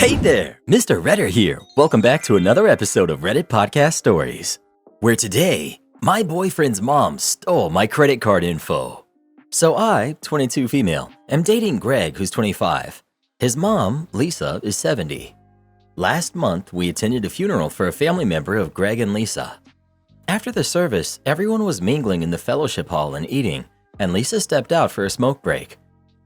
Hey there, Mr. Redder here. Welcome back to another episode of Reddit Podcast Stories, where today, my boyfriend's mom stole my credit card info. So I, 22 female, am dating Greg, who's 25. His mom, Lisa, is 70. Last month, we attended a funeral for a family member of Greg and Lisa. After the service, everyone was mingling in the fellowship hall and eating, and Lisa stepped out for a smoke break.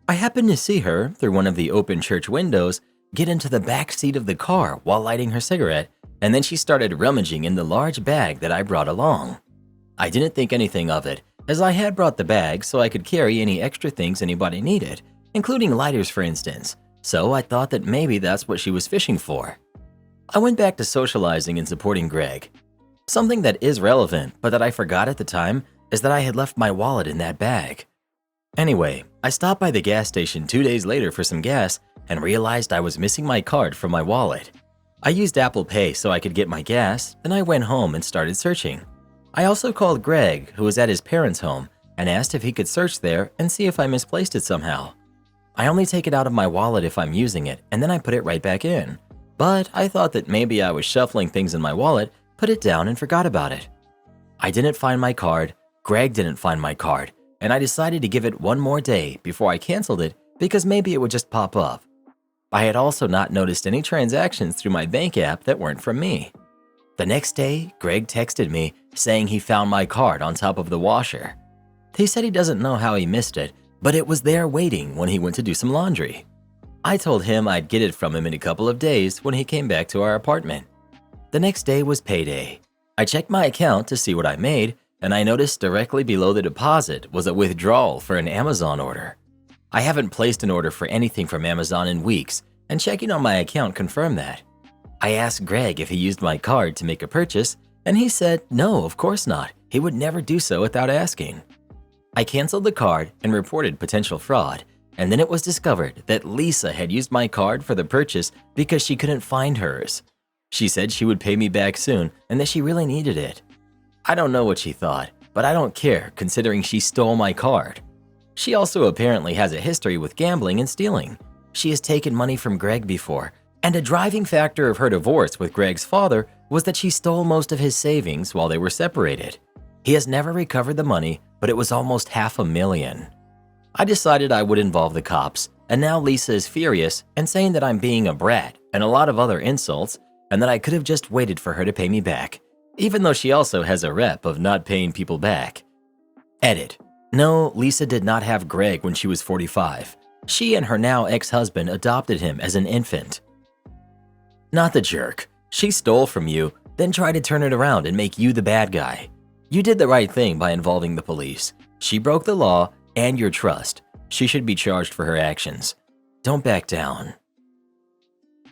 I happened to see her, through one of the open church windows, get into the back seat of the car while lighting her cigarette, and then she started rummaging in the large bag that I brought along. I didn't think anything of it, as I had brought the bag so I could carry any extra things anybody needed, including lighters for instance, so I thought that maybe that's what she was fishing for. I went back to socializing and supporting Greg. Something that is relevant, but that I forgot at the time, is that I had left my wallet in that bag. Anyway, I stopped by the gas station 2 days later for some gas and realized I was missing my card from my wallet. I used Apple Pay so I could get my gas, then I went home and started searching. I also called Greg, who was at his parents' home, and asked if he could search there and see if I misplaced it somehow. I only take it out of my wallet if I'm using it, and then I put it right back in. But I thought that maybe I was shuffling things in my wallet, put it down and forgot about it. I didn't find my card, Greg didn't find my card, and I decided to give it one more day before I canceled it because maybe it would just pop up. I had also not noticed any transactions through my bank app that weren't from me. The next day, Greg texted me saying he found my card on top of the washer. He said he doesn't know how he missed it, but it was there waiting when he went to do some laundry. I told him I'd get it from him in a couple of days when he came back to our apartment. The next day was payday. I checked my account to see what I made, and I noticed directly below the deposit was a withdrawal for an Amazon order. I haven't placed an order for anything from Amazon in weeks, and checking on my account confirmed that. I asked Greg if he used my card to make a purchase, and he said no, of course not. He would never do so without asking. I canceled the card and reported potential fraud, and then it was discovered that Lisa had used my card for the purchase because she couldn't find hers. She said she would pay me back soon and that she really needed it. I don't know what she thought, but I don't care considering she stole my card. She also apparently has a history with gambling and stealing. She has taken money from Greg before, and a driving factor of her divorce with Greg's father was that she stole most of his savings while they were separated. He has never recovered the money, but it was almost $500,000. I decided I would involve the cops, and now Lisa is furious and saying that I'm being a brat and a lot of other insults, and that I could have just waited for her to pay me back, even though she also has a rep of not paying people back. Edit. No, Lisa did not have Greg when she was 45. She and her now ex-husband adopted him as an infant. Not the jerk. She stole from you, then tried to turn it around and make you the bad guy. You did the right thing by involving the police. She broke the law and your trust. She should be charged for her actions. Don't back down.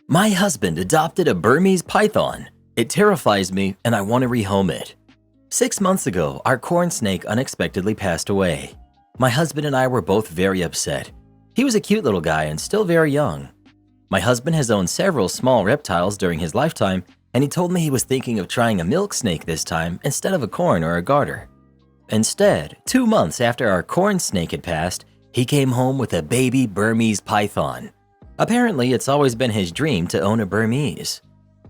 My husband adopted a Burmese python. It terrifies me and I want to rehome it. 6 months ago, our corn snake unexpectedly passed away. My husband and I were both very upset. He was a cute little guy and still very young. My husband has owned several small reptiles during his lifetime, and he told me he was thinking of trying a milk snake this time instead of a corn or a garter. Instead, 2 months after our corn snake had passed, he came home with a baby Burmese python. Apparently, it's always been his dream to own a Burmese.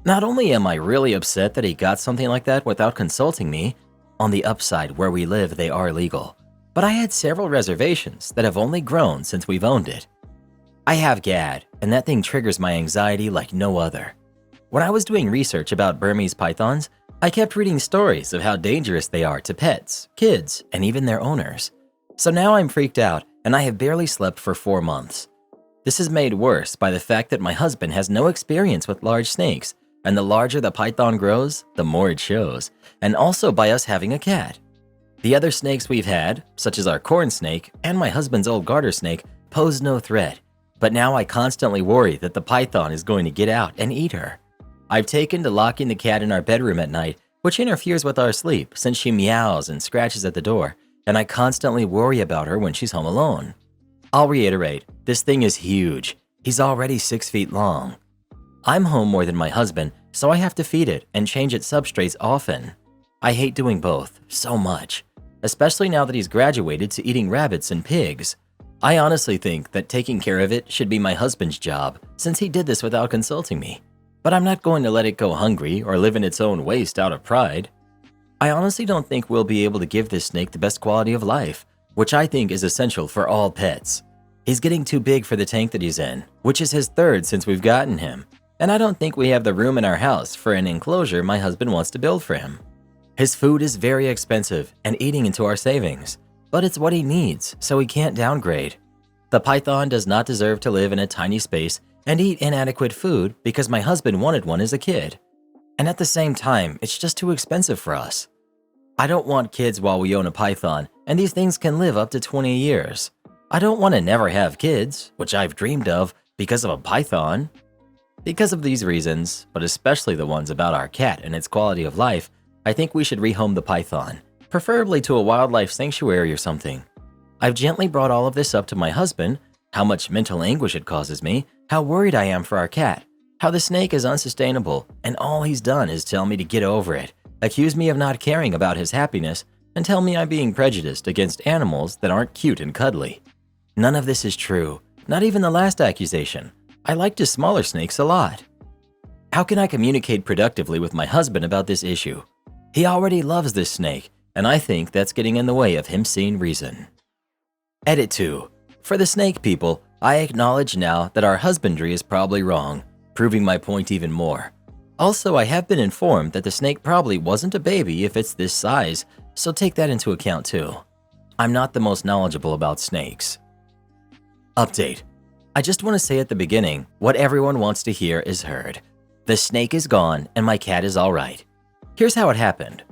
Not only am I really upset that he got something like that without consulting me, on the upside where we live they are legal, but I had several reservations that have only grown since we've owned it. I have GAD, and that thing triggers my anxiety like no other. When I was doing research about Burmese pythons, I kept reading stories of how dangerous they are to pets, kids, and even their owners. So now I'm freaked out, and I have barely slept for 4 months. This is made worse by the fact that my husband has no experience with large snakes, and the larger the python grows, the more it shows, and also by us having a cat. The other snakes we've had, such as our corn snake and my husband's old garter snake, pose no threat, but now I constantly worry that the python is going to get out and eat her. I've taken to locking the cat in our bedroom at night, which interferes with our sleep since she meows and scratches at the door, and I constantly worry about her when she's home alone. I'll reiterate, this thing is huge. He's already 6 feet long. I'm home more than my husband, so I have to feed it and change its substrates often. I hate doing both so much, especially now that he's graduated to eating rabbits and pigs. I honestly think that taking care of it should be my husband's job since he did this without consulting me. But I'm not going to let it go hungry or live in its own waste out of pride. I honestly don't think we'll be able to give this snake the best quality of life, which I think is essential for all pets. He's getting too big for the tank that he's in, which is his third since we've gotten him, and I don't think we have the room in our house for an enclosure my husband wants to build for him. His food is very expensive and eating into our savings, but it's what he needs, so he can't downgrade. The python does not deserve to live in a tiny space and eat inadequate food because my husband wanted one as a kid. And at the same time, it's just too expensive for us. I don't want kids while we own a python, and these things can live up to 20 years. I don't want to never have kids, which I've dreamed of, because of a python. Because of these reasons, but especially the ones about our cat and its quality of life, I think we should rehome the python, preferably to a wildlife sanctuary or something. I've gently brought all of this up to my husband, how much mental anguish it causes me, how worried I am for our cat, how the snake is unsustainable, and all he's done is tell me to get over it, accuse me of not caring about his happiness, and tell me I'm being prejudiced against animals that aren't cute and cuddly. None of this is true, not even the last accusation. I liked his smaller snakes a lot. How can I communicate productively with my husband about this issue? He already loves this snake, and I think that's getting in the way of him seeing reason. Edit 2. For the snake people, I acknowledge now that our husbandry is probably wrong, proving my point even more. Also, I have been informed that the snake probably wasn't a baby if it's this size, so take that into account too. I'm not the most knowledgeable about snakes. Update. I just want to say at the beginning, what everyone wants to hear is heard. The snake is gone and my cat is alright. Here's how it happened.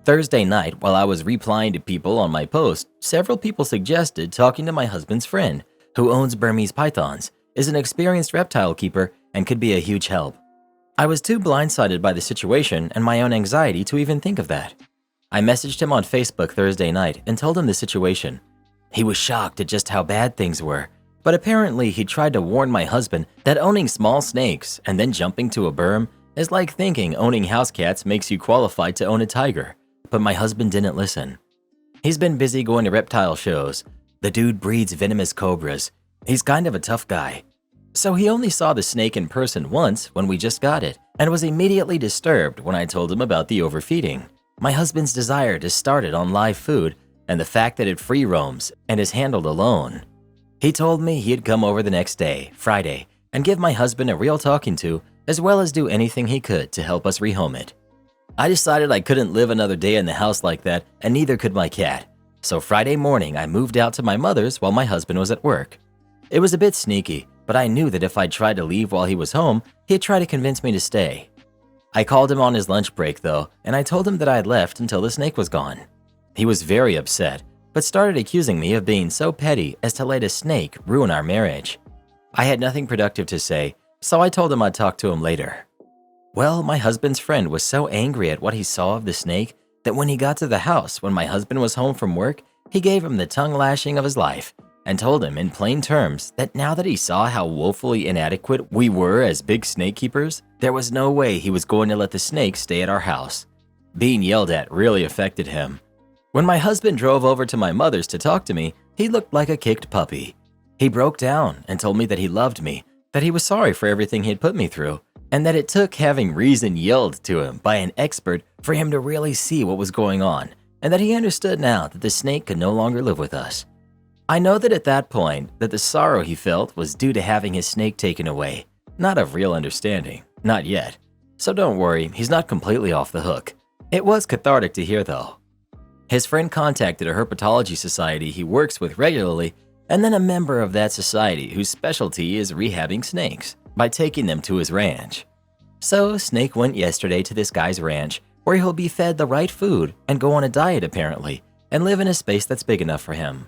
Thursday night, while I was replying to people on my post, several people suggested talking to my husband's friend, who owns Burmese pythons, is an experienced reptile keeper, and could be a huge help. I was too blindsided by the situation and my own anxiety to even think of that. I messaged him on Facebook Thursday night and told him the situation. He was shocked at just how bad things were, but apparently he tried to warn my husband that owning small snakes and then jumping to a berm is like thinking owning house cats makes you qualified to own a tiger. But my husband didn't listen. He's been busy going to reptile shows. The dude breeds venomous cobras. He's kind of a tough guy. So he only saw the snake in person once when we just got it, and was immediately disturbed when I told him about the overfeeding, my husband's desire to start it on live food, and the fact that it free roams and is handled alone. He told me he'd come over the next day, Friday, and give my husband a real talking to, as well as do anything he could to help us rehome it. I decided I couldn't live another day in the house like that, and neither could my cat. So Friday morning, I moved out to my mother's while my husband was at work. It was a bit sneaky, but I knew that if I tried to leave while he was home, he'd try to convince me to stay. I called him on his lunch break though, and I told him that I had left until the snake was gone. He was very upset, but started accusing me of being so petty as to let a snake ruin our marriage. I had nothing productive to say, so I told him I'd talk to him later. Well, my husband's friend was so angry at what he saw of the snake that when he got to the house when my husband was home from work, he gave him the tongue lashing of his life and told him in plain terms that now that he saw how woefully inadequate we were as big snake keepers, there was no way he was going to let the snake stay at our house. Being yelled at really affected him. When my husband drove over to my mother's to talk to me, he looked like a kicked puppy. He broke down and told me that he loved me, that he was sorry for everything he had put me through, and that it took having reason yelled to him by an expert for him to really see what was going on, and that he understood now that the snake could no longer live with us. I know that at that point, that the sorrow he felt was due to having his snake taken away, not of real understanding, not yet. So don't worry, he's not completely off the hook. It was cathartic to hear though. His friend contacted a herpetology society he works with regularly, and then a member of that society whose specialty is rehabbing snakes by taking them to his ranch. So Snake went yesterday to this guy's ranch where he'll be fed the right food and go on a diet apparently, and live in a space that's big enough for him.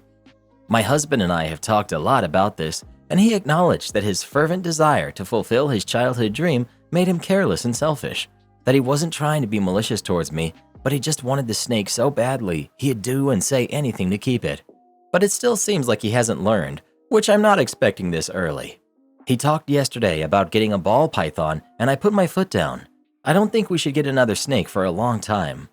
My husband and I have talked a lot about this, and he acknowledged that his fervent desire to fulfill his childhood dream made him careless and selfish, that he wasn't trying to be malicious towards me, but he just wanted the snake so badly he'd do and say anything to keep it. But it still seems like he hasn't learned, which I'm not expecting this early. He talked yesterday about getting a ball python, and I put my foot down. I don't think we should get another snake for a long time.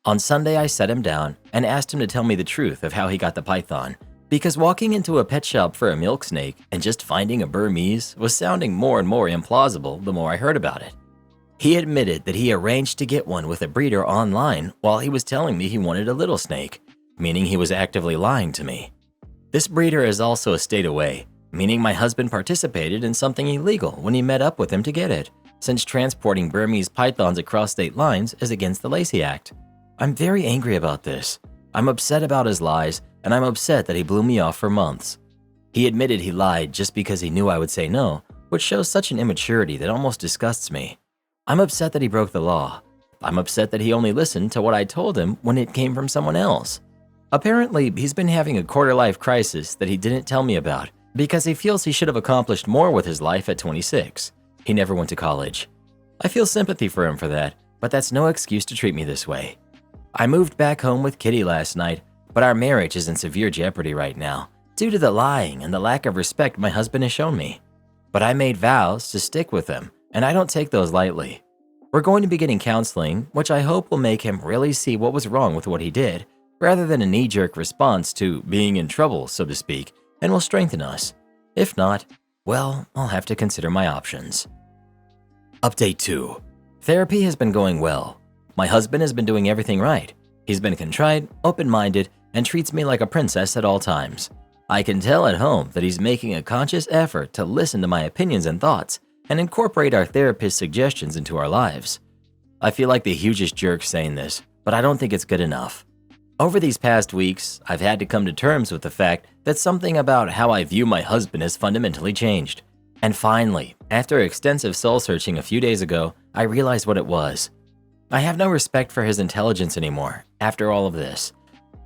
On Sunday, I set him down and asked him to tell me the truth of how he got the python, Because walking into a pet shop for a milk snake and just finding a Burmese was sounding more and more implausible the more I heard about it. He admitted that he arranged to get one with a breeder online while he was telling me he wanted a little snake, meaning he was actively lying to me. This breeder is also a state away, meaning my husband participated in something illegal when he met up with him to get it, since transporting Burmese pythons across state lines is against the Lacey Act. I'm very angry about this. I'm upset about his lies, and I'm upset that he blew me off for months. He admitted he lied just because he knew I would say no, which shows such an immaturity that almost disgusts me. I'm upset that he broke the law. I'm upset that he only listened to what I told him when it came from someone else. Apparently, he's been having a quarter-life crisis that he didn't tell me about because he feels he should have accomplished more with his life at 26. He never went to college. I feel sympathy for him for that, but that's no excuse to treat me this way. I moved back home with Kitty last night, but our marriage is in severe jeopardy right now due to the lying and the lack of respect my husband has shown me. But I made vows to stick with him, and I don't take those lightly. We're going to be getting counseling, which I hope will make him really see what was wrong with what he did, rather than a knee-jerk response to being in trouble, so to speak, and will strengthen us. If not, well, I'll have to consider my options. Update 2. Therapy has been going well. My husband has been doing everything right. He's been contrite, open-minded, and treats me like a princess at all times. I can tell at home that he's making a conscious effort to listen to my opinions and thoughts and incorporate our therapist's suggestions into our lives. I feel like the hugest jerk saying this, but I don't think it's good enough. Over these past weeks, I've had to come to terms with the fact that something about how I view my husband has fundamentally changed. And finally, after extensive soul-searching a few days ago, I realized what it was. I have no respect for his intelligence anymore after all of this.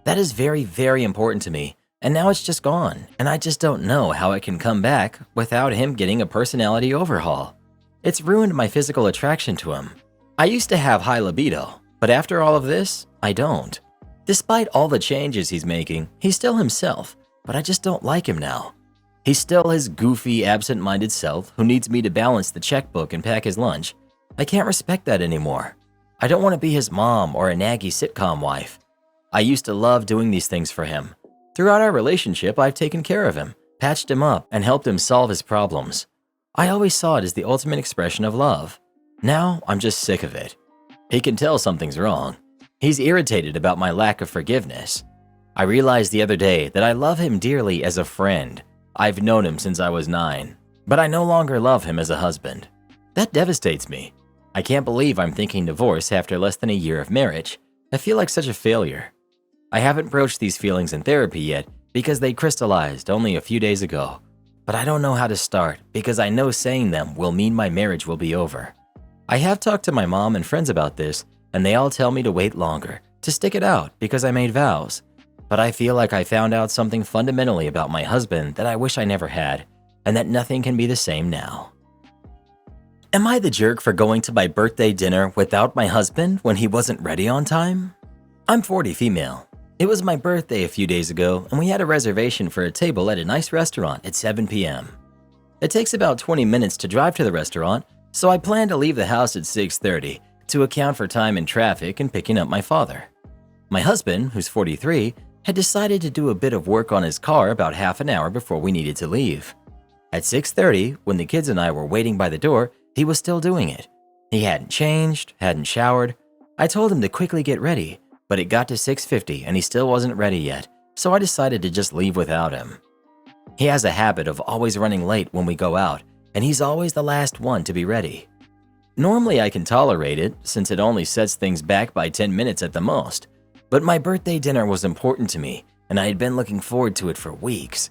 That is very, very important to me, and now it's just gone, and I just don't know how it can come back without him getting a personality overhaul. It's ruined my physical attraction to him. I used to have high libido, but after all of this, I don't. Despite all the changes he's making, he's still himself, but I just don't like him now. He's still his goofy, absent-minded self who needs me to balance the checkbook and pack his lunch. I can't respect that anymore. I don't want to be his mom or a naggy sitcom wife. I used to love doing these things for him. Throughout our relationship, I've taken care of him, patched him up, and helped him solve his problems. I always saw it as the ultimate expression of love. Now, I'm just sick of it. He can tell something's wrong. He's irritated about my lack of forgiveness. I realized the other day that I love him dearly as a friend. I've known him since I was 9, but I no longer love him as a husband. That devastates me. I can't believe I'm thinking divorce after less than a year of marriage. I feel like such a failure. I haven't broached these feelings in therapy yet because they crystallized only a few days ago. But I don't know how to start because I know saying them will mean my marriage will be over. I have talked to my mom and friends about this, and they all tell me to wait longer, to stick it out because I made vows. But I feel like I found out something fundamentally about my husband that I wish I never had, and that nothing can be the same now. Am I the jerk for going to my birthday dinner without my husband when he wasn't ready on time? I'm 40 female. It was my birthday a few days ago, and we had a reservation for a table at a nice restaurant at 7 p.m. It takes about 20 minutes to drive to the restaurant, so I plan to leave the house at 6:30 to account for time in traffic and picking up my father. My husband, who's 43, had decided to do a bit of work on his car about half an hour before we needed to leave. At 6:30, when the kids and I were waiting by the door, he was still doing it. He hadn't changed, hadn't showered. I told him to quickly get ready, but it got to 6:50 and he still wasn't ready yet, so I decided to just leave without him. He has a habit of always running late when we go out, and he's always the last one to be ready. Normally I can tolerate it since it only sets things back by 10 minutes at the most, but my birthday dinner was important to me and I had been looking forward to it for weeks.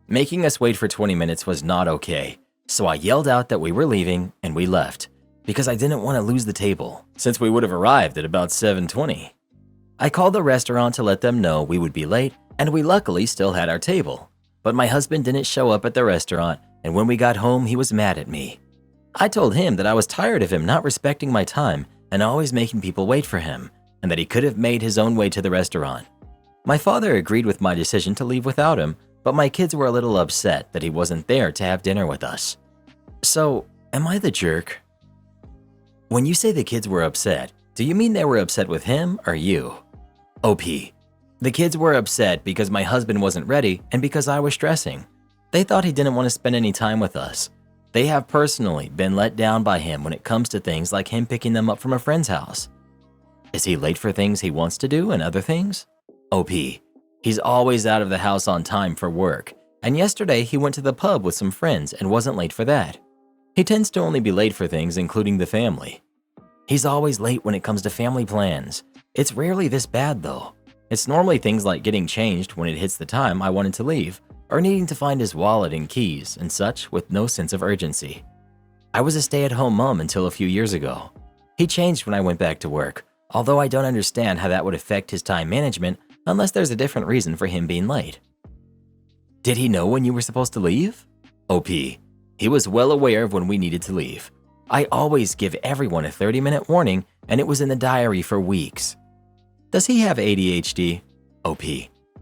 Making us wait for 20 minutes was not okay, so I yelled out that we were leaving and we left because I didn't want to lose the table since we would have arrived at about 7:20. I called the restaurant to let them know we would be late, and we luckily still had our table. But my husband didn't show up at the restaurant, and when we got home, he was mad at me. I told him that I was tired of him not respecting my time and always making people wait for him, and that he could have made his own way to the restaurant. My father agreed with my decision to leave without him, but my kids were a little upset that he wasn't there to have dinner with us. So, am I the jerk? When you say the kids were upset, do you mean they were upset with him or you? OP. The kids were upset because my husband wasn't ready and because I was stressing. They thought he didn't want to spend any time with us. They have personally been let down by him when it comes to things like him picking them up from a friend's house. Is he late for things he wants to do and other things? OP. He's always out of the house on time for work, and yesterday he went to the pub with some friends and wasn't late for that. He tends to only be late for things including the family. He's always late when it comes to family plans. It's rarely this bad though. It's normally things like getting changed when it hits the time I wanted to leave, or needing to find his wallet and keys and such with no sense of urgency. I was a stay-at-home mom until a few years ago. He changed when I went back to work, although I don't understand how that would affect his time management unless there's a different reason for him being late. Did he know when you were supposed to leave? OP. He was well aware of when we needed to leave. I always give everyone a 30-minute warning, and it was in the diary for weeks. Does he have ADHD? OP.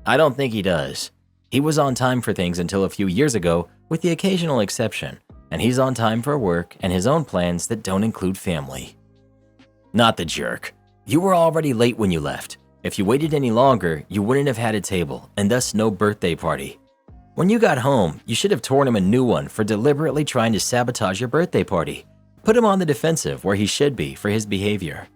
I don't think he does. He was on time for things until a few years ago, with the occasional exception, and he's on time for work and his own plans that don't include family. Not the jerk. You were already late when you left. If you waited any longer, you wouldn't have had a table, and thus no birthday party. When you got home, you should have torn him a new one for deliberately trying to sabotage your birthday party. Put him on the defensive where he should be for his behavior.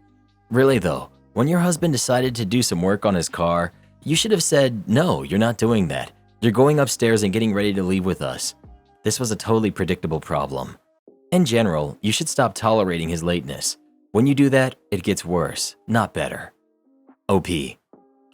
Really though, when your husband decided to do some work on his car, you should have said, "No, you're not doing that. You're going upstairs and getting ready to leave with us." This was a totally predictable problem. In general, you should stop tolerating his lateness. When you do that, it gets worse, not better. OP.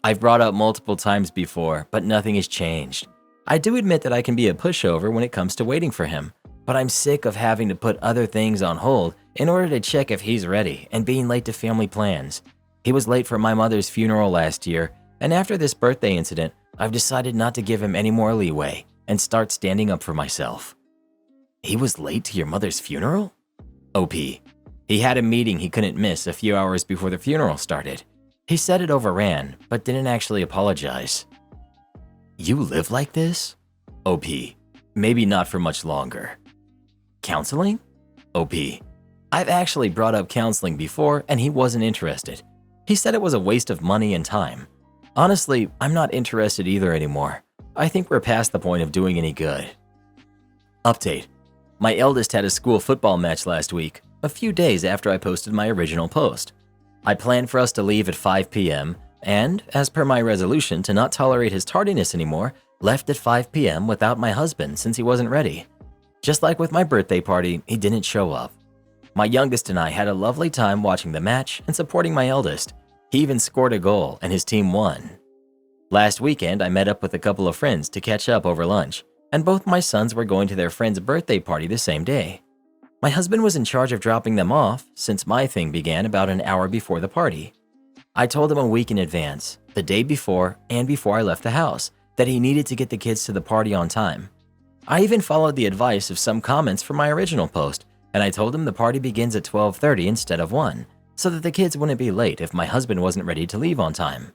I've brought up multiple times before, but nothing has changed. I do admit that I can be a pushover when it comes to waiting for him, but I'm sick of having to put other things on hold in order to check if he's ready and being late to family plans. He was late for my mother's funeral last year, and after this birthday incident, I've decided not to give him any more leeway and start standing up for myself. He was late to your mother's funeral? OP. He had a meeting he couldn't miss a few hours before the funeral started. He said it overran, but didn't actually apologize. You live like this? OP. Maybe not for much longer. Counseling? OP. I've actually brought up counseling before and he wasn't interested. He said it was a waste of money and time. Honestly, I'm not interested either anymore. I think we're past the point of doing any good. Update. My eldest had a school football match last week, a few days after I posted my original post. I planned for us to leave at 5 p.m. and, as per my resolution to not tolerate his tardiness anymore, left at 5 p.m. without my husband since he wasn't ready. Just like with my birthday party, he didn't show up. My youngest and I had a lovely time watching the match and supporting my eldest. He even scored a goal and his team won. Last weekend, I met up with a couple of friends to catch up over lunch, and both my sons were going to their friend's birthday party the same day. My husband was in charge of dropping them off since my thing began about an hour before the party. I told him a week in advance, the day before and before I left the house, that he needed to get the kids to the party on time. I even followed the advice of some comments from my original post, and I told him the party begins at 12:30 instead of 1, so that the kids wouldn't be late if my husband wasn't ready to leave on time.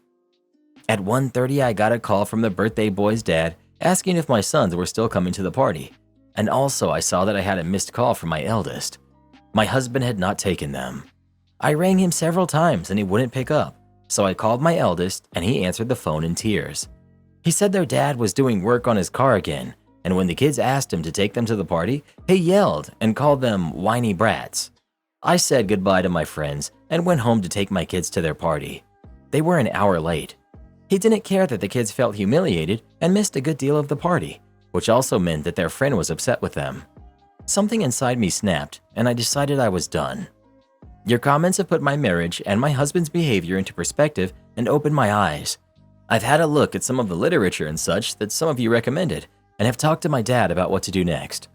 At 1:30, I got a call from the birthday boy's dad asking if my sons were still coming to the party, and also I saw that I had a missed call from my eldest. My husband had not taken them. I rang him several times and he wouldn't pick up, so I called my eldest and he answered the phone in tears. He said their dad was doing work on his car again, and when the kids asked him to take them to the party, he yelled and called them whiny brats. I said goodbye to my friends and went home to take my kids to their party. They were an hour late. He didn't care that the kids felt humiliated and missed a good deal of the party, which also meant that their friend was upset with them. Something inside me snapped, and I decided I was done. Your comments have put my marriage and my husband's behavior into perspective and opened my eyes. I've had a look at some of the literature and such that some of you recommended, and have talked to my dad about what to do next.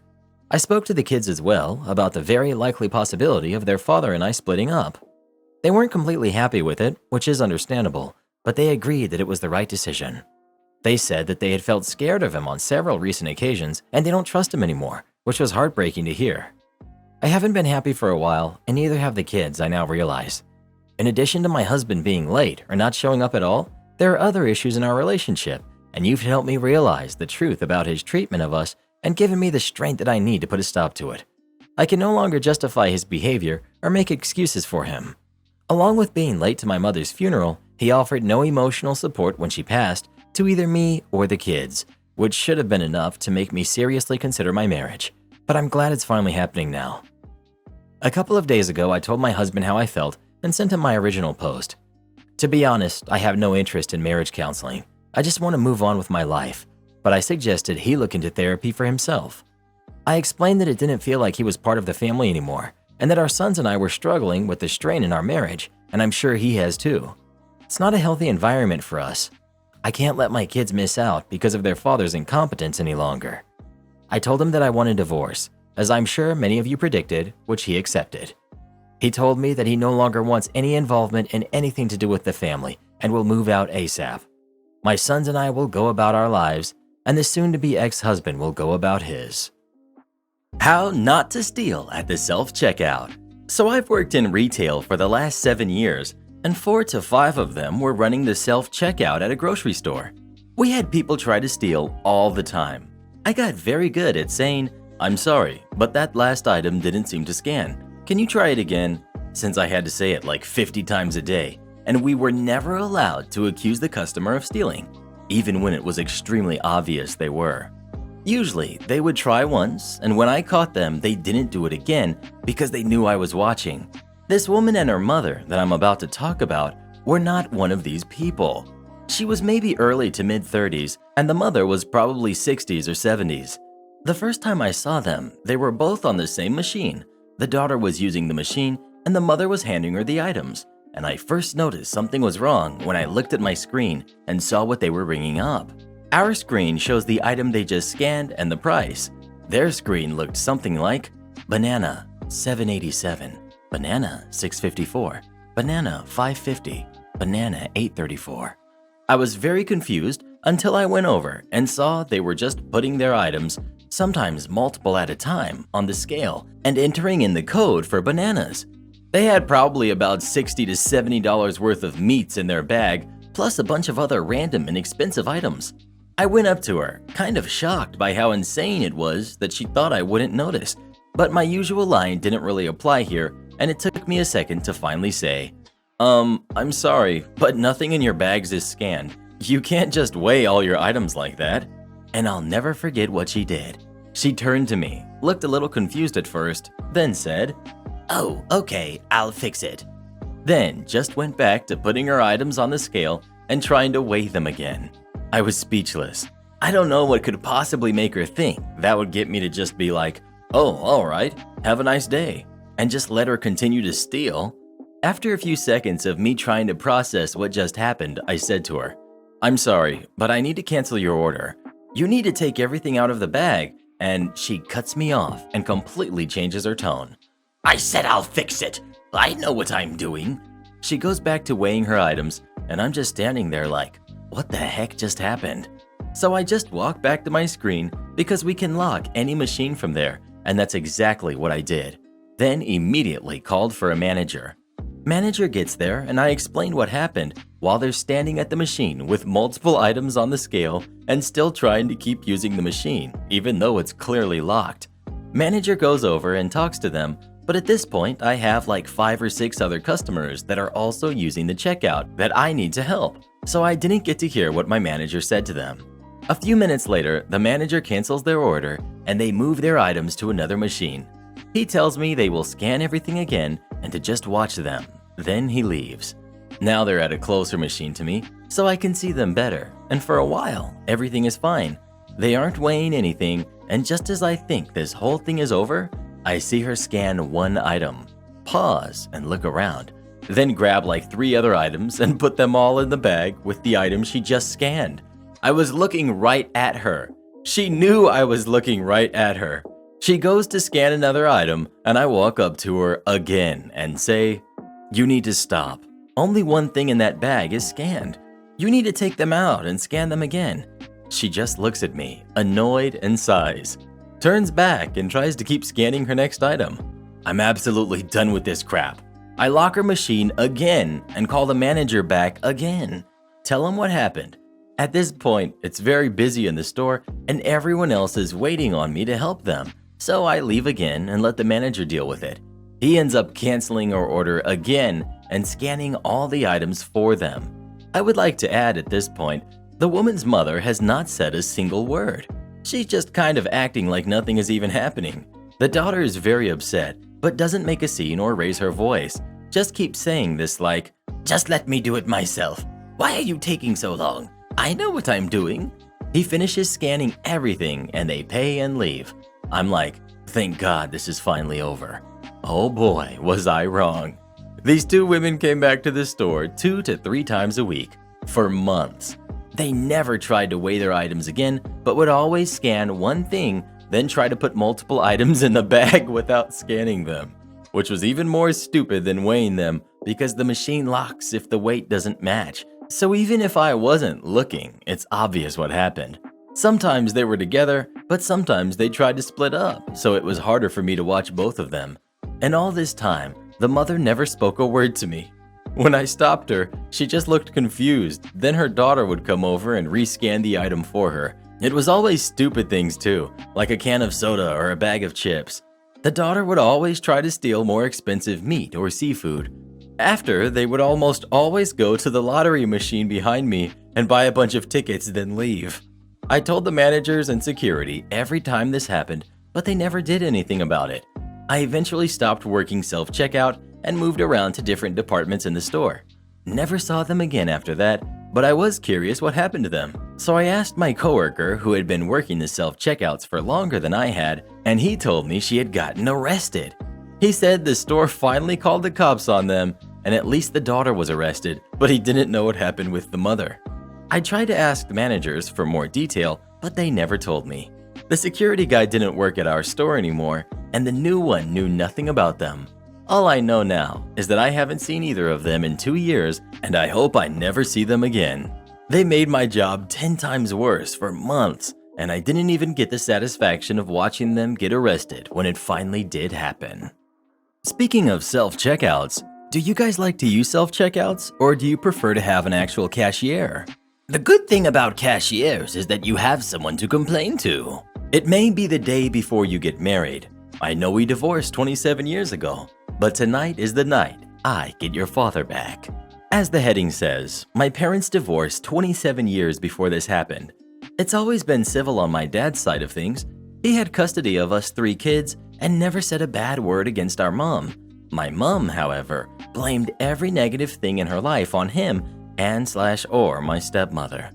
I spoke to the kids as well about the very likely possibility of their father and I splitting up. They weren't completely happy with it, which is understandable, but they agreed that it was the right decision. They said that they had felt scared of him on several recent occasions and they don't trust him anymore, which was heartbreaking to hear. I haven't been happy for a while, and neither have the kids, I now realize. In addition to my husband being late or not showing up at all, there are other issues in our relationship, and you've helped me realize the truth about his treatment of us and given me the strength that I need to put a stop to it. I can no longer justify his behavior or make excuses for him. Along with being late to my mother's funeral, He offered no emotional support when she passed to either me or the kids, which should have been enough to make me seriously consider my marriage, but I'm glad it's finally happening now. A couple of days ago, I told my husband how I felt and sent him my original post. To be honest, I have no interest in marriage counseling. I just want to move on with my life, but I suggested he look into therapy for himself. I explained that it didn't feel like he was part of the family anymore, and that our sons and I were struggling with the strain in our marriage, and I'm sure he has too. It's not a healthy environment for us. I can't let my kids miss out because of their father's incompetence any longer. I told him that I want a divorce, as I'm sure many of you predicted, which he accepted. He told me that he no longer wants any involvement in anything to do with the family and will move out ASAP. My sons and I will go about our lives, and the soon-to-be ex-husband will go about his. How not to steal at the self-checkout. So I've worked in retail for the last 7 years, and 4 to 5 of them were running the self-checkout at a grocery store. We had people try to steal all the time. I got very good at saying, "I'm sorry, but that last item didn't seem to scan. Can you try it again?" Since I had to say it like 50 times a day, and we were never allowed to accuse the customer of stealing, even when it was extremely obvious they were. Usually, they would try once, and when I caught them, they didn't do it again because they knew I was watching. This woman and her mother that I'm about to talk about were not one of these people. She was maybe early to mid-30s, and the mother was probably 60s or 70s. The first time I saw them, they were both on the same machine. The daughter was using the machine, and the mother was handing her the items, and I first noticed something was wrong when I looked at my screen and saw what they were ringing up. Our screen shows the item they just scanned and the price. Their screen looked something like banana $7.87, banana $6.54, banana $5.50, banana $8.34. I was very confused until I went over and saw they were just putting their items, sometimes multiple at a time, on the scale and entering in the code for bananas. They had probably about $60 to $70 worth of meats in their bag, plus a bunch of other random and expensive items. I went up to her, kind of shocked by how insane it was that she thought I wouldn't notice, but my usual line didn't really apply here, and it took me a second to finally say, I'm sorry, but nothing in your bags is scanned. You can't just weigh all your items like that." And I'll never forget what she did. She turned to me, looked a little confused at first, then said, "Oh, okay, I'll fix it." Then just went back to putting her items on the scale and trying to weigh them again. I was speechless. I don't know what could possibly make her think that would get me to just be like, "Oh, all right, have a nice day," and just let her continue to steal. After a few seconds of me trying to process what just happened, I said to her, "I'm sorry, but I need to cancel your order. You need to take everything out of the bag," and she cuts me off and completely changes her tone. "I said I'll fix it. I know what I'm doing." She goes back to weighing her items, and I'm just standing there like, what the heck just happened? So I just walk back to my screen because we can lock any machine from there, and that's exactly what I did. Then immediately called for a manager. Manager gets there, and I explained what happened while they're standing at the machine with multiple items on the scale and still trying to keep using the machine, even though it's clearly locked. Manager goes over and talks to them, but at this point I have like 5 or 6 other customers that are also using the checkout that I need to help, so I didn't get to hear what my manager said to them. A few minutes later, the manager cancels their order and they move their items to another machine. He tells me they will scan everything again and to just watch them. Then he leaves. Now they're at a closer machine to me, so I can see them better, and for a while, everything is fine. They aren't weighing anything, and just as I think this whole thing is over, I see her scan one item, pause and look around, then grab like 3 other items and put them all in the bag with the item she just scanned. I was looking right at her. She knew I was looking right at her. She goes to scan another item, and I walk up to her again and say, "You need to stop. Only one thing in that bag is scanned. You need to take them out and scan them again." She just looks at me, annoyed, and sighs. Turns back and tries to keep scanning her next item. I'm absolutely done with this crap. I lock her machine again and call the manager back again. Tell him what happened. At this point, it's very busy in the store and everyone else is waiting on me to help them. So I leave again and let the manager deal with it. He ends up canceling our order again and scanning all the items for them. I would like to add at this point, the woman's mother has not said a single word. She's just kind of acting like nothing is even happening. The daughter is very upset, but doesn't make a scene or raise her voice. Just keeps saying this like, "Just let me do it myself. Why are you taking so long? I know what I'm doing." He finishes scanning everything and they pay and leave. I'm like, thank God this is finally over. Oh boy, was I wrong. These two women came back to the store 2 to 3 times a week for months. They never tried to weigh their items again, but would always scan one thing, then try to put multiple items in the bag without scanning them, which was even more stupid than weighing them because the machine locks if the weight doesn't match. So even if I wasn't looking, it's obvious what happened. Sometimes they were together, but sometimes they tried to split up, so it was harder for me to watch both of them. And all this time, the mother never spoke a word to me. When I stopped her, she just looked confused. Then her daughter would come over and rescan the item for her. It was always stupid things too, like a can of soda or a bag of chips. The daughter would always try to steal more expensive meat or seafood. After, they would almost always go to the lottery machine behind me and buy a bunch of tickets, then leave. I told the managers and security every time this happened, but they never did anything about it. I eventually stopped working self-checkout and moved around to different departments in the store. Never saw them again after that, but I was curious what happened to them. So I asked my coworker who had been working the self-checkouts for longer than I had, and he told me she had gotten arrested. He said the store finally called the cops on them, and at least the daughter was arrested, but he didn't know what happened with the mother. I tried to ask the managers for more detail, but they never told me. The security guy didn't work at our store anymore, and the new one knew nothing about them. All I know now is that I haven't seen either of them in 2 years, and I hope I never see them again. They made my job 10 times worse for months, and I didn't even get the satisfaction of watching them get arrested when it finally did happen. Speaking of self-checkouts, do you guys like to use self-checkouts, or do you prefer to have an actual cashier? The good thing about cashiers is that you have someone to complain to. It may be the day before you get married. I know we divorced 27 years ago, but tonight is the night I get your father back. As the heading says, my parents divorced 27 years before this happened. It's always been civil on my dad's side of things. He had custody of us 3 kids and never said a bad word against our mom. My mom, however, blamed every negative thing in her life on him and/or my stepmother.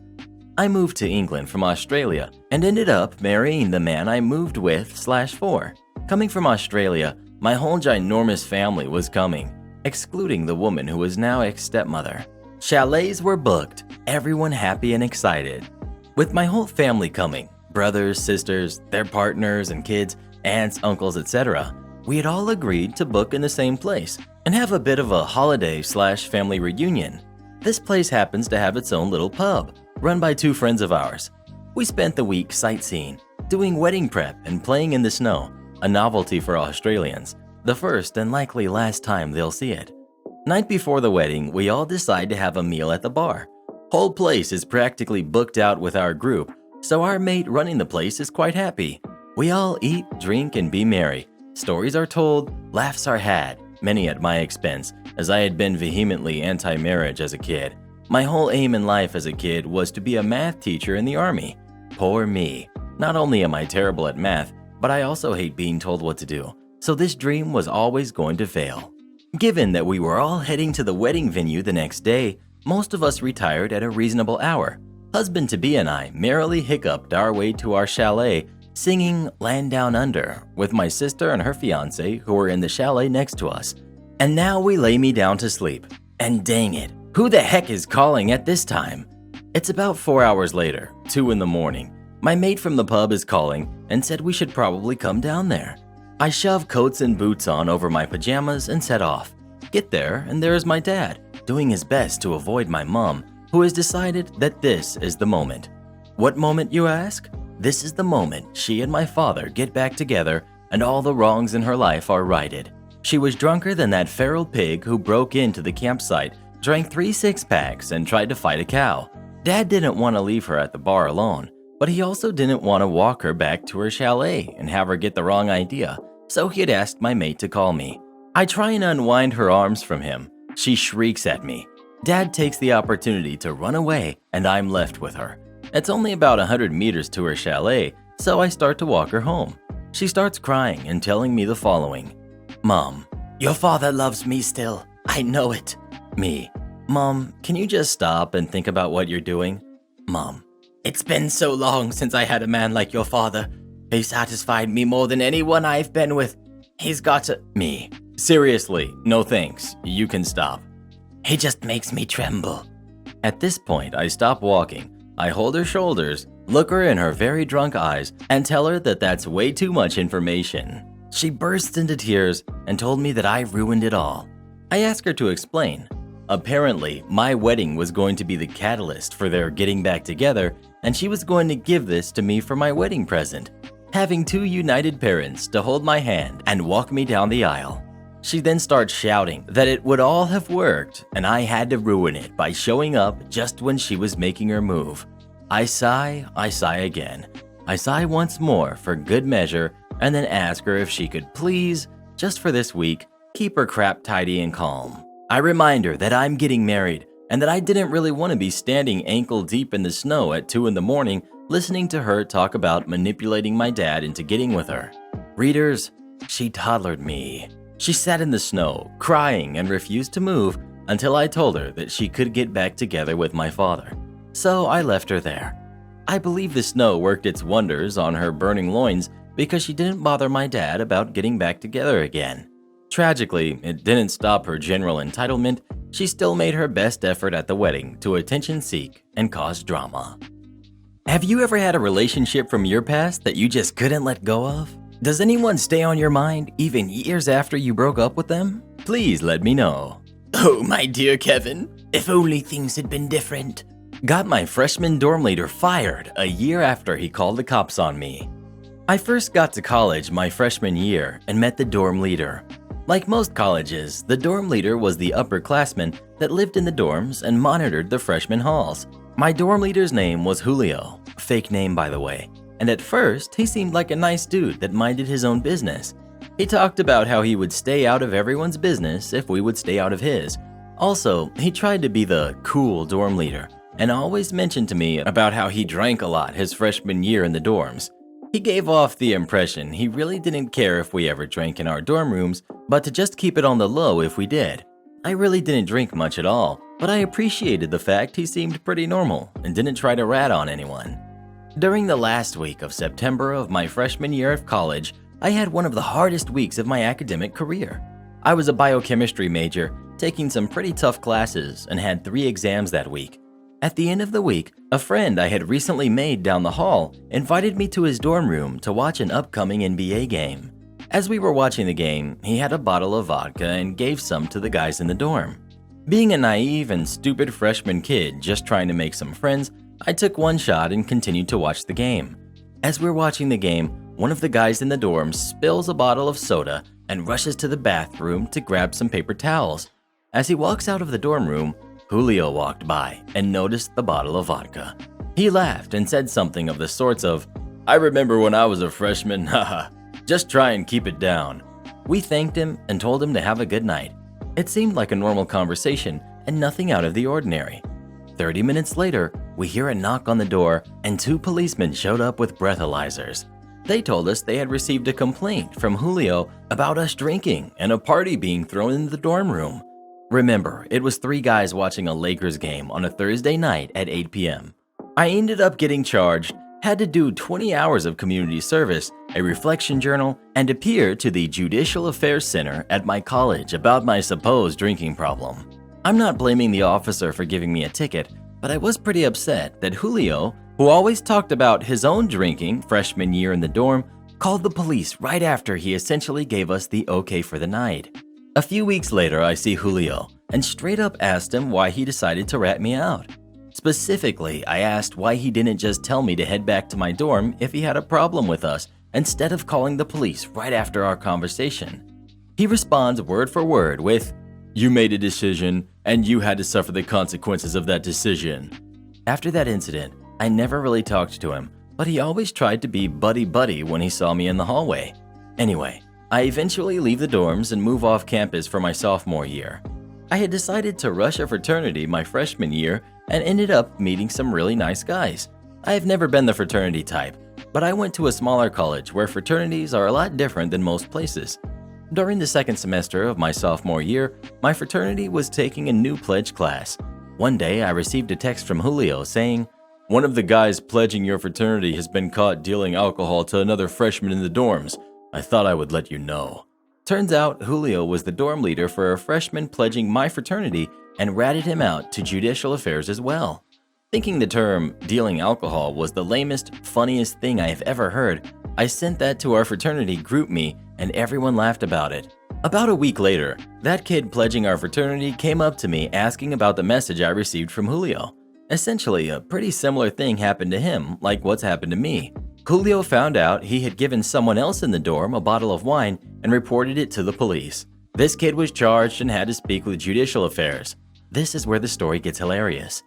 I moved to England from Australia and ended up marrying the man I moved with/for. Coming from Australia, my whole ginormous family was coming, excluding the woman who was now ex-stepmother. Chalets were booked, everyone happy and excited. With my whole family coming, brothers, sisters, their partners and kids, aunts, uncles, etc., we had all agreed to book in the same place and have a bit of a holiday/family reunion. This place happens to have its own little pub, run by 2 friends of ours. We spent the week sightseeing, doing wedding prep and playing in the snow, a novelty for Australians, the first and likely last time they'll see it. Night before the wedding, we all decide to have a meal at the bar. Whole place is practically booked out with our group, so our mate running the place is quite happy. We all eat, drink, and be merry. Stories are told, laughs are had, many at my expense, as I had been vehemently anti-marriage as a kid. My whole aim in life as a kid was to be a math teacher in the army. Poor me. Not only am I terrible at math, but I also hate being told what to do, so this dream was always going to fail. Given that we were all heading to the wedding venue the next day, most of us retired at a reasonable hour. Husband-to-be and I merrily hiccuped our way to our chalet, singing Land Down Under with my sister and her fiancé who were in the chalet next to us. And now we lay me down to sleep. And dang it, who the heck is calling at this time? It's about 4 hours later, 2 in the morning. My mate from the pub is calling and said we should probably come down there. I shove coats and boots on over my pajamas and set off. Get there, and there is my dad, doing his best to avoid my mom, who has decided that this is the moment. What moment, you ask? This is the moment she and my father get back together and all the wrongs in her life are righted. She was drunker than that feral pig who broke into the campsite, drank 3 six-packs, and tried to fight a cow. Dad didn't want to leave her at the bar alone, but he also didn't want to walk her back to her chalet and have her get the wrong idea, so he had asked my mate to call me. I try and unwind her arms from him. She shrieks at me. Dad takes the opportunity to run away, and I'm left with her. It's only about 100 meters to her chalet, so I start to walk her home. She starts crying and telling me the following. Mom, your father loves me still. I know it. Me, Mom, can you just stop and think about what you're doing? Mom, it's been so long since I had a man like your father. He satisfied me more than anyone I've been with. He's got to... Me, seriously, no thanks. You can stop. He just makes me tremble. At this point, I stop walking. I hold her shoulders, look her in her very drunk eyes, and tell her that that's way too much information. She bursts into tears and told me that I ruined it all. I ask her to explain. Apparently, my wedding was going to be the catalyst for their getting back together, and she was going to give this to me for my wedding present, having two united parents to hold my hand and walk me down the aisle. She then starts shouting that it would all have worked, and I had to ruin it by showing up just when she was making her move. I sigh again. I sigh once more for good measure, and then ask her if she could please, just for this week, keep her crap tidy and calm. I remind her that I'm getting married and that I didn't really want to be standing ankle deep in the snow at 2 a.m. listening to her talk about manipulating my dad into getting with her. Readers, she toddlered me. She sat in the snow, crying and refused to move until I told her that she could get back together with my father. So I left her there. I believe the snow worked its wonders on her burning loins because she didn't bother my dad about getting back together again. Tragically, it didn't stop her general entitlement. She still made her best effort at the wedding to attention seek and cause drama. Have you ever had a relationship from your past that you just couldn't let go of? Does anyone stay on your mind even years after you broke up with them? Please let me know. Oh, my dear Kevin, if only things had been different. Got my freshman dorm leader fired a year after he called the cops on me. I first got to college my freshman year and met the dorm leader. Like most colleges, the dorm leader was the upperclassman that lived in the dorms and monitored the freshman halls. My dorm leader's name was Julio, fake name by the way, and at first he seemed like a nice dude that minded his own business. He talked about how he would stay out of everyone's business if we would stay out of his. Also, he tried to be the cool dorm leader and always mentioned to me about how he drank a lot his freshman year in the dorms. He gave off the impression he really didn't care if we ever drank in our dorm rooms, but to just keep it on the low if we did. I really didn't drink much at all, but I appreciated the fact he seemed pretty normal and didn't try to rat on anyone. During the last week of September of my freshman year of college, I had one of the hardest weeks of my academic career. I was a biochemistry major, taking some pretty tough classes and had 3 exams that week. At the end of the week, a friend I had recently made down the hall invited me to his dorm room to watch an upcoming NBA game. As we were watching the game, he had a bottle of vodka and gave some to the guys in the dorm. Being a naive and stupid freshman kid just trying to make some friends, I took one shot and continued to watch the game. As we're watching the game, one of the guys in the dorm spills a bottle of soda and rushes to the bathroom to grab some paper towels. As he walks out of the dorm room, Julio walked by and noticed the bottle of vodka. He laughed and said something of the sorts of, "I remember when I was a freshman, haha, just try and keep it down." We thanked him and told him to have a good night. It seemed like a normal conversation and nothing out of the ordinary. 30 minutes later, we hear a knock on the door and 2 policemen showed up with breathalyzers. They told us they had received a complaint from Julio about us drinking and a party being thrown in the dorm room. Remember, it was 3 guys watching a Lakers game on a Thursday night at 8 p.m. I ended up getting charged, had to do 20 hours of community service, a reflection journal, and appear to the Judicial Affairs Center at my college about my supposed drinking problem. I'm not blaming the officer for giving me a ticket, but I was pretty upset that Julio, who always talked about his own drinking freshman year in the dorm, called the police right after he essentially gave us the okay for the night. A few weeks later, I see Julio and straight up asked him why he decided to rat me out. Specifically, I asked why he didn't just tell me to head back to my dorm if he had a problem with us instead of calling the police right after our conversation. He responds word for word with, "You made a decision and you had to suffer the consequences of that decision." After that incident, I never really talked to him, but he always tried to be buddy-buddy when he saw me in the hallway. Anyway, I eventually leave the dorms and move off campus for my sophomore year. I had decided to rush a fraternity my freshman year and ended up meeting some really nice guys. I have never been the fraternity type, but I went to a smaller college where fraternities are a lot different than most places. During the second semester of my sophomore year, my fraternity was taking a new pledge class. One day, I received a text from Julio saying, "One of the guys pledging your fraternity has been caught dealing alcohol to another freshman in the dorms. I thought I would let you know." Turns out, Julio was the dorm leader for a freshman pledging my fraternity and ratted him out to judicial affairs as well. Thinking the term dealing alcohol was the lamest, funniest thing I have ever heard, I sent that to our fraternity GroupMe and everyone laughed about it. About a week later, that kid pledging our fraternity came up to me asking about the message I received from Julio. Essentially, a pretty similar thing happened to him like what's happened to me. Julio found out he had given someone else in the dorm a bottle of wine and reported it to the police. This kid was charged and had to speak with judicial affairs. This is where the story gets hilarious.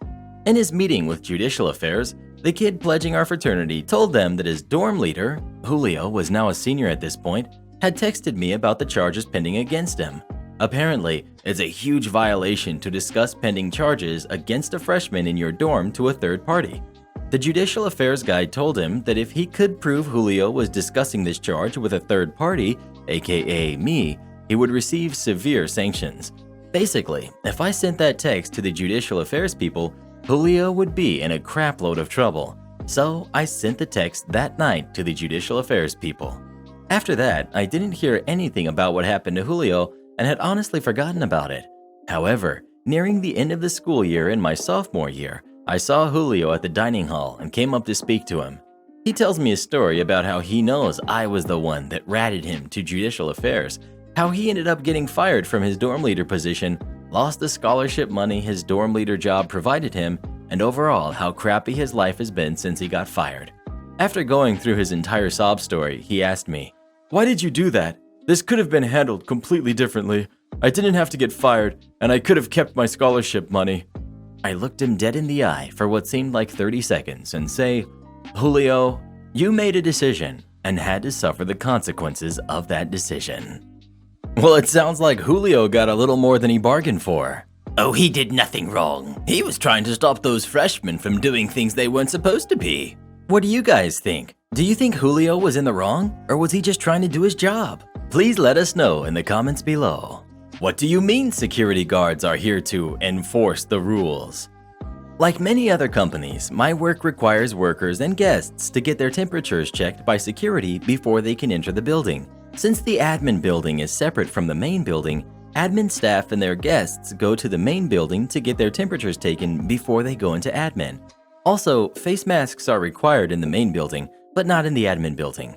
In his meeting with judicial affairs, the kid pledging our fraternity told them that his dorm leader, Julio was now a senior at this point, had texted me about the charges pending against him. Apparently, it's a huge violation to discuss pending charges against a freshman in your dorm to a third party. The judicial affairs guy told him that if he could prove Julio was discussing this charge with a third party, aka me, he would receive severe sanctions. Basically, if I sent that text to the judicial affairs people, Julio would be in a crapload of trouble. So I sent the text that night to the judicial affairs people. After that, I didn't hear anything about what happened to Julio and had honestly forgotten about it. However, nearing the end of the school year in my sophomore year, I saw Julio at the dining hall and came up to speak to him. He tells me a story about how he knows I was the one that ratted him to judicial affairs, how he ended up getting fired from his dorm leader position, lost the scholarship money his dorm leader job provided him, and overall how crappy his life has been since he got fired. After going through his entire sob story, he asked me, "Why did you do that? This could have been handled completely differently. I didn't have to get fired, and I could have kept my scholarship money." I looked him dead in the eye for what seemed like 30 seconds and say, "Julio, you made a decision and had to suffer the consequences of that decision." Well, it sounds like Julio got a little more than he bargained for. Oh, he did nothing wrong. He was trying to stop those freshmen from doing things they weren't supposed to be. What do you guys think? Do you think Julio was in the wrong, or was he just trying to do his job? Please let us know in the comments below. What do you mean security guards are here to enforce the rules? Like many other companies, my work requires workers and guests to get their temperatures checked by security before they can enter the building. Since the admin building is separate from the main building, admin staff and their guests go to the main building to get their temperatures taken before they go into admin. Also, face masks are required in the main building, but not in the admin building.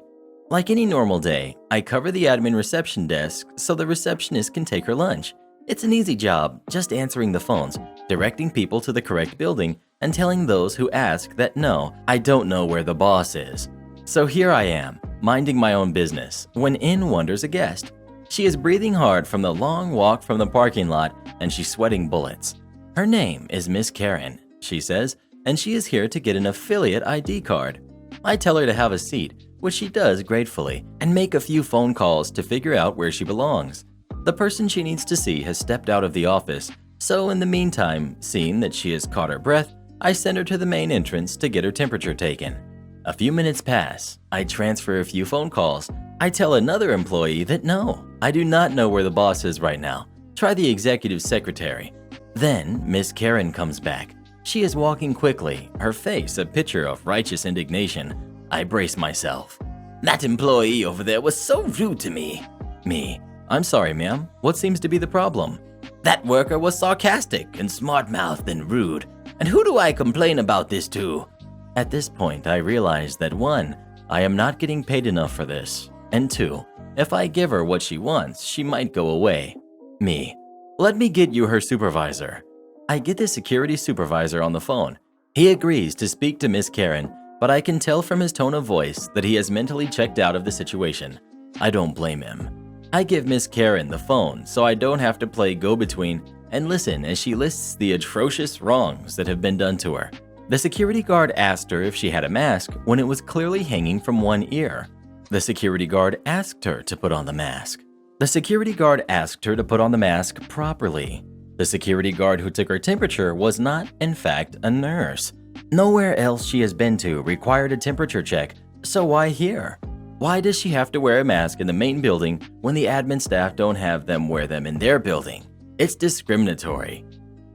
Like any normal day, I cover the admin reception desk so the receptionist can take her lunch. It's an easy job, just answering the phones, directing people to the correct building, and telling those who ask that no, I don't know where the boss is. So here I am, minding my own business, when in wanders a guest. She is breathing hard from the long walk from the parking lot, and she's sweating bullets. Her name is Miss Karen, she says, and she is here to get an affiliate ID card. I tell her to have a seat, which she does gratefully, and make a few phone calls to figure out where she belongs. The person she needs to see has stepped out of the office, so in the meantime, seeing that she has caught her breath, I send her to the main entrance to get her temperature taken. A few minutes pass, I transfer a few phone calls. I tell another employee that no, I do not know where the boss is right now. Try the executive secretary. Then Miss Karen comes back. She is walking quickly, her face a picture of righteous indignation. I brace myself. "That employee over there was so rude to me." Me. "I'm sorry, ma'am. What seems to be the problem?" "That worker was sarcastic and smart-mouthed and rude. And who do I complain about this to?" At this point, I realize that 1, I am not getting paid enough for this, and 2, if I give her what she wants, she might go away. Me. "Let me get you her supervisor." I get the security supervisor on the phone. He agrees to speak to Miss Karen, but I can tell from his tone of voice that he has mentally checked out of the situation. I don't blame him. I give Miss Karen the phone so I don't have to play go-between and listen as she lists the atrocious wrongs that have been done to her. The security guard asked her if she had a mask when it was clearly hanging from one ear. The security guard asked her to put on the mask. The security guard asked her to put on the mask properly. The security guard who took her temperature was not, in fact, a nurse. Nowhere else she has been to required a temperature check, so why here? Why does she have to wear a mask in the main building when the admin staff don't have them wear them in their building? It's discriminatory.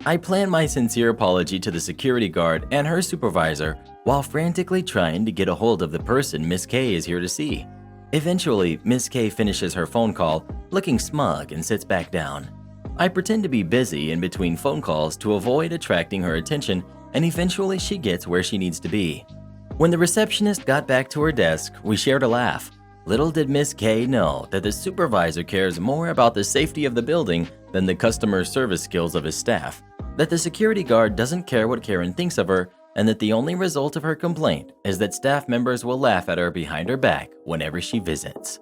I plan my sincere apology to the security guard and her supervisor while frantically trying to get a hold of the person Miss K is here to see. Eventually, Miss K finishes her phone call, looking smug, and sits back down. I pretend to be busy in between phone calls to avoid attracting her attention, and eventually she gets where she needs to be. When the receptionist got back to her desk, we shared a laugh. Little did Miss K know that the supervisor cares more about the safety of the building than the customer service skills of his staff, that the security guard doesn't care what Karen thinks of her, and that the only result of her complaint is that staff members will laugh at her behind her back whenever she visits.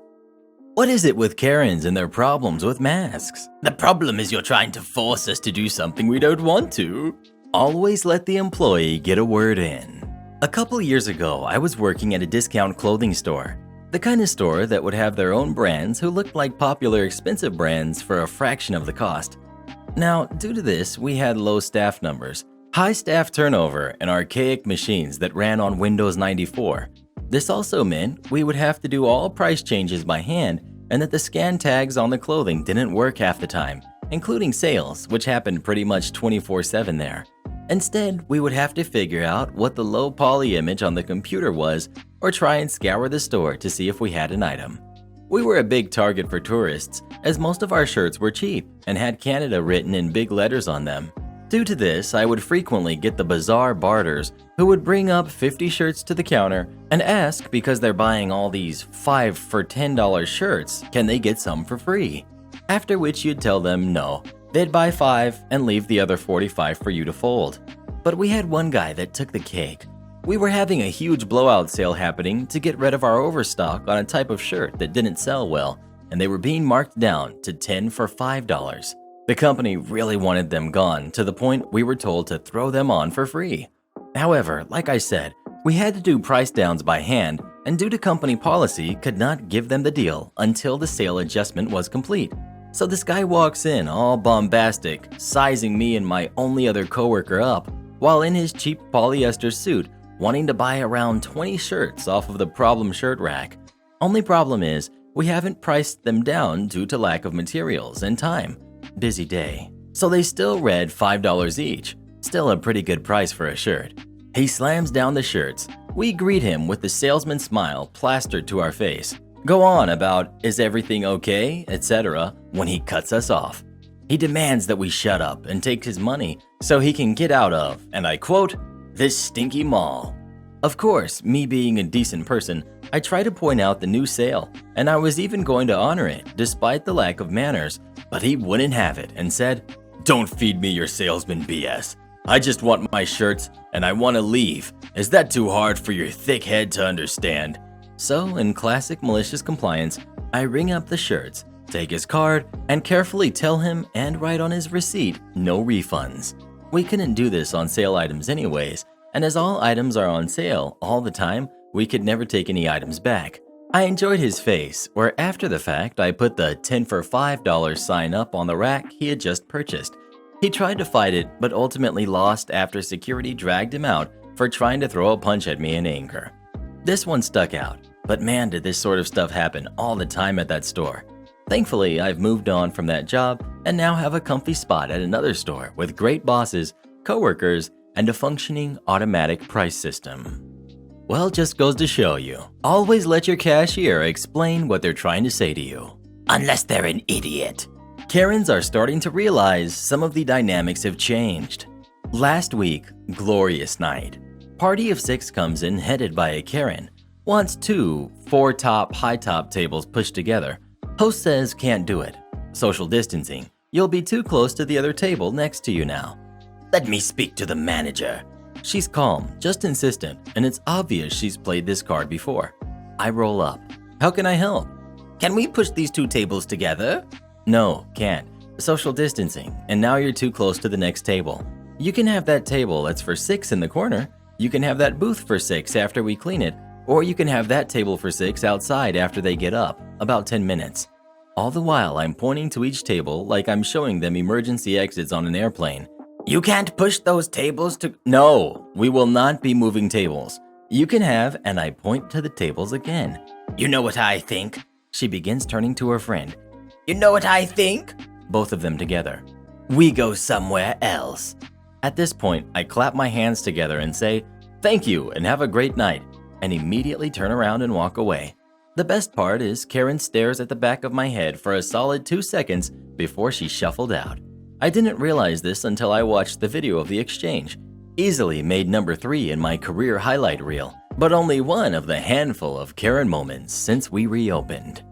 What is it with Karens and their problems with masks? The problem is you're trying to force us to do something we don't want to. Always let the employee get a word in. A couple years ago, I was working at a discount clothing store. The kind of store that would have their own brands who looked like popular expensive brands for a fraction of the cost. Now, due to this, we had low staff numbers, high staff turnover, and archaic machines that ran on Windows 94. This also meant we would have to do all price changes by hand and that the scan tags on the clothing didn't work half the time, including sales, which happened pretty much 24/7 there. Instead, we would have to figure out what the low poly image on the computer was or try and scour the store to see if we had an item. We were a big target for tourists, as most of our shirts were cheap and had Canada written in big letters on them. Due to this, I would frequently get the bizarre barters who would bring up 50 shirts to the counter and ask because they're buying all these 5 for $10 shirts, can they get some for free? After which you'd tell them no, they'd buy 5 and leave the other 45 for you to fold. But we had one guy that took the cake. We were having a huge blowout sale happening to get rid of our overstock on a type of shirt that didn't sell well, and they were being marked down to 10 for $5. The company really wanted them gone to the point we were told to throw them on for free. However, like I said, we had to do price downs by hand and due to company policy could not give them the deal until the sale adjustment was complete. So this guy walks in all bombastic, sizing me and my only other coworker up, while in his cheap polyester suit, wanting to buy around 20 shirts off of the problem shirt rack. Only problem is, we haven't priced them down due to lack of materials and time. Busy day. So they still read $5 each. Still a pretty good price for a shirt. He slams down the shirts. We greet him with the salesman's smile plastered to our face. Go on about, is everything okay, etc. when he cuts us off. He demands that we shut up and take his money so he can get out of, and I quote, this stinky mall. Of course, me being a decent person, I try to point out the new sale, and I was even going to honor it despite the lack of manners, but he wouldn't have it and said, don't feed me your salesman BS. I just want my shirts and I want to leave. Is that too hard for your thick head to understand? So, in classic malicious compliance, I ring up the shirts, take his card, and carefully tell him and write on his receipt, no refunds. We couldn't do this on sale items anyways, and as all items are on sale all the time, we could never take any items back. I enjoyed his face, where after the fact I put the 10 for $5 sign up on the rack he had just purchased. He tried to fight it, but ultimately lost after security dragged him out for trying to throw a punch at me in anger. This one stuck out, but man did this sort of stuff happen all the time at that store. Thankfully, I've moved on from that job and now have a comfy spot at another store with great bosses, coworkers, and a functioning automatic price system. Well, just goes to show you, always let your cashier explain what they're trying to say to you. Unless they're an idiot. Karens are starting to realize some of the dynamics have changed. Last week, glorious night. Party of 6 comes in headed by a Karen. Wants 2 4-top, high-top tables pushed together. Host says can't do it. Social distancing. You'll be too close to the other table next to you now. Let me speak to the manager. She's calm, just insistent, and it's obvious she's played this card before. I roll up. How can I help? Can we push these 2 tables together? No, can't. Social distancing, and now you're too close to the next table. You can have that table that's for 6 in the corner. You can have that booth for 6 after we clean it, or you can have that table for 6 outside after they get up, about 10 minutes. All the while, I'm pointing to each table like I'm showing them emergency exits on an airplane. You can't push those tables to. No, we will not be moving tables. You can have, and I point to the tables again. You know what I think? She begins, turning to her friend. You know what I think? Both of them together. We go somewhere else. At this point, I clap my hands together and say, thank you and have a great night, and immediately turn around and walk away. The best part is Karen stares at the back of my head for a solid 2 seconds before she shuffled out. I didn't realize this until I watched the video of the exchange. Easily made number 3 in my career highlight reel, but only one of the handful of Karen moments since we reopened.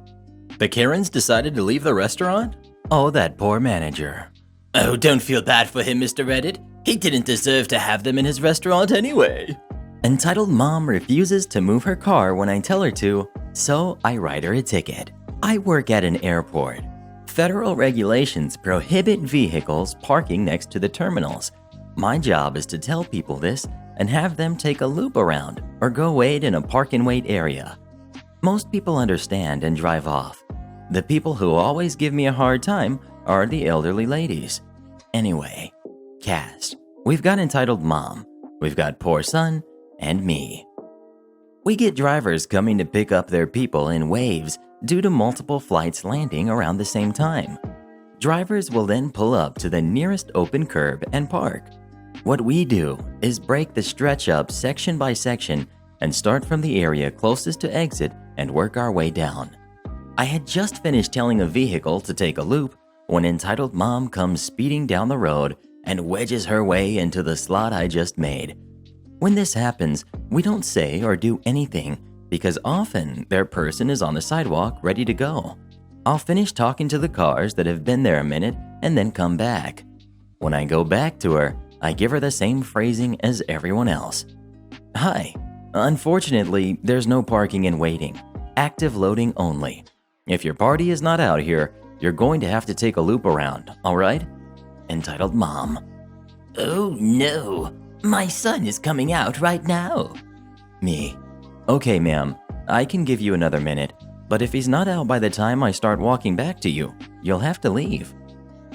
The Karens decided to leave the restaurant? Oh, that poor manager. Oh, don't feel bad for him, Mr. Reddit. He didn't deserve to have them in his restaurant anyway. Entitled mom refuses to move her car when I tell her to, so I write her a ticket. I work at an airport. Federal regulations prohibit vehicles parking next to the terminals. My job is to tell people this and have them take a loop around or go wait in a park and wait area. Most people understand and drive off. The people who always give me a hard time are the elderly ladies. Anyway, cast. We've got entitled mom, we've got poor son, and me. We get drivers coming to pick up their people in waves due to multiple flights landing around the same time. Drivers will then pull up to the nearest open curb and park. What we do is break the stretch up section by section and start from the area closest to exit and work our way down. I had just finished telling a vehicle to take a loop when entitled mom comes speeding down the road and wedges her way into the slot I just made. When this happens, we don't say or do anything because often their person is on the sidewalk ready to go. I'll finish talking to the cars that have been there a minute and then come back. When I go back to her, I give her the same phrasing as everyone else. Hi, unfortunately, there's no parking and waiting. Active loading only. If your party is not out here, you're going to have to take a loop around, all right? Entitled mom. Oh no, my son is coming out right now. Me. Okay, ma'am, I can give you another minute, but if he's not out by the time I start walking back to you, you'll have to leave.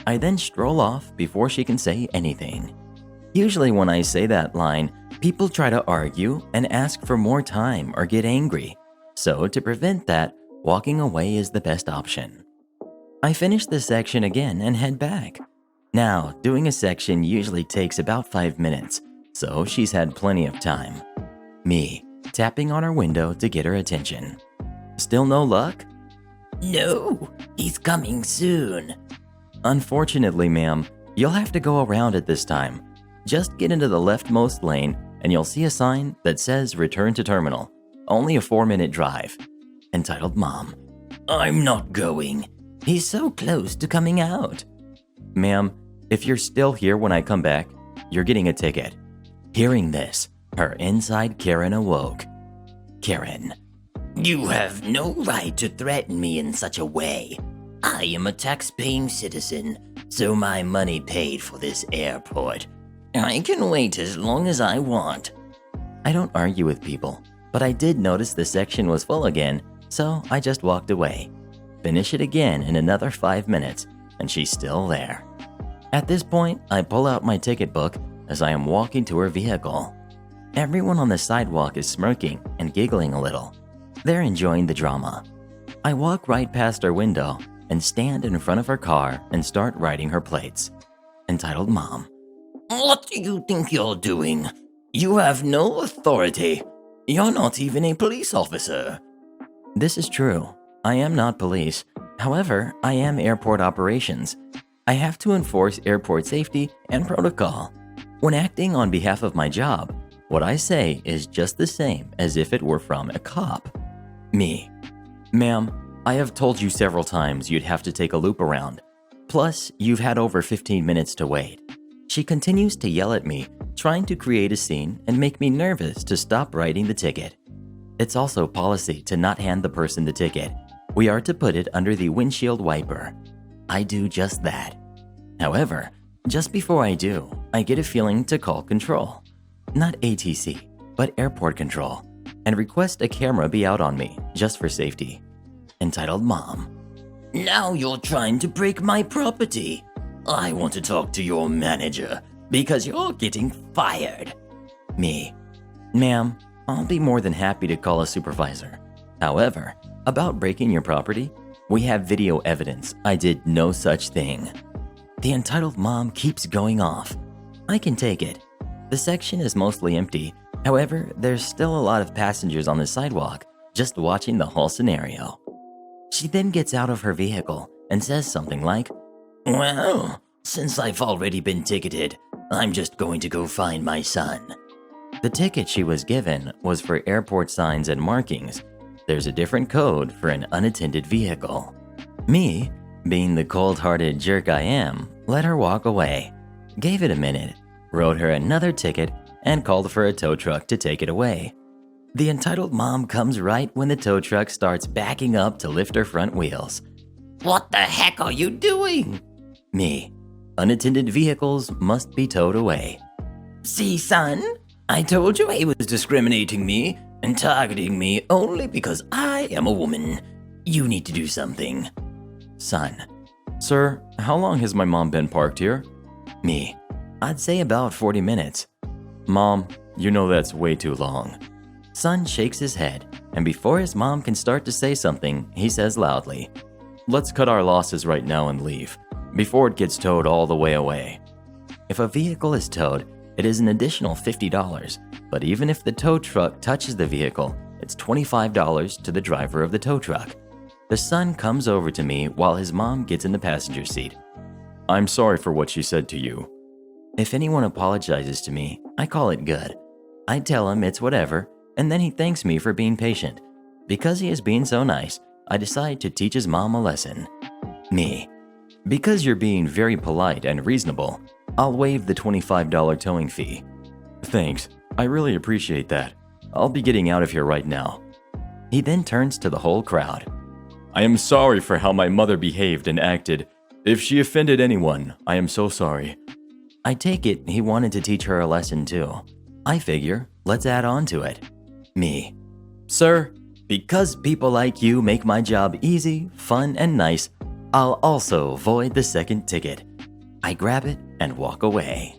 I then stroll off before she can say anything. Usually when I say that line, people try to argue and ask for more time or get angry. So to prevent that, walking away is the best option. I finish the section again and head back. Now, doing a section usually takes about 5 minutes, so she's had plenty of time. Me, tapping on her window to get her attention. Still no luck? No, he's coming soon. Unfortunately, ma'am, you'll have to go around it this time. Just get into the leftmost lane and you'll see a sign that says return to terminal. Only a 4-minute drive. Entitled mom. I'm not going. He's so close to coming out. Ma'am, if you're still here when I come back, you're getting a ticket. Hearing this, her inside Karen awoke. Karen. You have no right to threaten me in such a way. I am a tax-paying citizen, so my money paid for this airport. I can wait as long as I want. I don't argue with people, but I did notice the section was full again, so I just walked away. Finish it again in another 5 minutes, and she's still there. At this point, I pull out my ticket book as I am walking to her vehicle. Everyone on the sidewalk is smirking and giggling a little. They're enjoying the drama. I walk right past her window and stand in front of her car and start writing her plates. Entitled mom. What do you think you're doing? You have no authority. You're not even a police officer. This is true. I am not police. However, I am airport operations. I have to enforce airport safety and protocol. When acting on behalf of my job, what I say is just the same as if it were from a cop. Me. Ma'am, I have told you several times you'd have to take a loop around. Plus, you've had over 15 minutes to wait. She continues to yell at me, trying to create a scene and make me nervous to stop writing the ticket. It's also policy to not hand the person the ticket. We are to put it under the windshield wiper. I do just that. However, just before I do, I get a feeling to call control. Not ATC, but airport control, and request a camera be out on me, just for safety. Entitled mom. Now you're trying to break my property. I want to talk to your manager because you're getting fired. Me. Ma'am, I'll be more than happy to call a supervisor. However, about breaking your property, we have video evidence I did no such thing. The entitled mom keeps going off. I can take it. The section is mostly empty. However, there's still a lot of passengers on the sidewalk just watching the whole scenario. She then gets out of her vehicle and says something like, "Well, since I've already been ticketed, I'm just going to go find my son." The ticket she was given was for airport signs and markings. There's a different code for an unattended vehicle. Me, being the cold-hearted jerk I am, let her walk away, gave it a minute, wrote her another ticket, and called for a tow truck to take it away. The entitled mom comes right when the tow truck starts backing up to lift her front wheels. "What the heck are you doing?" Me. Unattended vehicles must be towed away. "See, son, I told you he was discriminating me and targeting me only because I am a woman. You need to do something." Son. "Sir, how long has my mom been parked here?" Me. "I'd say about 40 minutes. "Mom, you know that's way too long." Son shakes his head, and before his mom can start to say something, he says loudly, "Let's cut our losses right now and leave, before it gets towed all the way away." If a vehicle is towed, it is an additional $50, but even if the tow truck touches the vehicle, it's $25 to the driver of the tow truck. The son comes over to me while his mom gets in the passenger seat. "I'm sorry for what she said to you." If anyone apologizes to me, I call it good. I tell him it's whatever, and then he thanks me for being patient. Because he is being so nice, I decide to teach his mom a lesson. Me. "Because you're being very polite and reasonable, I'll waive the $25 towing fee." "Thanks, I really appreciate that. I'll be getting out of here right now." He then turns to the whole crowd. "I am sorry for how my mother behaved and acted. If she offended anyone, I am so sorry." I take it he wanted to teach her a lesson too. I figure, let's add on to it. Me. "Sir, because people like you make my job easy, fun, and nice, I'll also void the second ticket." I grab it and walk away.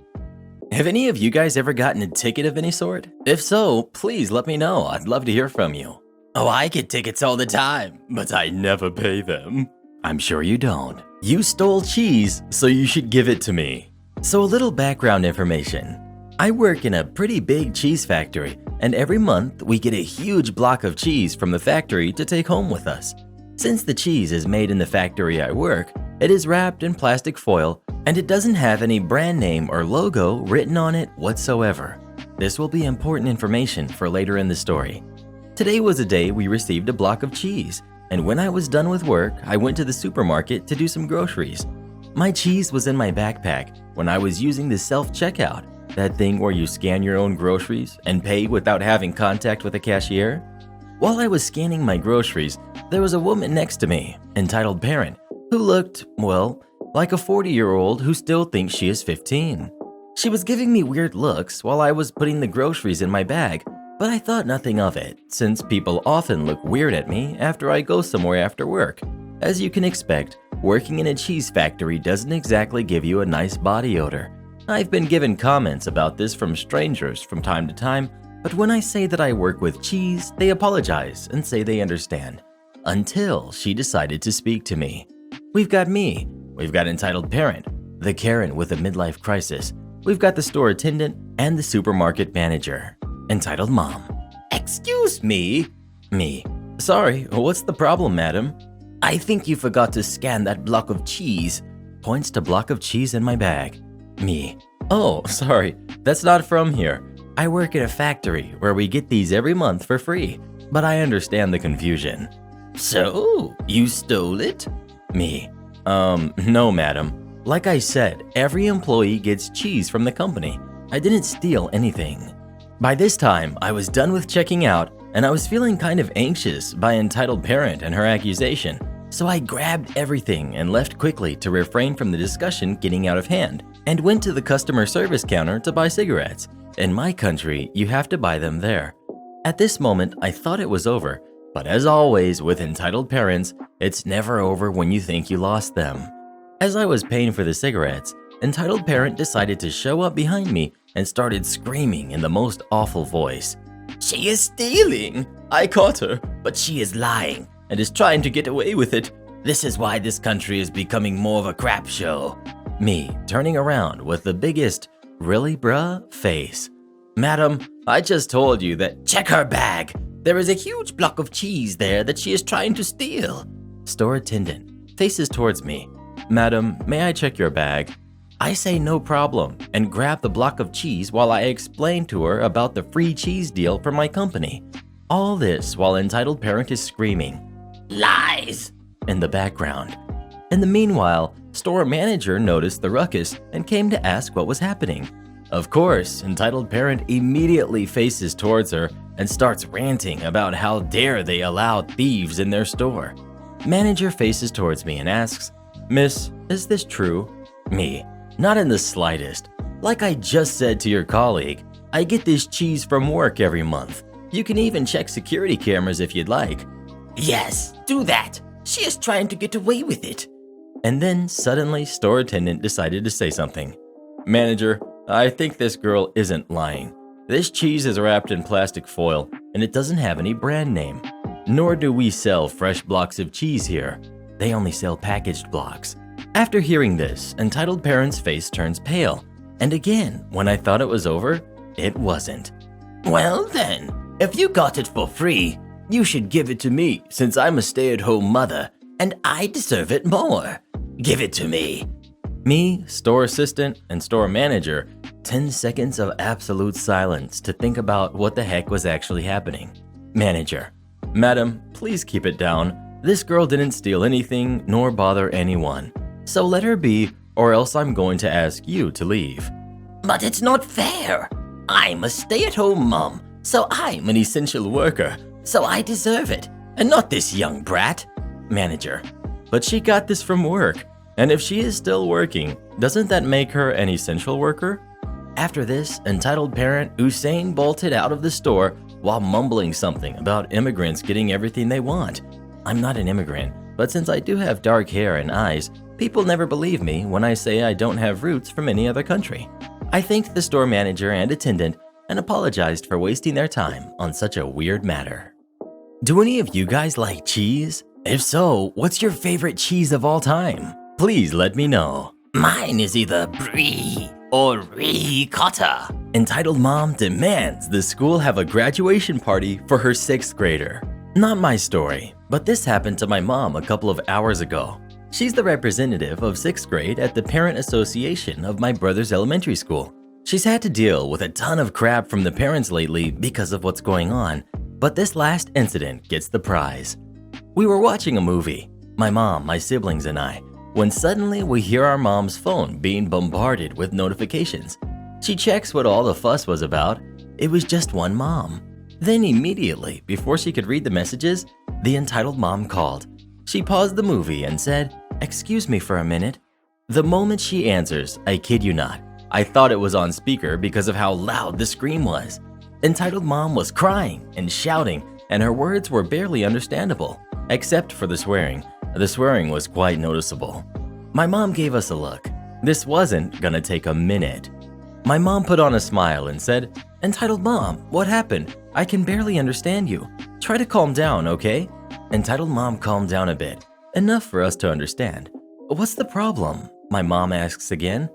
Have any of you guys ever gotten a ticket of any sort? If so, please let me know. I'd love to hear from you. Oh, I get tickets all the time, but I never pay them. I'm sure you don't. You stole cheese, so you should give it to me. So a little background information. I work in a pretty big cheese factory, and every month we get a huge block of cheese from the factory to take home with us. Since the cheese is made in the factory I work, it is wrapped in plastic foil, and it doesn't have any brand name or logo written on it whatsoever. This will be important information for later in the story. Today was a day we received a block of cheese, and when I was done with work, I went to the supermarket to do some groceries. My cheese was in my backpack when I was using the self-checkout, that thing where you scan your own groceries and pay without having contact with a cashier. While I was scanning my groceries, there was a woman next to me, entitled parent, who looked, well, like a 40-year-old who still thinks she is 15. She was giving me weird looks while I was putting the groceries in my bag, but I thought nothing of it, since people often look weird at me after I go somewhere after work. As you can expect, working in a cheese factory doesn't exactly give you a nice body odor. I've been given comments about this from strangers from time to time, but when I say that I work with cheese, they apologize and say they understand. Until she decided to speak to me. We've got me. We've got entitled parent, the Karen with a midlife crisis. We've got the store attendant and the supermarket manager. Entitled mom. "Excuse me." Me. "Sorry, what's the problem, madam?" "I think you forgot to scan that block of cheese." Points to block of cheese in my bag. Me. "Oh, sorry, that's not from here. I work at a factory where we get these every month for free, but I understand the confusion." "So, you stole it?" Me. No, madam. Like I said, every employee gets cheese from the company. I didn't steal anything." By this time, I was done with checking out, and I was feeling kind of anxious by entitled parent and her accusation, so I grabbed everything and left quickly to refrain from the discussion getting out of hand, and went to the customer service counter to buy cigarettes. In my country, you have to buy them there. At this moment, I thought it was over, But as always with entitled parents, it's never over when you think you lost them. As I was paying for the cigarettes, entitled parent decided to show up behind me and started screaming in the most awful voice. "She is stealing! I caught her, but she is lying and is trying to get away with it. This is why this country is becoming more of a crap show." Me turning around with the biggest "really bruh" face. "Madam, I just told you that check her bag. There is a huge block of cheese there that she is trying to steal." Store attendant faces towards me. "Madam, may I check your bag?" I say no problem and grab the block of cheese while I explain to her about the free cheese deal from my company. All this while entitled parent is screaming, "Lies!" in the background. In the meanwhile, store manager noticed the ruckus and came to ask what was happening. Of course, entitled parent immediately faces towards her and starts ranting about how dare they allow thieves in their store. Manager faces towards me and asks, "Miss, is this true?" Me, "Not in the slightest. Like I just said to your colleague, I get this cheese from work every month. You can even check security cameras if you'd like." "Yes, do that. She is trying to get away with it." And then suddenly store attendant decided to say something. "Manager, I think this girl isn't lying. This cheese is wrapped in plastic foil and it doesn't have any brand name. Nor do we sell fresh blocks of cheese here. They only sell packaged blocks." After hearing this, entitled parent's face turns pale. And again, when I thought it was over, it wasn't. "Well then, if you got it for free, you should give it to me since I'm a stay-at-home mother and I deserve it more. Give it to me." Me, store assistant, and store manager, 10 seconds of absolute silence to think about what the heck was actually happening. Manager, "Madam, please keep it down. This girl didn't steal anything nor bother anyone. So let her be, or else I'm going to ask you to leave." "But it's not fair. I'm a stay-at-home mom, so I'm an essential worker, so I deserve it, and not this young brat." Manager, "But she got this from work, and if she is still working, doesn't that make her an essential worker?" After this, entitled parent Usain bolted out of the store while mumbling something about immigrants getting everything they want. I'm not an immigrant, but since I do have dark hair and eyes, people never believe me when I say I don't have roots from any other country. I thanked the store manager and attendant and apologized for wasting their time on such a weird matter. Do any of you guys like cheese? If so, what's your favorite cheese of all time? Please let me know. Mine is either brie or ricotta. Entitled mom demands the school have a graduation party for her 6th grader. Not my story, but this happened to my mom a couple of hours ago. She's the representative of 6th grade at the Parent Association of my brother's elementary school. She's had to deal with a ton of crap from the parents lately because of what's going on, but this last incident gets the prize. We were watching a movie, my mom, my siblings, and I, when suddenly we hear our mom's phone being bombarded with notifications. She checks what all the fuss was about. It was just one mom. Then immediately, before she could read the messages, the entitled mom called. She paused the movie and said, "Excuse me for a minute." The moment she answers, I kid you not, I thought it was on speaker because of how loud the scream was. Entitled mom was crying and shouting, and her words were barely understandable, except for the swearing. The swearing was quite noticeable. My mom gave us a look. This wasn't gonna take a minute. My mom put on a smile and said, "Entitled mom, what happened? I can barely understand you. Try to calm down, okay?" Entitled mom calmed down a bit, enough for us to understand. "What's the problem?" my mom asks again.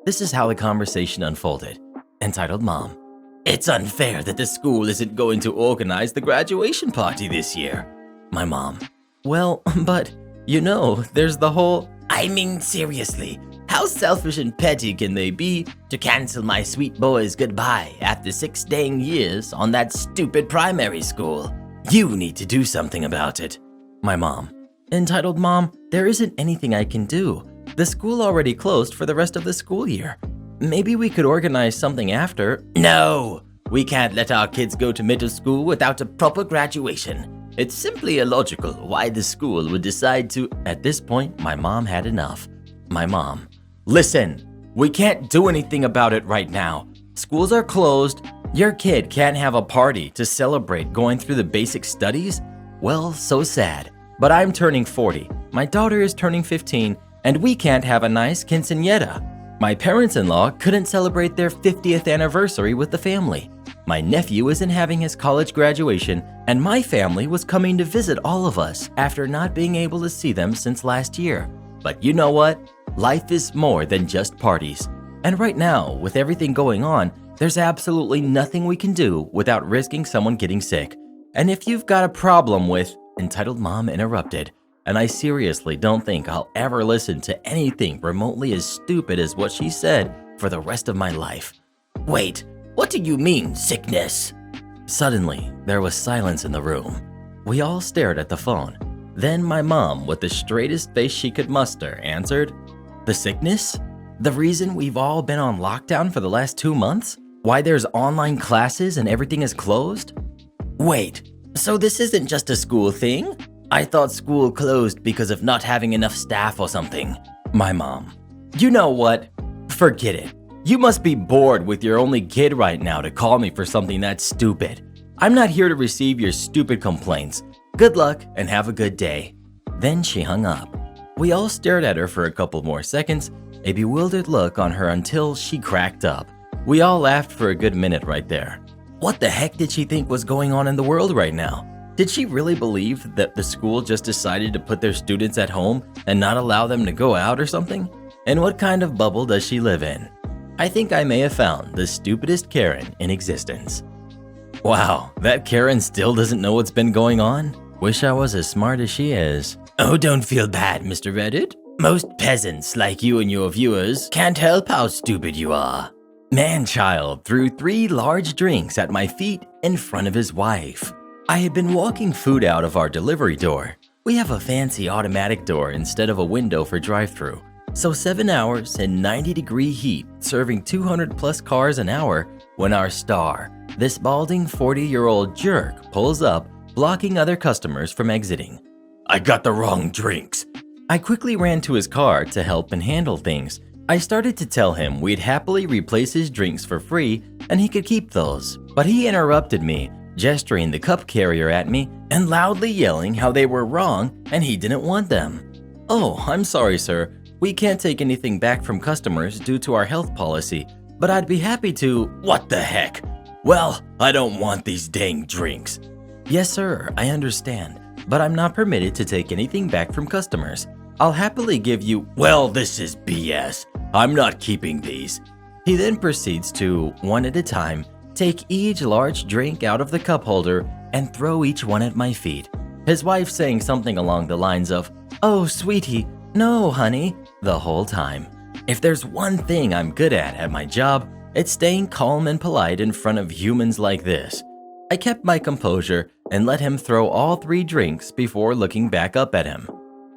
This is how the conversation unfolded. Entitled mom, "It's unfair that the school isn't going to organize the graduation party this year." My mom, "Well, but, you know, there's the whole..." "I mean, seriously, how selfish and petty can they be to cancel my sweet boy's goodbye after 6 dang years on that stupid primary school? You need to do something about it." My mom, Entitled mom, "There isn't anything I can do. The school already closed for the rest of the school year. Maybe we could organize something after." "No, we can't let our kids go to middle school without a proper graduation. It's simply illogical why the school would decide to..." At this point, my mom had enough. My mom, "Listen, we can't do anything about it right now. Schools are closed. Your kid can't have a party to celebrate going through the basic studies. Well, so sad. But I'm turning 40, my daughter is turning 15, and we can't have a nice quinceañera. My parents-in-law couldn't celebrate their 50th anniversary with the family. My nephew isn't having his college graduation, and my family was coming to visit all of us after not being able to see them since last year. But you know what? Life is more than just parties. And right now, with everything going on, there's absolutely nothing we can do without risking someone getting sick. And if you've got a problem with entitled Mom Interrupted, and I seriously don't think I'll ever listen to anything remotely as stupid as what she said for the rest of my life. Wait, what do you mean, sickness? Suddenly, there was silence in the room. We all stared at the phone. Then my mom, with the straightest face she could muster, answered, "The sickness? The reason we've all been on lockdown for the last 2 months? Why there's online classes and everything is closed?" Wait, so this isn't just a school thing? I thought school closed because of not having enough staff or something. My mom, you know what? Forget it. You must be bored with your only kid right now to call me for something that stupid. I'm not here to receive your stupid complaints. Good luck and have a good day. Then she hung up. We all stared at her for a couple more seconds, a bewildered look on her until she cracked up. We all laughed for a good minute right there. What the heck did she think was going on in the world right now? Did she really believe that the school just decided to put their students at home and not allow them to go out or something? And what kind of bubble does she live in? I think I may have found the stupidest Karen in existence. Wow, that Karen still doesn't know what's been going on? Wish I was as smart as she is. Oh, don't feel bad, Mr. Reddit. Most peasants like you and your viewers can't help how stupid you are. Man-child threw 3 large drinks at my feet in front of his wife. I had been walking food out of our delivery door. We have a fancy automatic door instead of a window for drive-thru. So 7 hours in 90-degree heat, serving 200 plus cars an hour, when our star, this balding 40-year-old jerk, pulls up, blocking other customers from exiting. I got the wrong drinks. I quickly ran to his car to help and handle things. I started to tell him we'd happily replace his drinks for free and he could keep those. But he interrupted me, gesturing the cup carrier at me and loudly yelling how they were wrong and he didn't want them. Oh, I'm sorry, sir. We can't take anything back from customers due to our health policy, but I'd be happy to… What the heck? Well, I don't want these dang drinks. Yes, sir, I understand, but I'm not permitted to take anything back from customers. I'll happily give you… Well, this is BS. I'm not keeping these. He then proceeds to, one at a time, take each large drink out of the cup holder and throw each one at my feet. His wife saying something along the lines of, "Oh, sweetie, no, honey," the whole time. If there's one thing I'm good at my job, it's staying calm and polite in front of humans like this. I kept my composure and let him throw all 3 drinks before looking back up at him.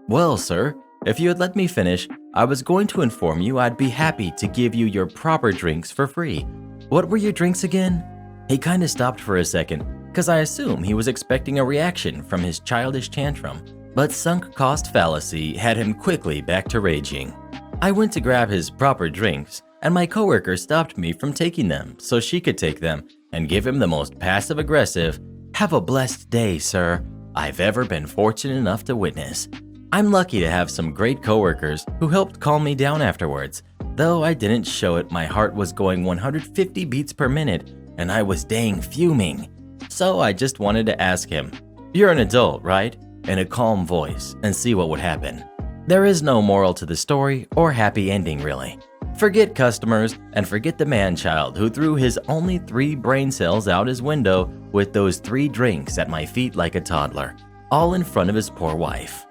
Well, sir, if you had let me finish, I was going to inform you I'd be happy to give you your proper drinks for free. What were your drinks again? He kinda stopped for a second, cause I assume he was expecting a reaction from his childish tantrum, but sunk cost fallacy had him quickly back to raging. I went to grab his proper drinks, and my coworker stopped me from taking them so she could take them and give him the most passive-aggressive, "Have a blessed day, sir," I've ever been fortunate enough to witness. I'm lucky to have some great coworkers who helped calm me down afterwards, though I didn't show it. My heart was going 150 beats per minute and I was dang fuming. So I just wanted to ask him, "You're an adult, right?" in a calm voice and see what would happen. There is no moral to the story or happy ending really. Forget customers and forget the man-child who threw his only 3 brain cells out his window with those 3 drinks at my feet like a toddler, all in front of his poor wife.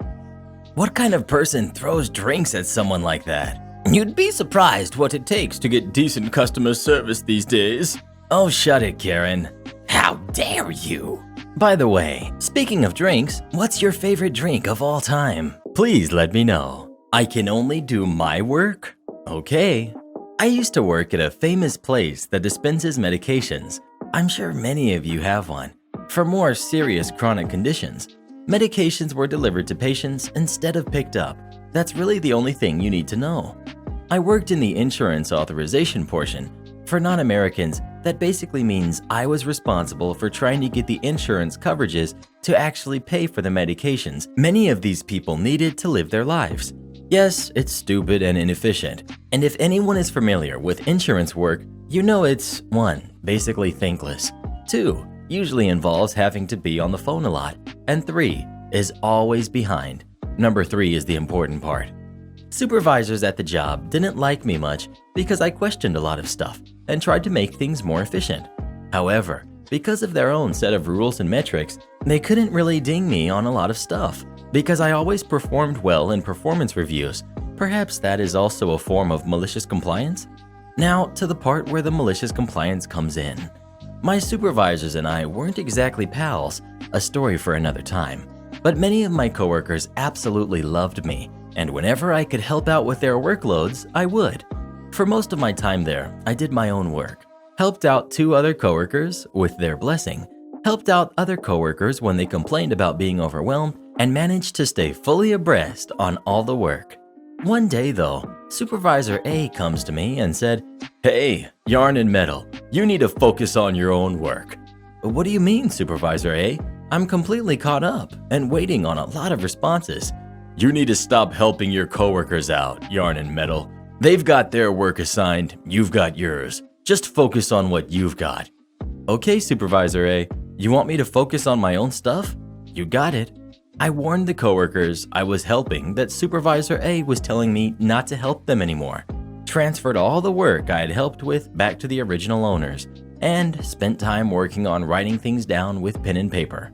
What kind of person throws drinks at someone like that? You'd be surprised what it takes to get decent customer service these days. Oh, shut it, Karen. How dare you? By the way, speaking of drinks, what's your favorite drink of all time? Please let me know. I can only do my work? Okay. I used to work at a famous place that dispenses medications. I'm sure many of you have one. For more serious chronic conditions, medications were delivered to patients instead of picked up. That's really the only thing you need to know. I worked in the insurance authorization portion. For non-Americans, that basically means I was responsible for trying to get the insurance coverages to actually pay for the medications many of these people needed to live their lives. Yes, it's stupid and inefficient, and if anyone is familiar with insurance work, you know it's 1. Basically thankless, 2. Usually involves having to be on the phone a lot, and 3. Is always behind. Number 3 is the important part. Supervisors at the job didn't like me much because I questioned a lot of stuff and tried to make things more efficient. However, because of their own set of rules and metrics, they couldn't really ding me on a lot of stuff because I always performed well in performance reviews. Perhaps that is also a form of malicious compliance? Now, to the part where the malicious compliance comes in. My supervisors and I weren't exactly pals, a story for another time, but many of my coworkers absolutely loved me, and whenever I could help out with their workloads, I would. For most of my time there, I did my own work, helped out 2 other coworkers with their blessing, helped out other coworkers when they complained about being overwhelmed, and managed to stay fully abreast on all the work. One day though, Supervisor A comes to me and said, "Hey, Yarn and Metal, you need to focus on your own work." "What do you mean, Supervisor A? I'm completely caught up and waiting on a lot of responses." "You need to stop helping your coworkers out, Yarn and Metal. They've got their work assigned, you've got yours. Just focus on what you've got." "Okay, Supervisor A, you want me to focus on my own stuff? You got it." I warned the coworkers I was helping that Supervisor A was telling me not to help them anymore, transferred all the work I had helped with back to the original owners, and spent time working on writing things down with pen and paper.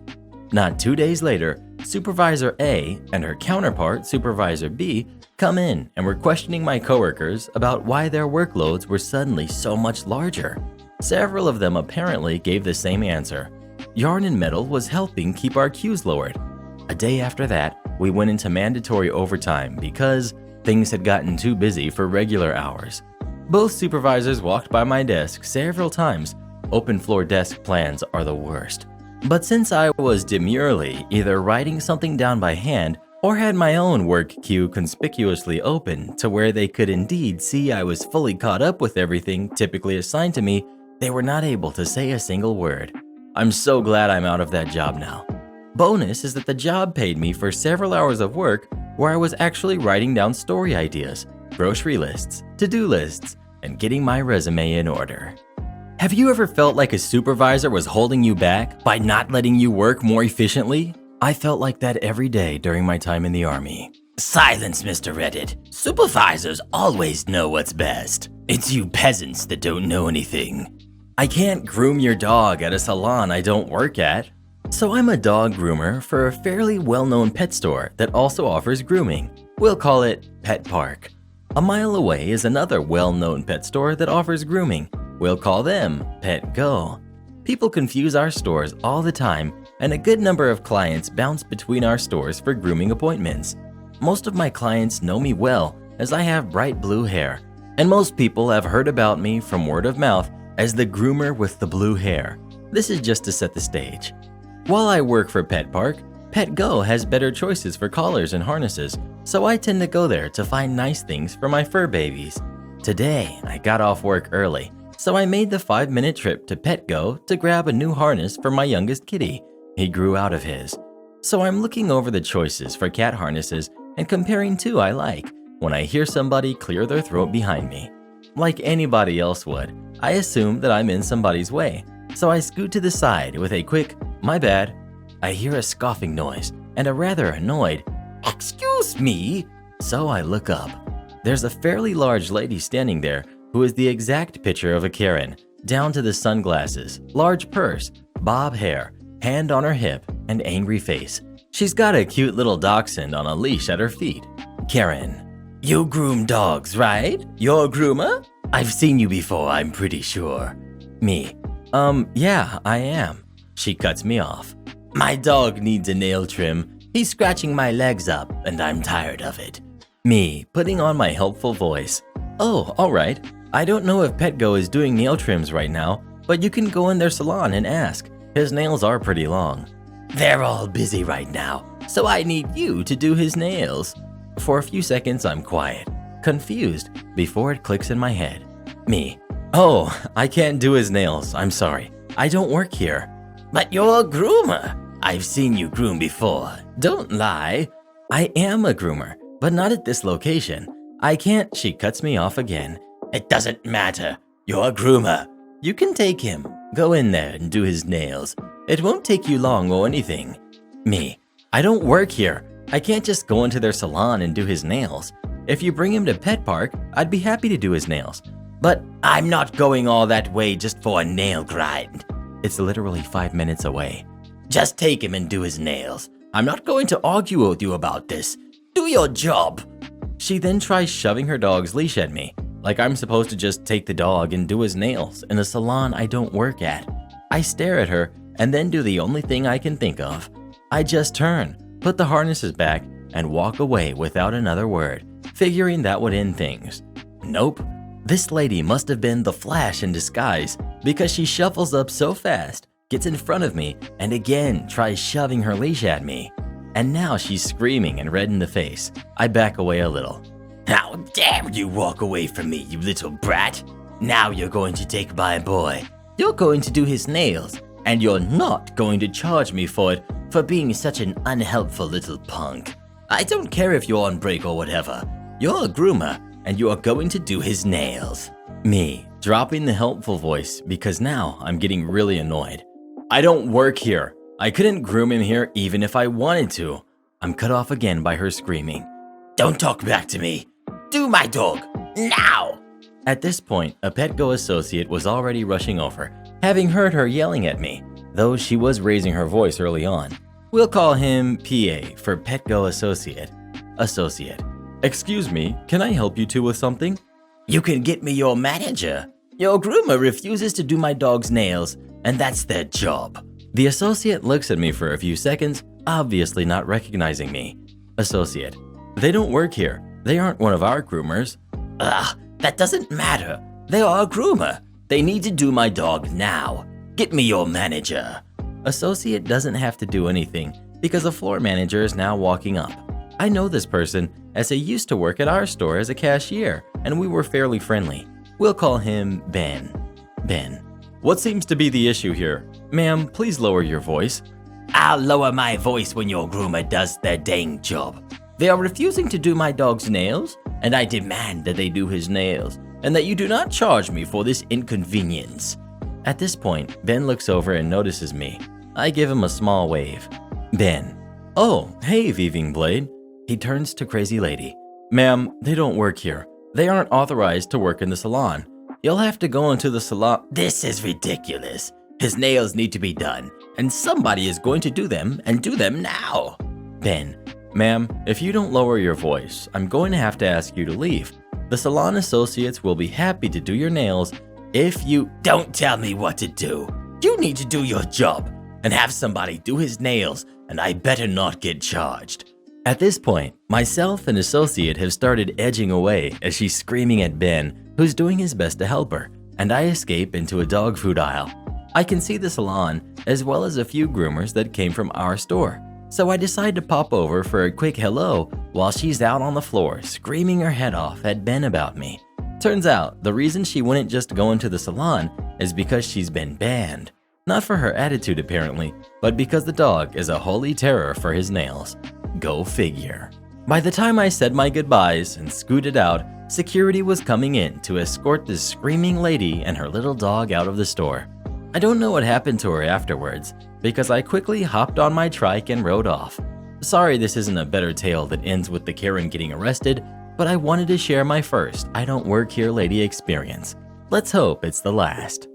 Not 2 days later, Supervisor A and her counterpart, Supervisor B, come in and were questioning my coworkers about why their workloads were suddenly so much larger. Several of them apparently gave the same answer. Yarn and Metal was helping keep our queues lowered. A day after that, we went into mandatory overtime because things had gotten too busy for regular hours. Both supervisors walked by my desk several times. Open floor desk plans are the worst. But since I was demurely either writing something down by hand or had my own work queue conspicuously open to where they could indeed see I was fully caught up with everything typically assigned to me, they were not able to say a single word. I'm so glad I'm out of that job now. Bonus is that the job paid me for several hours of work where I was actually writing down story ideas, grocery lists, to-do lists, and getting my resume in order. Have you ever felt like a supervisor was holding you back by not letting you work more efficiently? I felt like that every day during my time in the Army. Silence, Mr. Reddit. Supervisors always know what's best. It's you peasants that don't know anything. I can't groom your dog at a salon I don't work at. So I'm a dog groomer for a fairly well-known pet store that also offers grooming. We'll call it Pet Park. A mile away is another well-known pet store that offers grooming. We'll call them Pet Go. People confuse our stores all the time, and a good number of clients bounce between our stores for grooming appointments. Most of my clients know me well as I have bright blue hair, and most people have heard about me from word of mouth as the groomer with the blue hair. This is just to set the stage. While I work for Pet Park, Pet Go has better choices for collars and harnesses, so I tend to go there to find nice things for my fur babies. Today, I got off work early, so I made the 5-minute trip to Pet Go to grab a new harness for my youngest kitty. He grew out of his. So I'm looking over the choices for cat harnesses and comparing 2 I like when I hear somebody clear their throat behind me. Like anybody else would, I assume that I'm in somebody's way, so I scoot to the side with a quick, "My bad." I hear a scoffing noise and a rather annoyed, "Excuse me." So I look up. There's a fairly large lady standing there who is the exact picture of a Karen, down to the sunglasses, large purse, bob hair, hand on her hip, and angry face. She's got a cute little dachshund on a leash at her feet. Karen: "You groom dogs, right? You're a groomer? I've seen you before, I'm pretty sure." Me: Yeah, I am." She cuts me off. "My dog needs a nail trim. He's scratching my legs up, and I'm tired of it." Me, putting on my helpful voice: "Oh, all right. I don't know if PetGo is doing nail trims right now, but you can go in their salon and ask. His nails are pretty long." "They're all busy right now, so I need you to do his nails." For a few seconds, I'm quiet, confused, before it clicks in my head. Me: "Oh, I can't do his nails. I'm sorry. I don't work here." "But you're a groomer. I've seen you groom before. Don't lie. I am a groomer, but not at this location. I can't. She cuts me off again. It doesn't matter. You're a groomer. You can take him. Go in there and do his nails. It won't take you long or anything. Me. I don't work here. I can't just go into their salon and do his nails. If you bring him to Pet Park, I'd be happy to do his nails. But I'm not going all that way just for a nail grind. It's literally 5 minutes away. Just take him and do his nails. I'm not going to argue with you about this. Do your job. She then tries shoving her dog's leash at me, like I'm supposed to just take the dog and do his nails in a salon I don't work at. I stare at her and then do the only thing I can think of. I just turn, put the harnesses back, and walk away without another word, figuring that would end things. Nope. This lady must have been the Flash in disguise because she shuffles up so fast, gets in front of me, and again tries shoving her leash at me. And now she's screaming and red in the face. I back away a little. How dare you walk away from me, you little brat! Now you're going to take my boy. You're going to do his nails, and you're not going to charge me for it for being such an unhelpful little punk. I don't care if you're on break or whatever. You're a groomer, and you are going to do his nails. Me, dropping the helpful voice because now I'm getting really annoyed. I don't work here. I couldn't groom him here even if I wanted to. I'm cut off again by her screaming. Don't talk back to me. Do my dog, now! At this point, a Petco associate was already rushing over, having heard her yelling at me, though she was raising her voice early on. We'll call him PA for Petco associate. Associate. Excuse me, can I help you two with something? You can get me your manager. Your groomer refuses to do my dog's nails, and that's their job. The associate looks at me for a few seconds, obviously not recognizing me. Associate. They don't work here. They aren't one of our groomers. Ugh, that doesn't matter. They are a groomer. They need to do my dog now. Get me your manager. Associate doesn't have to do anything because a floor manager is now walking up. I know this person as he used to work at our store as a cashier, and we were fairly friendly. We'll call him Ben. Ben. What seems to be the issue here? Ma'am, please lower your voice. I'll lower my voice when your groomer does their dang job. They are refusing to do my dog's nails, and I demand that they do his nails, and that you do not charge me for this inconvenience. At this point, Ben looks over and notices me. I give him a small wave. Ben. Oh, hey, Weaving Blade. He turns to Crazy Lady. Ma'am, they don't work here. They aren't authorized to work in the salon. You'll have to go into the salon. This is ridiculous. His nails need to be done, and somebody is going to do them, and do them now. Ben. Ma'am, if you don't lower your voice, I'm going to have to ask you to leave. The salon associates will be happy to do your nails if you— Don't tell me what to do. You need to do your job and have somebody do his nails, and I better not get charged. At this point, myself and associate have started edging away as she's screaming at Ben, who's doing his best to help her, and I escape into a dog food aisle. I can see the salon, as well as a few groomers that came from our store, so I decide to pop over for a quick hello while she's out on the floor screaming her head off at Ben about me. Turns out, the reason she wouldn't just go into the salon is because she's been banned. Not for her attitude apparently, but because the dog is a holy terror for his nails. Go figure. By the time I said my goodbyes and scooted out, security was coming in to escort this screaming lady and her little dog out of the store. I don't know what happened to her afterwards, because I quickly hopped on my trike and rode off. Sorry this isn't a better tale that ends with the Karen getting arrested, but I wanted to share my first I don't work here lady experience. Let's hope it's the last.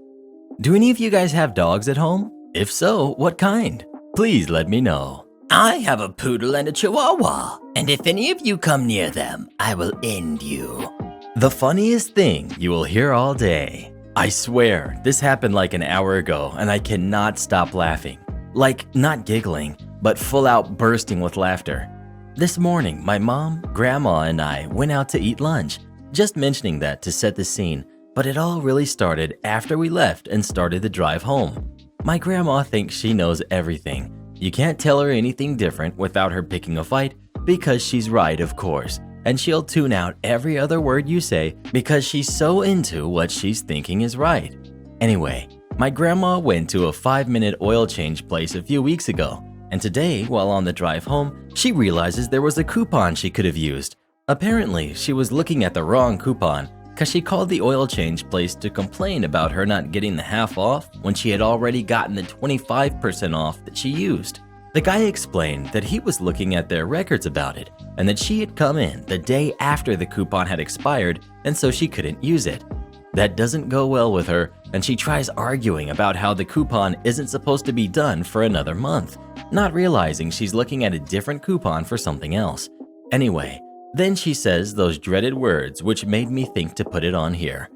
Do any of you guys have dogs at home? If so, what kind? Please let me know. I have a poodle and a chihuahua, and if any of you come near them, I will end you. The funniest thing you will hear all day. I swear, this happened like an hour ago and I cannot stop laughing. Like, not giggling, but full out bursting with laughter. This morning, my mom, grandma, and I went out to eat lunch, just mentioning that to set the scene, but it all really started after we left and started the drive home. My grandma thinks she knows everything. You can't tell her anything different without her picking a fight, because she's right, of course. And she'll tune out every other word you say because she's so into what she's thinking is right. Anyway, my grandma went to a 5-minute oil change place a few weeks ago, and today, while on the drive home, she realizes there was a coupon she could have used. Apparently, she was looking at the wrong coupon because she called the oil change place to complain about her not getting the half off when she had already gotten the 25% off that she used. The guy explained that he was looking at their records about it and that she had come in the day after the coupon had expired and so she couldn't use it. That doesn't go well with her, and she tries arguing about how the coupon isn't supposed to be done for another month, not realizing she's looking at a different coupon for something else. Anyway, then she says those dreaded words which made me think to put it on here.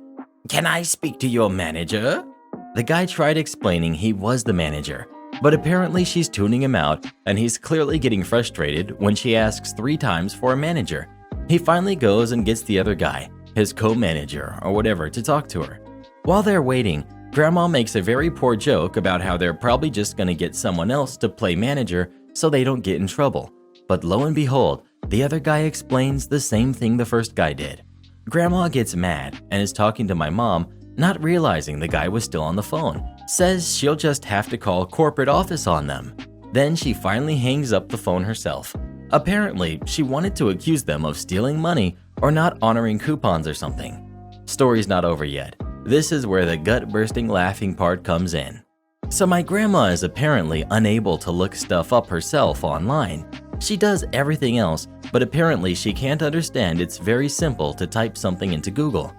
Can I speak to your manager? The guy tried explaining he was the manager, but apparently she's tuning him out and he's clearly getting frustrated when she asks 3 times for a manager. He finally goes and gets the other guy, his co-manager or whatever, to talk to her. While they're waiting, Grandma makes a very poor joke about how they're probably just going to get someone else to play manager so they don't get in trouble. But lo and behold, the other guy explains the same thing the first guy did. Grandma gets mad and is talking to my mom, not realizing the guy was still on the phone, says she'll just have to call corporate office on them. Then she finally hangs up the phone herself. Apparently, she wanted to accuse them of stealing money or not honoring coupons or something. Story's not over yet. This is where the gut-bursting laughing part comes in. So my grandma is apparently unable to look stuff up herself online. She does everything else, but apparently she can't understand it's very simple to type something into Google.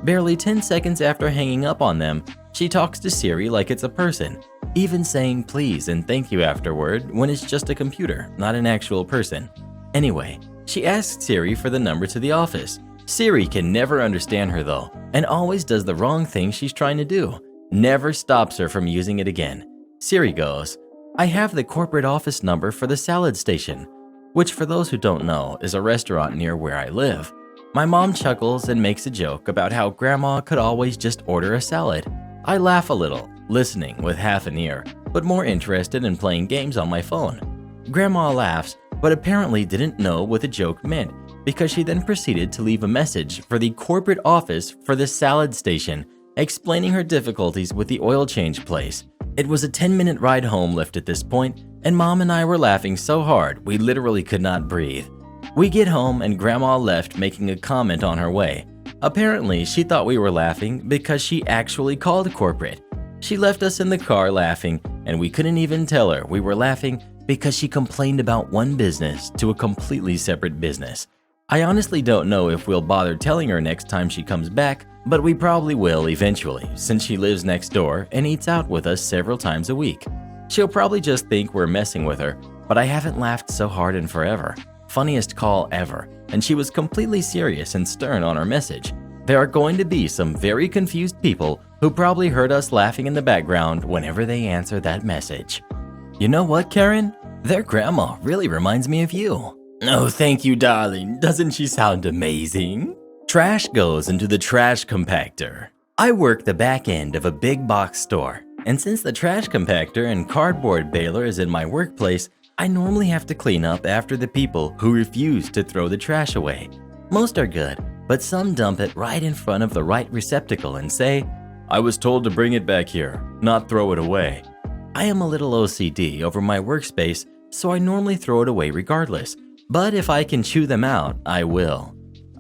Barely 10 seconds after hanging up on them, she talks to Siri like it's a person, even saying please and thank you afterward when it's just a computer, not an actual person. Anyway, she asks Siri for the number to the office. Siri can never understand her though, and always does the wrong thing she's trying to do. Never stops her from using it again. Siri goes, I have the corporate office number for the salad station, which for those who don't know is a restaurant near where I live. My mom chuckles and makes a joke about how Grandma could always just order a salad. I laugh a little, listening with half an ear, but more interested in playing games on my phone. Grandma laughs, but apparently didn't know what the joke meant because she then proceeded to leave a message for the corporate office for the salad station, explaining her difficulties with the oil change place. It was a 10-minute ride home lift at this point, and Mom and I were laughing so hard we literally could not breathe. We get home and Grandma left making a comment on her way. Apparently, she thought we were laughing because she actually called corporate. She left us in the car laughing, and we couldn't even tell her we were laughing because she complained about one business to a completely separate business. I honestly don't know if we'll bother telling her next time she comes back, but we probably will eventually since she lives next door and eats out with us several times a week. She'll probably just think we're messing with her, but I haven't laughed so hard in forever. Funniest call ever, and she was completely serious and stern on her message. There are going to be some very confused people who probably heard us laughing in the background whenever they answer that message. You know what, Karen? Their grandma really reminds me of you. Oh, thank you, darling. Doesn't she sound amazing? Trash goes into the trash compactor. I work the back end of a big box store, and since the trash compactor and cardboard baler is in my workplace, I normally have to clean up after the people who refuse to throw the trash away. Most are good, but some dump it right in front of the right receptacle and say, I was told to bring it back here, not throw it away. I am a little OCD over my workspace, so I normally throw it away regardless. But if I can chew them out, I will.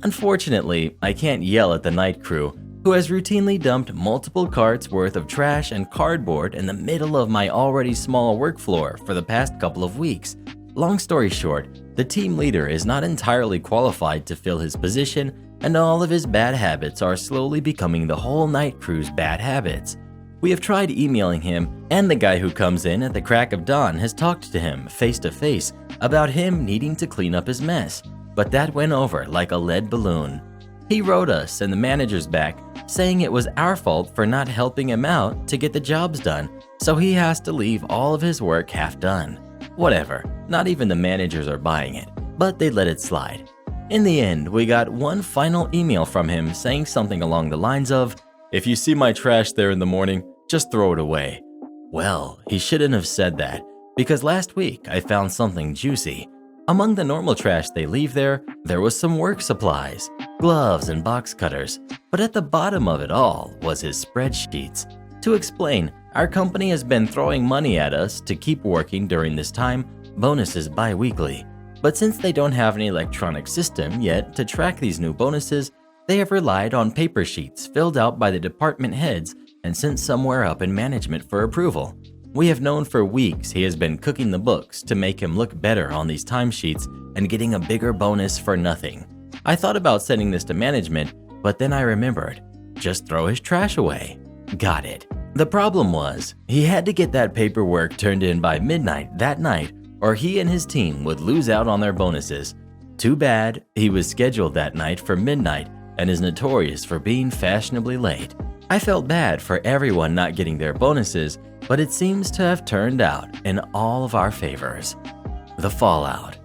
Unfortunately, I can't yell at the night crew, who has routinely dumped multiple carts worth of trash and cardboard in the middle of my already small work floor for the past couple of weeks. Long story short, the team leader is not entirely qualified to fill his position, and all of his bad habits are slowly becoming the whole night crew's bad habits. We have tried emailing him, and the guy who comes in at the crack of dawn has talked to him face to face about him needing to clean up his mess, but that went over like a lead balloon. He wrote us and the managers back saying it was our fault for not helping him out to get the jobs done, so he has to leave all of his work half done. Whatever, not even the managers are buying it, but they let it slide. In the end, we got one final email from him saying something along the lines of, if you see my trash there in the morning, just throw it away. Well, he shouldn't have said that, because last week I found something juicy. Among the normal trash they leave there was some work supplies, gloves and box cutters, but at the bottom of it all was his spreadsheets. To explain, Our company has been throwing money at us to keep working during this time, bonuses bi-weekly. But since they don't have an electronic system yet to track these new bonuses, they have relied on paper sheets filled out by the department heads and sent somewhere up in management for approval. We have known for weeks he has been cooking the books to make him look better on these timesheets and getting a bigger bonus for nothing. I thought about sending this to management, but then I remembered, just throw his trash away. Got it. The problem was, he had to get that paperwork turned in by midnight that night, or he and his team would lose out on their bonuses. Too bad, he was scheduled that night for midnight and is notorious for being fashionably late. I felt bad for everyone not getting their bonuses, but it seems to have turned out in all of our favors. The fallout.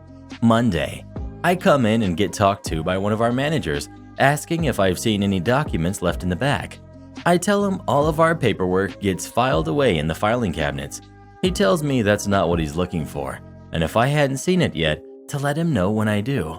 Monday. I come in and get talked to by one of our managers, asking if I've seen any documents left in the back. I tell him all of our paperwork gets filed away in the filing cabinets. He tells me that's not what he's looking for, and if I hadn't seen it yet, to let him know when I do.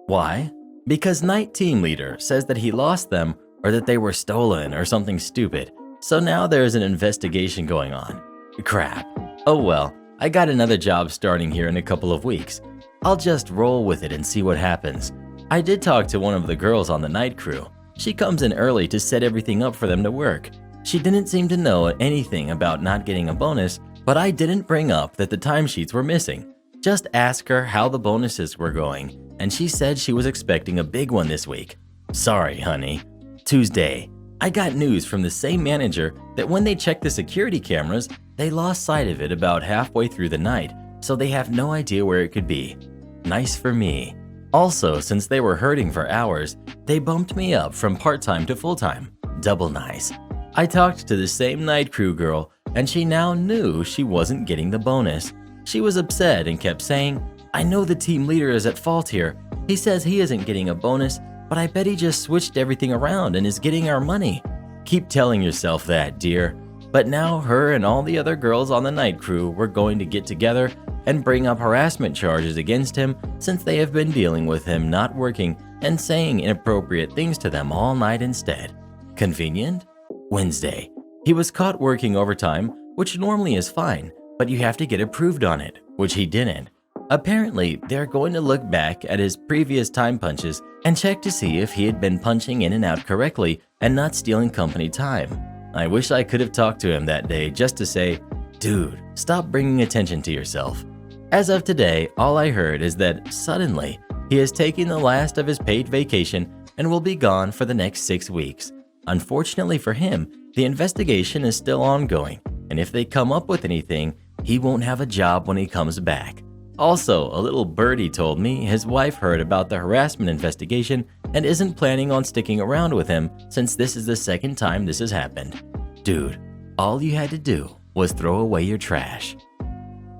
Why? Because night team leader says that he lost them or that they were stolen or something stupid, so now there's an investigation going on. Crap. Oh well, I got another job starting here in a couple of weeks. I'll just roll with it and see what happens. I did talk to one of the girls on the night crew. She comes in early to set everything up for them to work. She didn't seem to know anything about not getting a bonus, but I didn't bring up that the timesheets were missing. Just ask her how the bonuses were going, and she said she was expecting a big one this week. Sorry, honey. Tuesday. I got news from the same manager that when they checked the security cameras, they lost sight of it about halfway through the night, so they have no idea where it could be. Nice for me. Also, since they were hurting for hours, they bumped me up from part-time to full-time. Double nice. I talked to the same night crew girl, and she now knew she wasn't getting the bonus. She was upset and kept saying, I know the team leader is at fault here. He says he isn't getting a bonus, but I bet he just switched everything around and is getting our money. Keep telling yourself that, dear. But now her and all the other girls on the night crew were going to get together and bring up harassment charges against him since they have been dealing with him not working and saying inappropriate things to them all night instead. Convenient? Wednesday. He was caught working overtime, which normally is fine, but you have to get approved on it, which he didn't. Apparently, they're going to look back at his previous time punches and check to see if he had been punching in and out correctly and not stealing company time. I wish I could have talked to him that day just to say, dude, stop bringing attention to yourself. As of today, all I heard is that suddenly he is taking the last of his paid vacation and will be gone for the next 6 weeks. Unfortunately for him, the investigation is still ongoing, and if they come up with anything, he won't have a job when he comes back. Also, a little birdie told me his wife heard about the harassment investigation and isn't planning on sticking around with him since this is the second time this has happened. Dude, all you had to do was throw away your trash.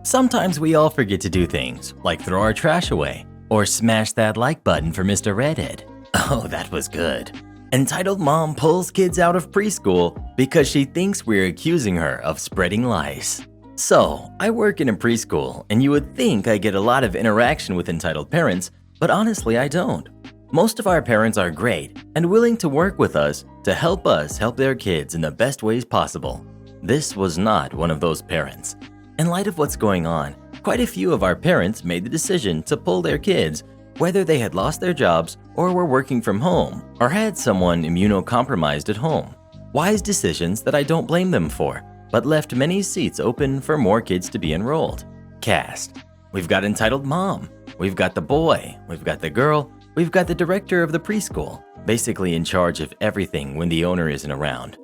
Sometimes we all forget to do things, like throw our trash away, or smash that like button for Mr. Redhead. Oh, that was good. Entitled mom pulls kids out of preschool because she thinks we're accusing her of spreading lice. So, I work in a preschool, and you would think I get a lot of interaction with entitled parents, but honestly I don't. Most of our parents are great and willing to work with us to help us help their kids in the best ways possible. This was not one of those parents. In light of what's going on, quite a few of our parents made the decision to pull their kids, whether they had lost their jobs or were working from home or had someone immunocompromised at home. Wise decisions that I don't blame them for, but left many seats open for more kids to be enrolled. Cast. We've got entitled mom, we've got the boy, we've got the girl, we've got the director of the preschool, basically in charge of everything when the owner isn't around.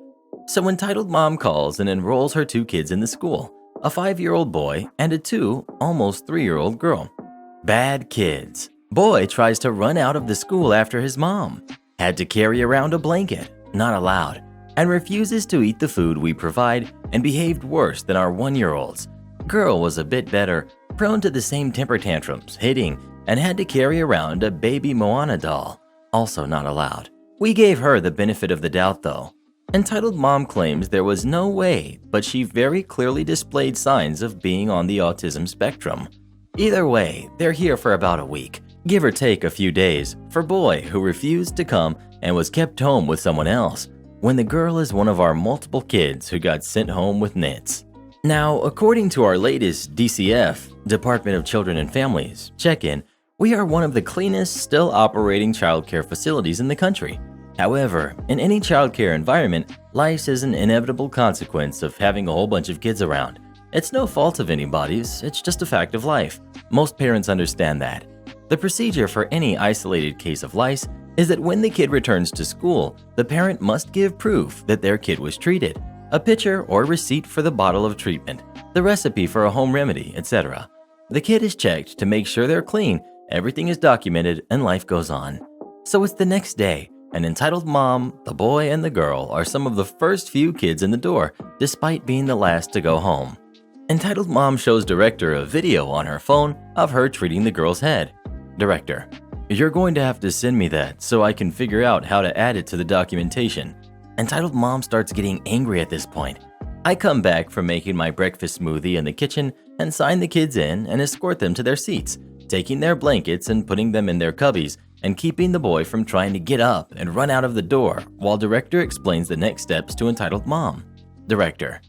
So entitled mom calls and enrolls her 2 kids in the school, a 5-year-old boy and a 2, almost 3-year-old girl. Bad kids. Boy tries to run out of the school after his mom. Had to carry around a blanket, not allowed, and refuses to eat the food we provide and behaved worse than our 1-year-olds. Girl was a bit better, prone to the same temper tantrums, hitting, and had to carry around a baby Moana doll, also not allowed. We gave her the benefit of the doubt though. Entitled mom claims there was no way, but she very clearly displayed signs of being on the autism spectrum. Either way, they're here for about a week, give or take a few days, for boy who refused to come and was kept home with someone else. when the girl is one of our multiple kids who got sent home with nits. Now, according to our latest DCF, Department of Children and Families, check-in, we are one of the cleanest still operating childcare facilities in the country. However, in any childcare environment, lice is an inevitable consequence of having a whole bunch of kids around. It's no fault of anybody's, it's just a fact of life. Most parents understand that. The procedure for any isolated case of lice is that when the kid returns to school, the parent must give proof that their kid was treated, a picture or receipt for the bottle of treatment, the recipe for a home remedy, etc. The kid is checked to make sure they're clean, everything is documented, and life goes on. So it's the next day. An entitled mom, the boy, and the girl are some of the first few kids in the door, despite being the last to go home. Entitled mom shows director a video on her phone of her treating the girl's head. Director: you're going to have to send me that so I can figure out how to add it to the documentation. Entitled mom starts getting angry at this point. I come back from making my breakfast smoothie in the kitchen and sign the kids in and escort them to their seats, taking their blankets and putting them in their cubbies and keeping the boy from trying to get up and run out of the door while director explains the next steps to entitled mom. Director: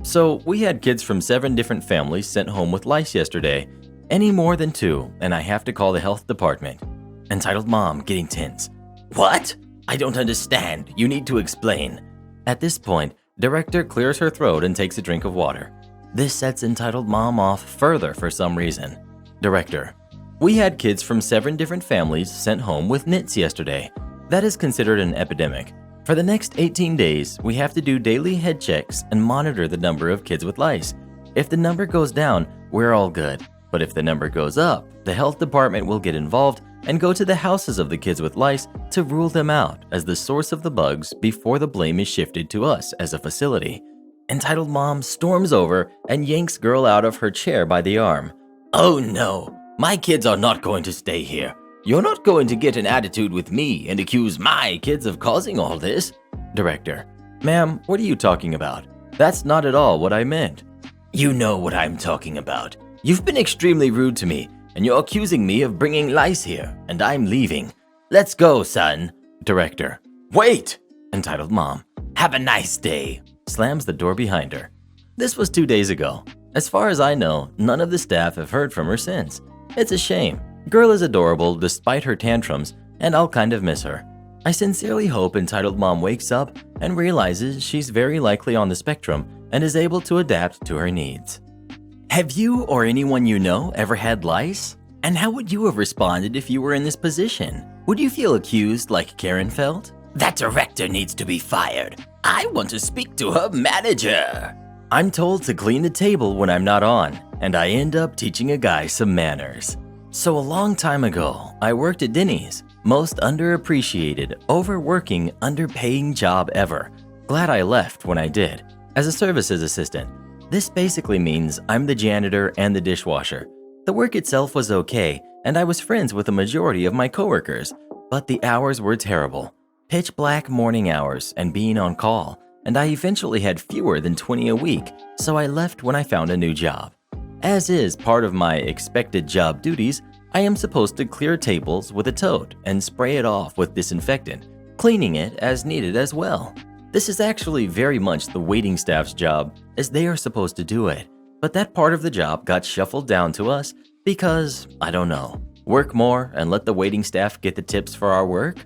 so we had kids from 7 different families sent home with lice yesterday. Any more than 2 and I have to call the health department. Entitled mom getting tense. What? I don't understand. You need to explain. At this point, director clears her throat and takes a drink of water. This sets entitled mom off further for some reason. Director: we had kids from 7 different families sent home with nits yesterday. That is considered an epidemic. For the next 18 days, we have to do daily head checks and monitor the number of kids with lice. If the number goes down, we're all good. But if the number goes up, the health department will get involved and go to the houses of the kids with lice to rule them out as the source of the bugs before the blame is shifted to us as a facility. Entitled mom storms over and yanks girl out of her chair by the arm. Oh no, my kids are not going to stay here. You're not going to get an attitude with me and accuse my kids of causing all this. Director: ma'am, what are you talking about? That's not at all what I meant. You know what I'm talking about. You've been extremely rude to me, and you're accusing me of bringing lice here, and I'm leaving. Let's go, son. Director: wait! Entitled mom: have a nice day. Slams the door behind her. This was 2 days ago. As far as I know, none of the staff have heard from her since. It's a shame. Girl is adorable despite her tantrums, and I'll kind of miss her. I sincerely hope entitled mom wakes up and realizes she's very likely on the spectrum and is able to adapt to her needs. Have you or anyone you know ever had lice? And how would you have responded if you were in this position? Would you feel accused like Karen felt? That director needs to be fired. I want to speak to her manager. I'm told to clean the table when I'm not on, and I end up teaching a guy some manners. So a long time ago, I worked at Denny's, most underappreciated, overworking, underpaying job ever. Glad I left when I did, as a services assistant. This basically means I'm the janitor and the dishwasher. The work itself was okay, and I was friends with the majority of my coworkers, but the hours were terrible. Pitch black morning hours and being on call, and I eventually had fewer than 20 a week, so I left when I found a new job. As is part of my expected job duties, I am supposed to clear tables with a tote and spray it off with disinfectant, cleaning it as needed as well. This is actually very much the waiting staff's job, as they are supposed to do it, but that part of the job got shuffled down to us because, I don't know, work more and let the waiting staff get the tips for our work?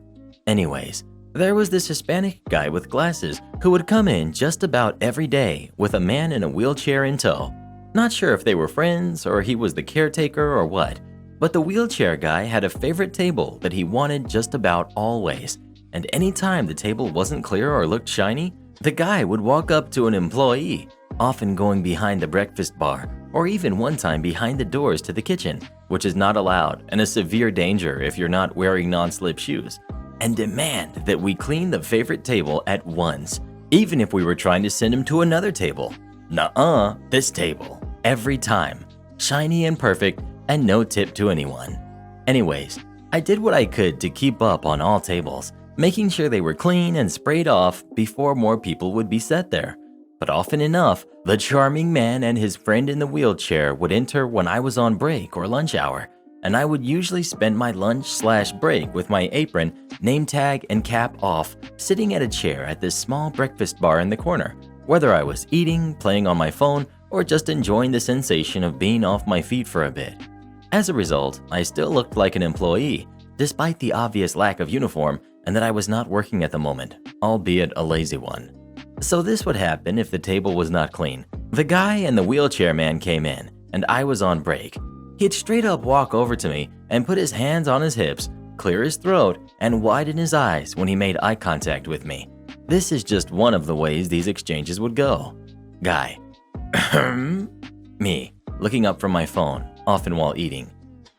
Anyways, there was this Hispanic guy with glasses who would come in just about every day with a man in a wheelchair in tow. Not sure if they were friends or he was the caretaker or what, but the wheelchair guy had a favorite table that he wanted just about always, and anytime the table wasn't clear or looked shiny, the guy would walk up to an employee, often going behind the breakfast bar, or even one time behind the doors to the kitchen, which is not allowed and a severe danger if you're not wearing non-slip shoes, and demand that we clean the favorite table at once, even if we were trying to send him to another table. Nuh-uh, this table. Every time. Shiny and perfect, and no tip to anyone. Anyways, I did what I could to keep up on all tables, making sure they were clean and sprayed off before more people would be set there. But often enough, the charming man and his friend in the wheelchair would enter when I was on break or lunch hour, and I would usually spend my lunch/break with my apron, name tag, and cap off, sitting at a chair at this small breakfast bar in the corner, whether I was eating, playing on my phone, or just enjoying the sensation of being off my feet for a bit. As a result, I still looked like an employee, despite the obvious lack of uniform and that I was not working at the moment, albeit a lazy one. So this would happen if the table was not clean. The guy and the wheelchair man came in, and I was on break. He'd straight up walk over to me and put his hands on his hips, clear his throat, and widen his eyes when he made eye contact with me. This is just one of the ways these exchanges would go. Guy. Me, looking up from my phone, often while eating.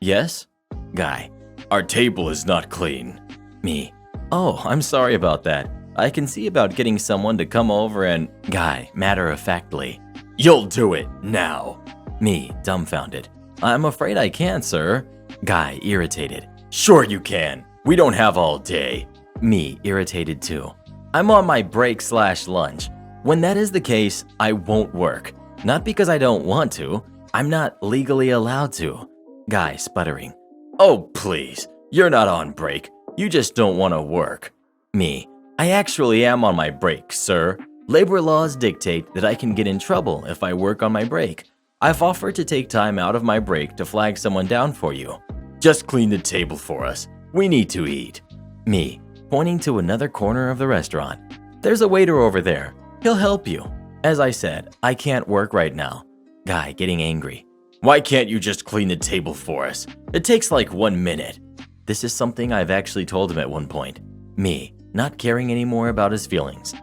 Yes? Guy. Our table is not clean. Me. Oh, I'm sorry about that. I can see about getting someone to come over and… Guy, matter-of-factly. You'll do it, now. Me, dumbfounded. I'm afraid I can't, sir. Guy, irritated. Sure you can. We don't have all day. Me, irritated too. I'm on my break/lunch. When that is the case, I won't work. Not because I don't want to. I'm not legally allowed to. Guy, sputtering. Oh, please. You're not on break. You just don't want to work. Me. I actually am on my break, sir. Labor laws dictate that I can get in trouble if I work on my break. I've offered to take time out of my break to flag someone down for you. Just clean the table for us. We need to eat. Me, pointing to another corner of the restaurant. There's a waiter over there. He'll help you. As I said, I can't work right now. Guy, getting angry. Why can't you just clean the table for us? It takes like 1 minute. This is something I've actually told him at one point. Me, not caring anymore about his feelings.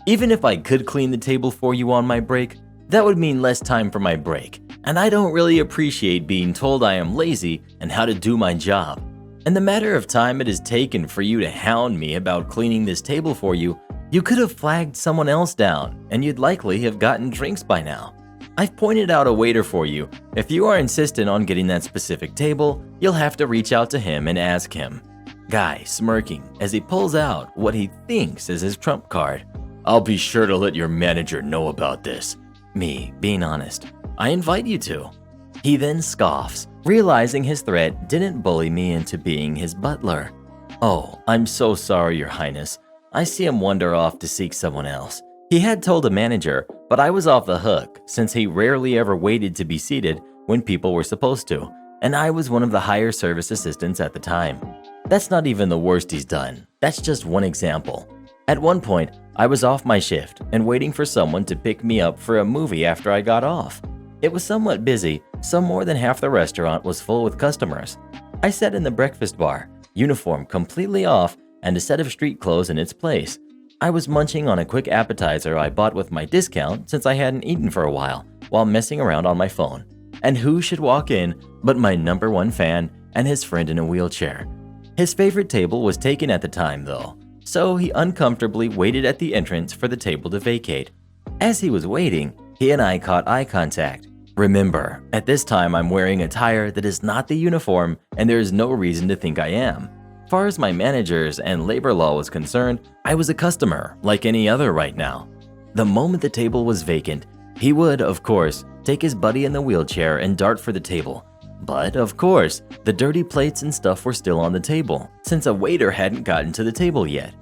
Even if I could clean the table for you on my break, that would mean less time for my break, and I don't really appreciate being told I am lazy and how to do my job. And the matter of time it has taken for you to hound me about cleaning this table for you, you could have flagged someone else down, and you'd likely have gotten drinks by now. I've pointed out a waiter for you. If you are insistent on getting that specific table, you'll have to reach out to him and ask him. Guy, smirking as he pulls out what he thinks is his trump card. I'll be sure to let your manager know about this. Me, being honest. I invite you to. He then scoffs, realizing his threat didn't bully me into being his butler. Oh, I'm so sorry, Your Highness. I see him wander off to seek someone else. He had told a manager, but I was off the hook since he rarely ever waited to be seated when people were supposed to, and I was one of the higher service assistants at the time. That's not even the worst he's done. That's just one example. At one point, I was off my shift and waiting for someone to pick me up for a movie after I got off. It was somewhat busy, so more than half the restaurant was full with customers. I sat in the breakfast bar, uniform completely off and a set of street clothes in its place. I was munching on a quick appetizer I bought with my discount since I hadn't eaten for a while messing around on my phone. And who should walk in but my #1 fan and his friend in a wheelchair. His favorite table was taken at the time though, so he uncomfortably waited at the entrance for the table to vacate. As he was waiting, he and I caught eye contact. Remember, at this time I'm wearing attire that is not the uniform and there is no reason to think I am. As far as my managers and labor law was concerned, I was a customer like any other right now. The moment the table was vacant, he would, of course, take his buddy in the wheelchair and dart for the table. But, of course, the dirty plates and stuff were still on the table, since a waiter hadn't gotten to the table yet.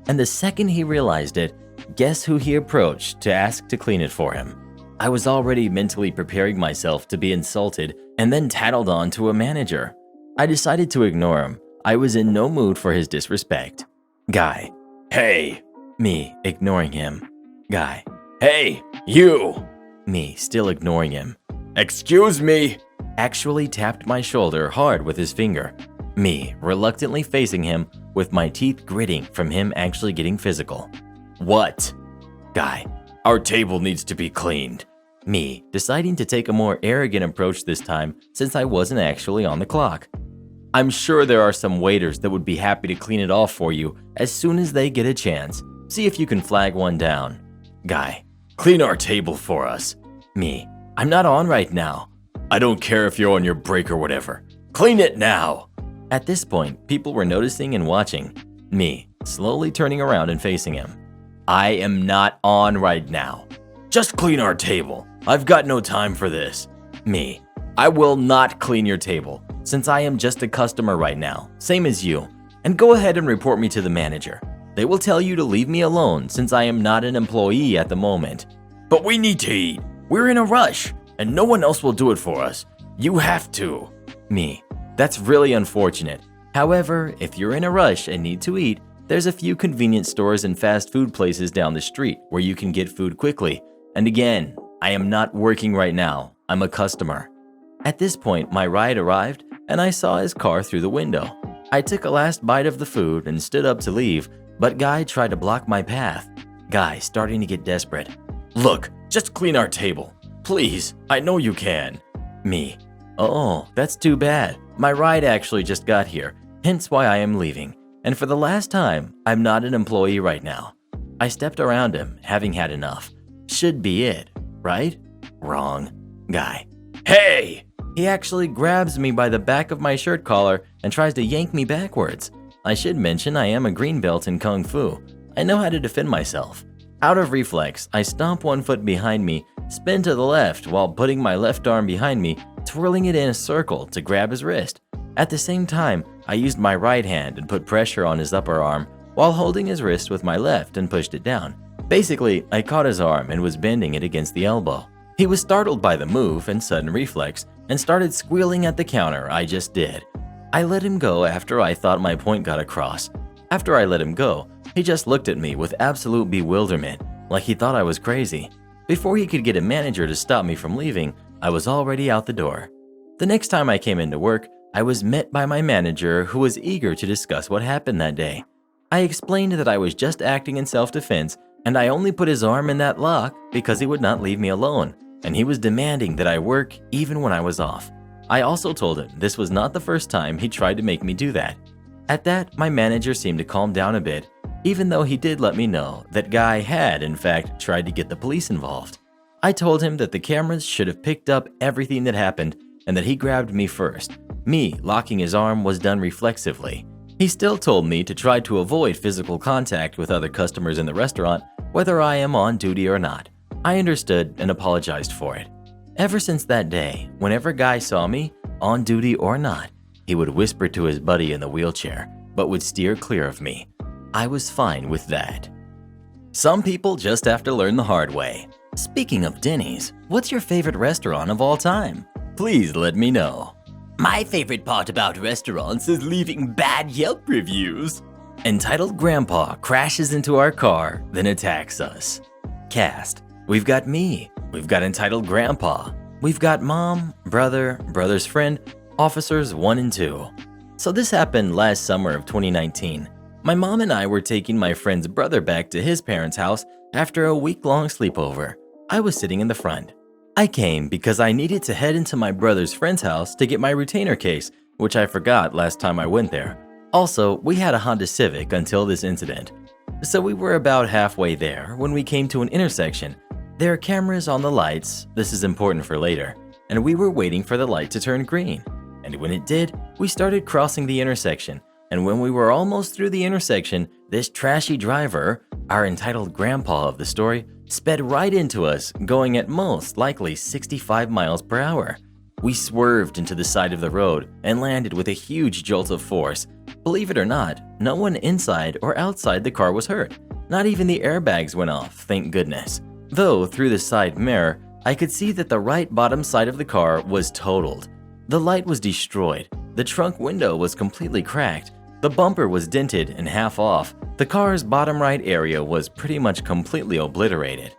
And the second he realized it, guess who he approached to ask to clean it for him? I was already mentally preparing myself to be insulted and then tattled on to a manager. I decided to ignore him. I was in no mood for his disrespect. Guy. Hey. Me, ignoring him. Guy. Hey, you. Me, still ignoring him. Excuse me. Actually tapped my shoulder hard with his finger. Me, reluctantly facing him with my teeth gritting from him actually getting physical. What? Guy. Our table needs to be cleaned. Me, deciding to take a more arrogant approach this time since I wasn't actually on the clock. I'm sure there are some waiters that would be happy to clean it off for you as soon as they get a chance. See if you can flag one down. Guy. Clean our table for us. Me. I'm not on right now. I don't care if you're on your break or whatever. Clean it now. At this point, people were noticing and watching. Me, slowly turning around and facing him. I am not on right now. Just clean our table. I've got no time for this. Me. I will not clean your table. since I am just a customer right now, same as you, and go ahead and report me to the manager. They will tell you to leave me alone since I am not an employee at the moment. But we need to eat. We're in a rush, and no one else will do it for us. You have to. Me. That's really unfortunate. However, if you're in a rush and need to eat, there's a few convenience stores and fast food places down the street where you can get food quickly. And again, I am not working right now. I'm a customer. At this point, my ride arrived and I saw his car through the window. I took a last bite of the food and stood up to leave, but Guy tried to block my path. Guy starting to get desperate. Look, just clean our table. Please, I know you can. Me. Oh, that's too bad. My ride actually just got here, hence why I am leaving. And for the last time, I'm not an employee right now. I stepped around him, having had enough. Should be it, right? Wrong. Guy. Hey! He actually grabs me by the back of my shirt collar and tries to yank me backwards. I should mention I am a green belt in Kung Fu. I know how to defend myself. Out of reflex, I stomp one foot behind me, spin to the left while putting my left arm behind me, twirling it in a circle to grab his wrist. At the same time, I used my right hand and put pressure on his upper arm while holding his wrist with my left and pushed it down. Basically, I caught his arm and was bending it against the elbow. He was startled by the move and sudden reflex and started squealing at the counter I just did. I let him go after I thought my point got across. After I let him go, he just looked at me with absolute bewilderment, like he thought I was crazy. Before he could get a manager to stop me from leaving, I was already out the door. The next time I came into work, I was met by my manager who was eager to discuss what happened that day. I explained that I was just acting in self-defense and I only put his arm in that lock because he would not leave me alone, and he was demanding that I work even when I was off. I also told him this was not the first time he tried to make me do that. At that, my manager seemed to calm down a bit, even though he did let me know that Guy had, in fact, tried to get the police involved. I told him that the cameras should have picked up everything that happened and that he grabbed me first. Me locking his arm was done reflexively. He still told me to try to avoid physical contact with other customers in the restaurant, whether I am on duty or not. I understood and apologized for it. Ever since that day, whenever Guy saw me, on duty or not, he would whisper to his buddy in the wheelchair, but would steer clear of me. I was fine with that. Some people just have to learn the hard way. Speaking of Denny's, what's your favorite restaurant of all time? Please let me know. My favorite part about restaurants is leaving bad Yelp reviews. Entitled Grandpa crashes into our car, then attacks us. Cast. We've got me. We've got Entitled Grandpa. We've got Mom, Brother, Brother's Friend, Officers 1 and 2. So this happened last summer of 2019. My mom and I were taking my friend's brother back to his parents' house after a week-long sleepover. I was sitting in the front. I came because I needed to head into my brother's friend's house to get my retainer case, which I forgot last time I went there. Also, we had a Honda Civic until this incident. So we were about halfway there when we came to an intersection. There are cameras on the lights, this is important for later, and we were waiting for the light to turn green. And when it did, we started crossing the intersection, and when we were almost through the intersection, this trashy driver, our entitled grandpa of the story, sped right into us, going at most likely 65 miles per hour. We swerved into the side of the road and landed with a huge jolt of force. Believe it or not, no one inside or outside the car was hurt. Not even the airbags went off, thank goodness. Though through the side mirror, I could see that the right bottom side of the car was totaled. The light was destroyed, the trunk window was completely cracked, the bumper was dented and half off, the car's bottom right area was pretty much completely obliterated.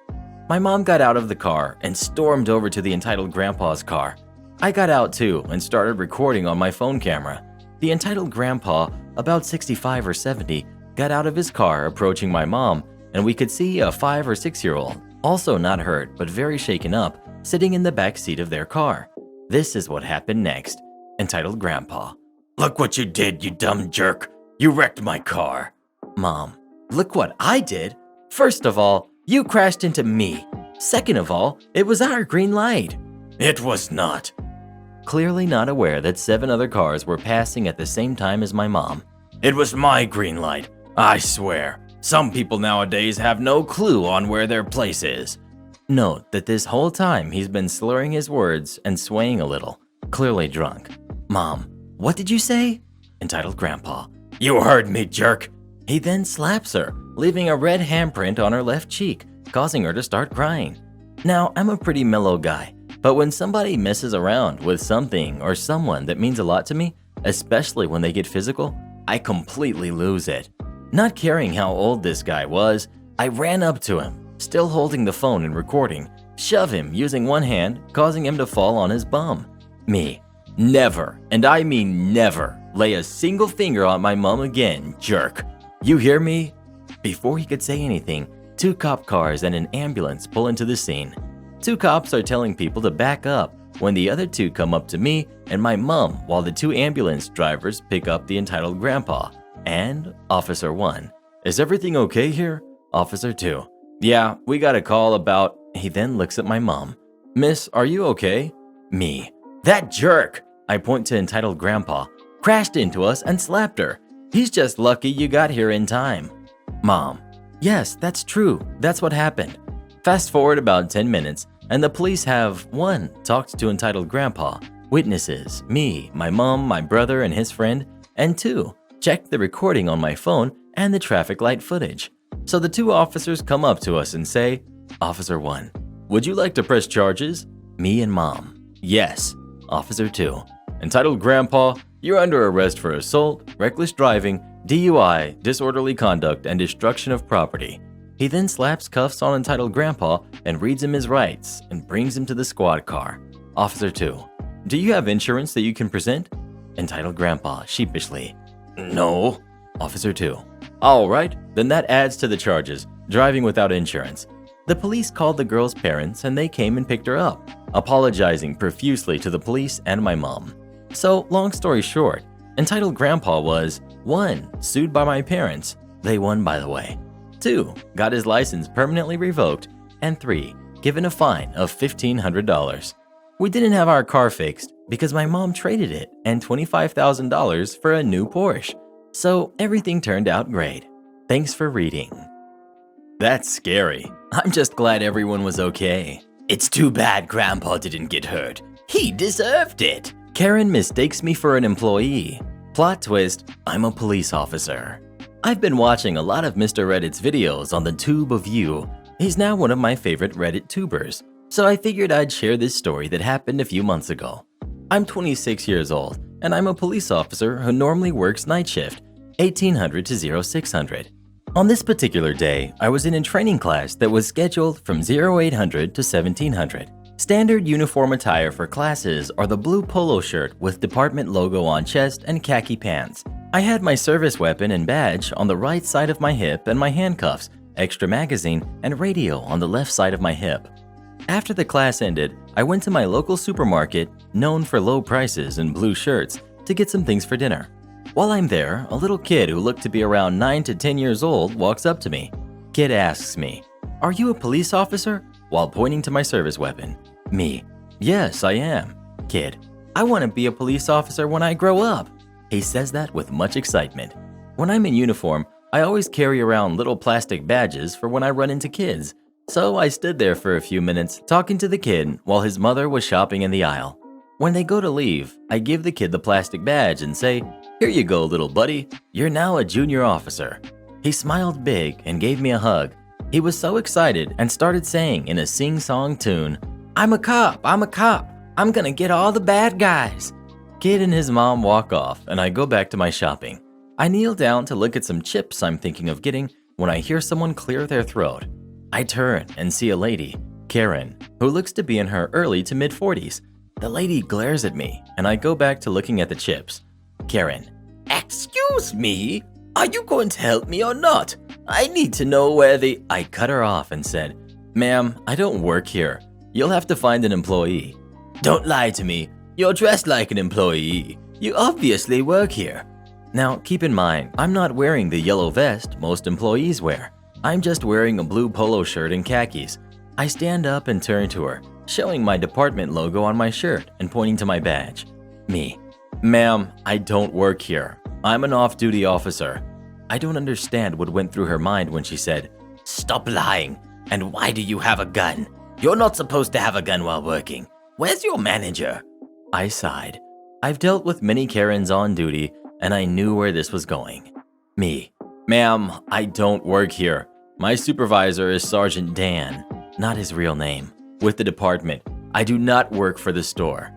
My mom got out of the car and stormed over to the entitled grandpa's car. I got out too and started recording on my phone camera. The entitled grandpa, about 65 or 70, got out of his car approaching my mom, and we could see a 5 or 6-year-old, also not hurt but very shaken up, sitting in the back seat of their car. This is what happened next. Entitled Grandpa. Look what you did, you dumb jerk. You wrecked my car. Mom. Look what I did. First of all, you crashed into me. Second of all, it was our green light. It was not. Clearly not aware that 7 other cars were passing at the same time as my mom. It was my green light. I swear. Some people nowadays have no clue on where their place is. Note that this whole time he's been slurring his words and swaying a little, clearly drunk. Mom, What did you say? Entitled Grandpa. You heard me, jerk. He then slaps her, leaving a red handprint on her left cheek, causing her to start crying. Now, I'm a pretty mellow guy, but when somebody messes around with something or someone that means a lot to me, especially when they get physical, I completely lose it. Not caring how old this guy was, I ran up to him, still holding the phone and recording, shove him using one hand, causing him to fall on his bum. Me. Never, and I mean never, lay a single finger on my mom again, jerk. You hear me? Before he could say anything, 2 cop cars and an ambulance pull into the scene. 2 cops are telling people to back up when the other 2 come up to me and my mom while the 2 ambulance drivers pick up the entitled Grandpa. And Officer 1. Is everything okay here? Officer 2. Yeah, we got a call about... He then looks at my mom. Miss, are you okay? Me. That jerk, I point to entitled Grandpa, crashed into us and slapped her. He's just lucky you got here in time. Mom. Yes, that's true. That's what happened. Fast forward about 10 minutes, and the police have 1. Talked to entitled Grandpa, witnesses, me, my mom, my brother, and his friend, and 2. Checked the recording on my phone and the traffic light footage. So the 2 officers come up to us and say, Officer 1, would you like to press charges? Me and Mom. Yes. Officer 2, entitled Grandpa, you're under arrest for assault, reckless driving, DUI, disorderly conduct, and destruction of property. He then slaps cuffs on entitled Grandpa and reads him his rights and brings him to the squad car. Officer 2, do you have insurance that you can present? Entitled Grandpa sheepishly. No. Officer 2, all right, then that adds to the charges, driving without insurance. The police called the girl's parents and they came and picked her up, apologizing profusely to the police and my mom. So, long story short, entitled Grandpa was 1. Sued by my parents. They won, by the way. 2. Got his license permanently revoked. And 3. Given a fine of $1,500. We didn't have our car fixed because my mom traded it and $25,000 for a new Porsche. So, everything turned out great. Thanks for reading. That's scary. I'm just glad everyone was okay. It's too bad Grandpa didn't get hurt. He deserved it. Karen mistakes me for an employee. Plot twist, I'm a police officer. I've been watching a lot of Mr. Reddit's videos on the Tube of You. He's now one of my favorite Reddit tubers, so I figured I'd share this story that happened a few months ago. I'm 26 years old, and I'm a police officer who normally works night shift, 1800 to 0600. On this particular day, I was in a training class that was scheduled from 0800 to 1700. Standard uniform attire for classes are the blue polo shirt with department logo on chest and khaki pants. I had my service weapon and badge on the right side of my hip and my handcuffs, extra magazine, and radio on the left side of my hip. After the class ended, I went to my local supermarket, known for low prices and blue shirts, to get some things for dinner. While I'm there, a little kid who looked to be around 9 to 10 years old walks up to me. Kid asks me, "Are you a police officer?" while pointing to my service weapon. Me, "Yes, I am." Kid, "I want to be a police officer when I grow up." He says that with much excitement. When I'm in uniform, I always carry around little plastic badges for when I run into kids. So I stood there for a few minutes talking to the kid while his mother was shopping in the aisle. When they go to leave, I give the kid the plastic badge and say, "Here you go, little buddy. You're now a junior officer." He smiled big and gave me a hug. He was so excited and started saying in a sing-song tune, "I'm a cop, I'm a cop. I'm gonna get all the bad guys." Kid and his mom walk off and I go back to my shopping. I kneel down to look at some chips I'm thinking of getting when I hear someone clear their throat. I turn and see a lady, Karen, who looks to be in her early to mid-40s. The lady glares at me and I go back to looking at the chips. Karen, Excuse me? Are you going to help me or not? I need to know where the... I cut her off and said, "Ma'am, I don't work here. You'll have to find an employee." Don't lie to me. You're dressed like an employee. You obviously work here. Now, keep in mind, I'm not wearing the yellow vest most employees wear. I'm just wearing a blue polo shirt and khakis. I stand up and turn to her, showing my department logo on my shirt and pointing to my badge. Me, "Ma'am, I don't work here. I'm an off-duty officer." I don't understand what went through her mind when she said, Stop lying. And why do you have a gun? You're not supposed to have a gun while working. Where's your manager? I sighed. I've dealt with many Karens on duty, and I knew where this was going. Me. Ma'am, I don't work here. My supervisor is Sergeant Dan, not his real name, with the department. I do not work for the store.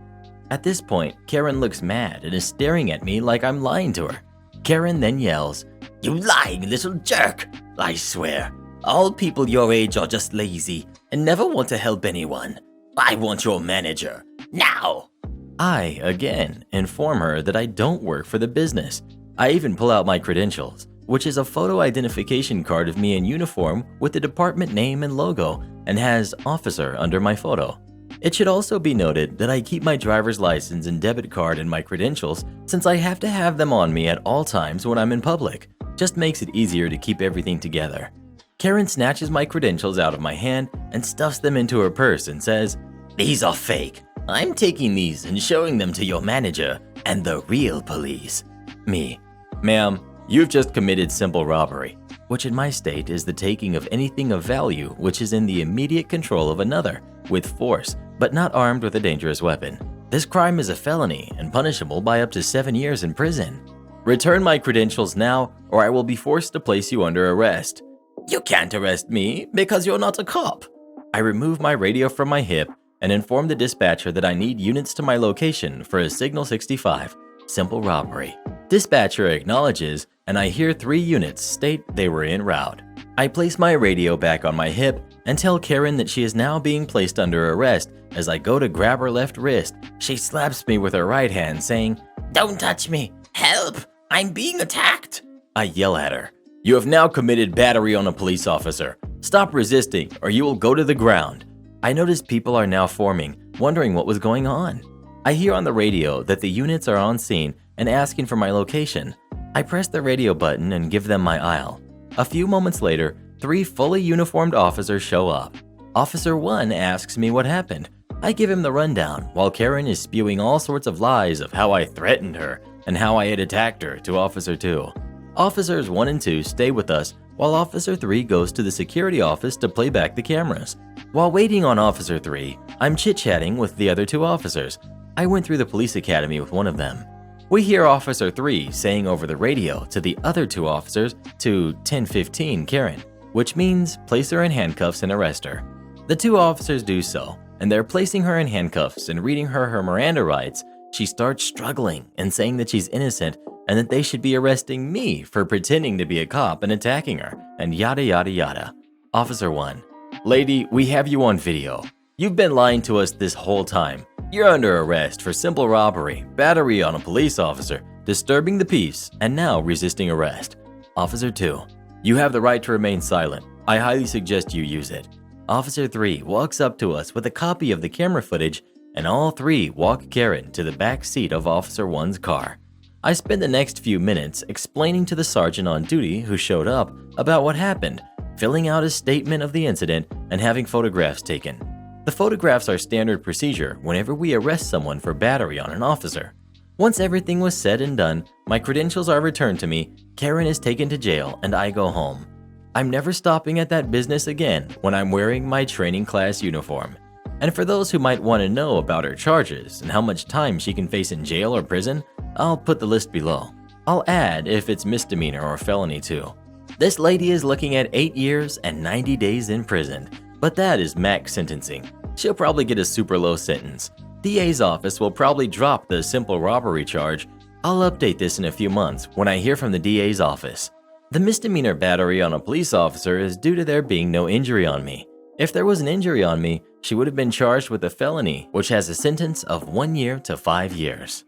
At this point, Karen looks mad and is staring at me like I'm lying to her. Karen then yells, You lying little jerk! I swear, all people your age are just lazy and never want to help anyone. I want your manager, now! I, again, inform her that I don't work for the business. I even pull out my credentials, which is a photo identification card of me in uniform with the department name and logo and has officer under my photo. It should also be noted that I keep my driver's license and debit card and my credentials since I have to have them on me at all times when I'm in public. Just makes it easier to keep everything together. Karen snatches my credentials out of my hand and stuffs them into her purse and says, These are fake. I'm taking these and showing them to your manager and the real police. Me. Ma'am, you've just committed simple robbery, which in my state is the taking of anything of value which is in the immediate control of another, with force, but not armed with a dangerous weapon. This crime is a felony and punishable by up to 7 years in prison. Return my credentials now, or I will be forced to place you under arrest. You can't arrest me because you're not a cop. I remove my radio from my hip and inform the dispatcher that I need units to my location for a Signal 65, simple robbery. Dispatcher acknowledges, and I hear 3 units state they were en route. I place my radio back on my hip and tell Karen that she is now being placed under arrest. As I go to grab her left wrist, she slaps me with her right hand, saying, Don't touch me! Help! I'm being attacked! I yell at her. You have now committed battery on a police officer. Stop resisting, or you will go to the ground. I notice people are now forming, wondering what was going on. I hear on the radio that the units are on scene and asking for my location. I press the radio button and give them my aisle. A few moments later, 3 fully uniformed officers show up. Officer 1 asks me what happened. I give him the rundown while Karen is spewing all sorts of lies of how I threatened her and how I had attacked her to Officer 2. Officers 1 and 2 stay with us while Officer 3 goes to the security office to play back the cameras. While waiting on Officer 3, I'm chit-chatting with the other 2 officers. I went through the police academy with one of them. We hear Officer 3 saying over the radio to the other 2 officers to 1015 Karen, which means place her in handcuffs and arrest her. The 2 officers do so, and they're placing her in handcuffs and reading her Miranda rights. She starts struggling and saying that she's innocent and that they should be arresting me for pretending to be a cop and attacking her, and yada yada yada. Officer 1, Lady, we have you on video. You've been lying to us this whole time. You're under arrest for simple robbery, battery on a police officer, disturbing the peace, and now resisting arrest. Officer 2, you have the right to remain silent. I highly suggest you use it. Officer 3 walks up to us with a copy of the camera footage, and all 3 walk Karen to the back seat of Officer 1's car. I spend the next few minutes explaining to the sergeant on duty who showed up about what happened, filling out a statement of the incident, and having photographs taken. The photographs are standard procedure whenever we arrest someone for battery on an officer. Once everything was said and done, my credentials are returned to me, Karen is taken to jail, and I go home. I'm never stopping at that business again when I'm wearing my training class uniform. And for those who might want to know about her charges and how much time she can face in jail or prison, I'll put the list below. I'll add if it's misdemeanor or felony too. This lady is looking at 8 years and 90 days in prison, but that is max sentencing. She'll probably get a super low sentence. DA's office will probably drop the simple robbery charge. I'll update this in a few months when I hear from the DA's office. The misdemeanor battery on a police officer is due to there being no injury on me. If there was an injury on me, she would have been charged with a felony, which has a sentence of 1 year to 5 years.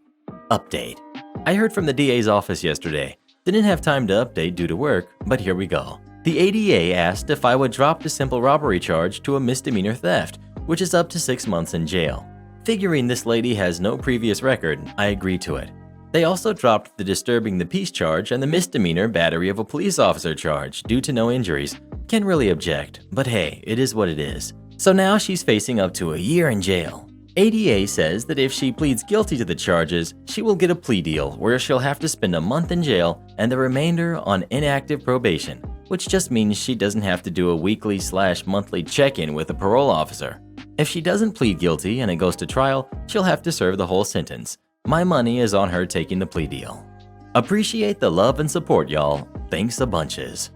Update. I heard from the DA's office yesterday. Didn't have time to update due to work, but here we go. The ADA asked if I would drop the simple robbery charge to a misdemeanor theft, which is up to 6 months in jail. Figuring this lady has no previous record, I agreed to it. They also dropped the disturbing the peace charge and the misdemeanor battery of a police officer charge due to no injuries. Can't really object, but hey, it is what it is. So now she's facing up to a year in jail. ADA says that if she pleads guilty to the charges, she will get a plea deal where she'll have to spend a month in jail and the remainder on inactive probation, which just means she doesn't have to do a weekly/monthly check-in with a parole officer. If she doesn't plead guilty and it goes to trial, she'll have to serve the whole sentence. My money is on her taking the plea deal. Appreciate the love and support, y'all. Thanks a bunches.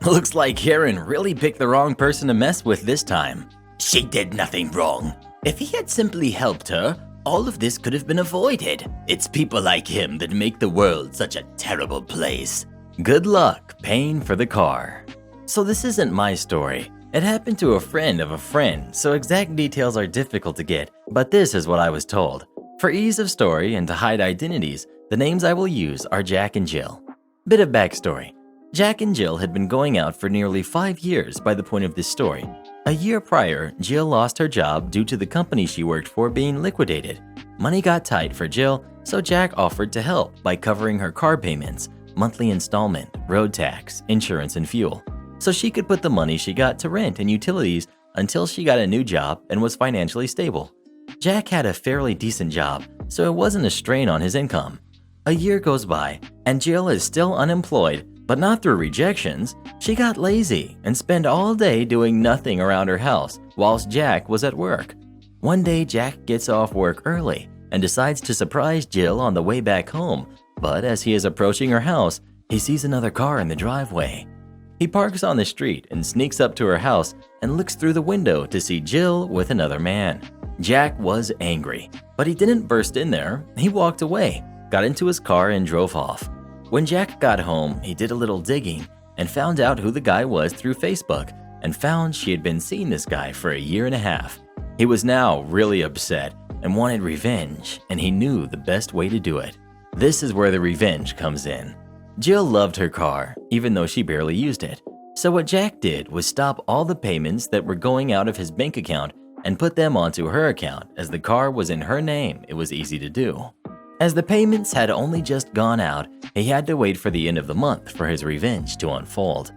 Looks like Karen really picked the wrong person to mess with this time. She did nothing wrong. If he had simply helped her, all of this could have been avoided. It's people like him that make the world such a terrible place. Good luck paying for the car. So this isn't my story. It happened to a friend of a friend, so exact details are difficult to get, but this is what I was told. For ease of story and to hide identities, the names I will use are Jack and Jill. Bit of backstory. Jack and Jill had been going out for nearly 5 years by the point of this story. A year prior, Jill lost her job due to the company she worked for being liquidated. Money got tight for Jill, so Jack offered to help by covering her car payments, monthly installment, road tax, insurance, and fuel, so she could put the money she got to rent and utilities until she got a new job and was financially stable. Jack had a fairly decent job, so it wasn't a strain on his income. A year goes by, and Jill is still unemployed, but not through rejections. She got lazy and spent all day doing nothing around her house whilst Jack was at work. One day, Jack gets off work early and decides to surprise Jill on the way back home, but as he is approaching her house, he sees another car in the driveway. He parks on the street and sneaks up to her house and looks through the window to see Jill with another man. Jack was angry, but he didn't burst in there. He walked away, got into his car, and drove off. When Jack got home, he did a little digging and found out who the guy was through Facebook and found she had been seeing this guy for a year and a half. He was now really upset and wanted revenge, and he knew the best way to do it. This is where the revenge comes in. Jill loved her car, even though she barely used it. So what Jack did was stop all the payments that were going out of his bank account and put them onto her account. As the car was in her name, it was easy to do. As the payments had only just gone out, he had to wait for the end of the month for his revenge to unfold.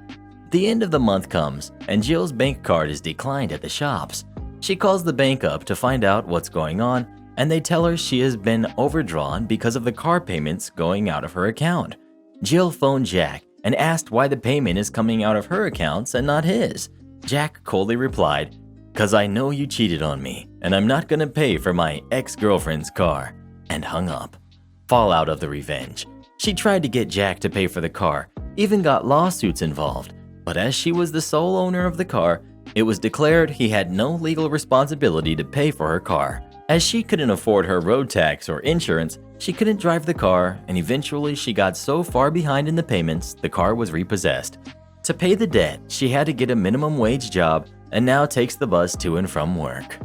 The end of the month comes, and Jill's bank card is declined at the shops. She calls the bank up to find out what's going on, and they tell her she has been overdrawn because of the car payments going out of her account. Jill phoned Jack and asked why the payment is coming out of her accounts and not his. Jack coldly replied, "'Cause I know you cheated on me, and I'm not gonna pay for my ex-girlfriend's car," and hung up. Fallout of the revenge. She tried to get Jack to pay for the car, even got lawsuits involved, but as she was the sole owner of the car, it was declared he had no legal responsibility to pay for her car. As she couldn't afford her road tax or insurance, she couldn't drive the car, and eventually she got so far behind in the payments, the car was repossessed. To pay the debt, she had to get a minimum wage job and now takes the bus to and from work.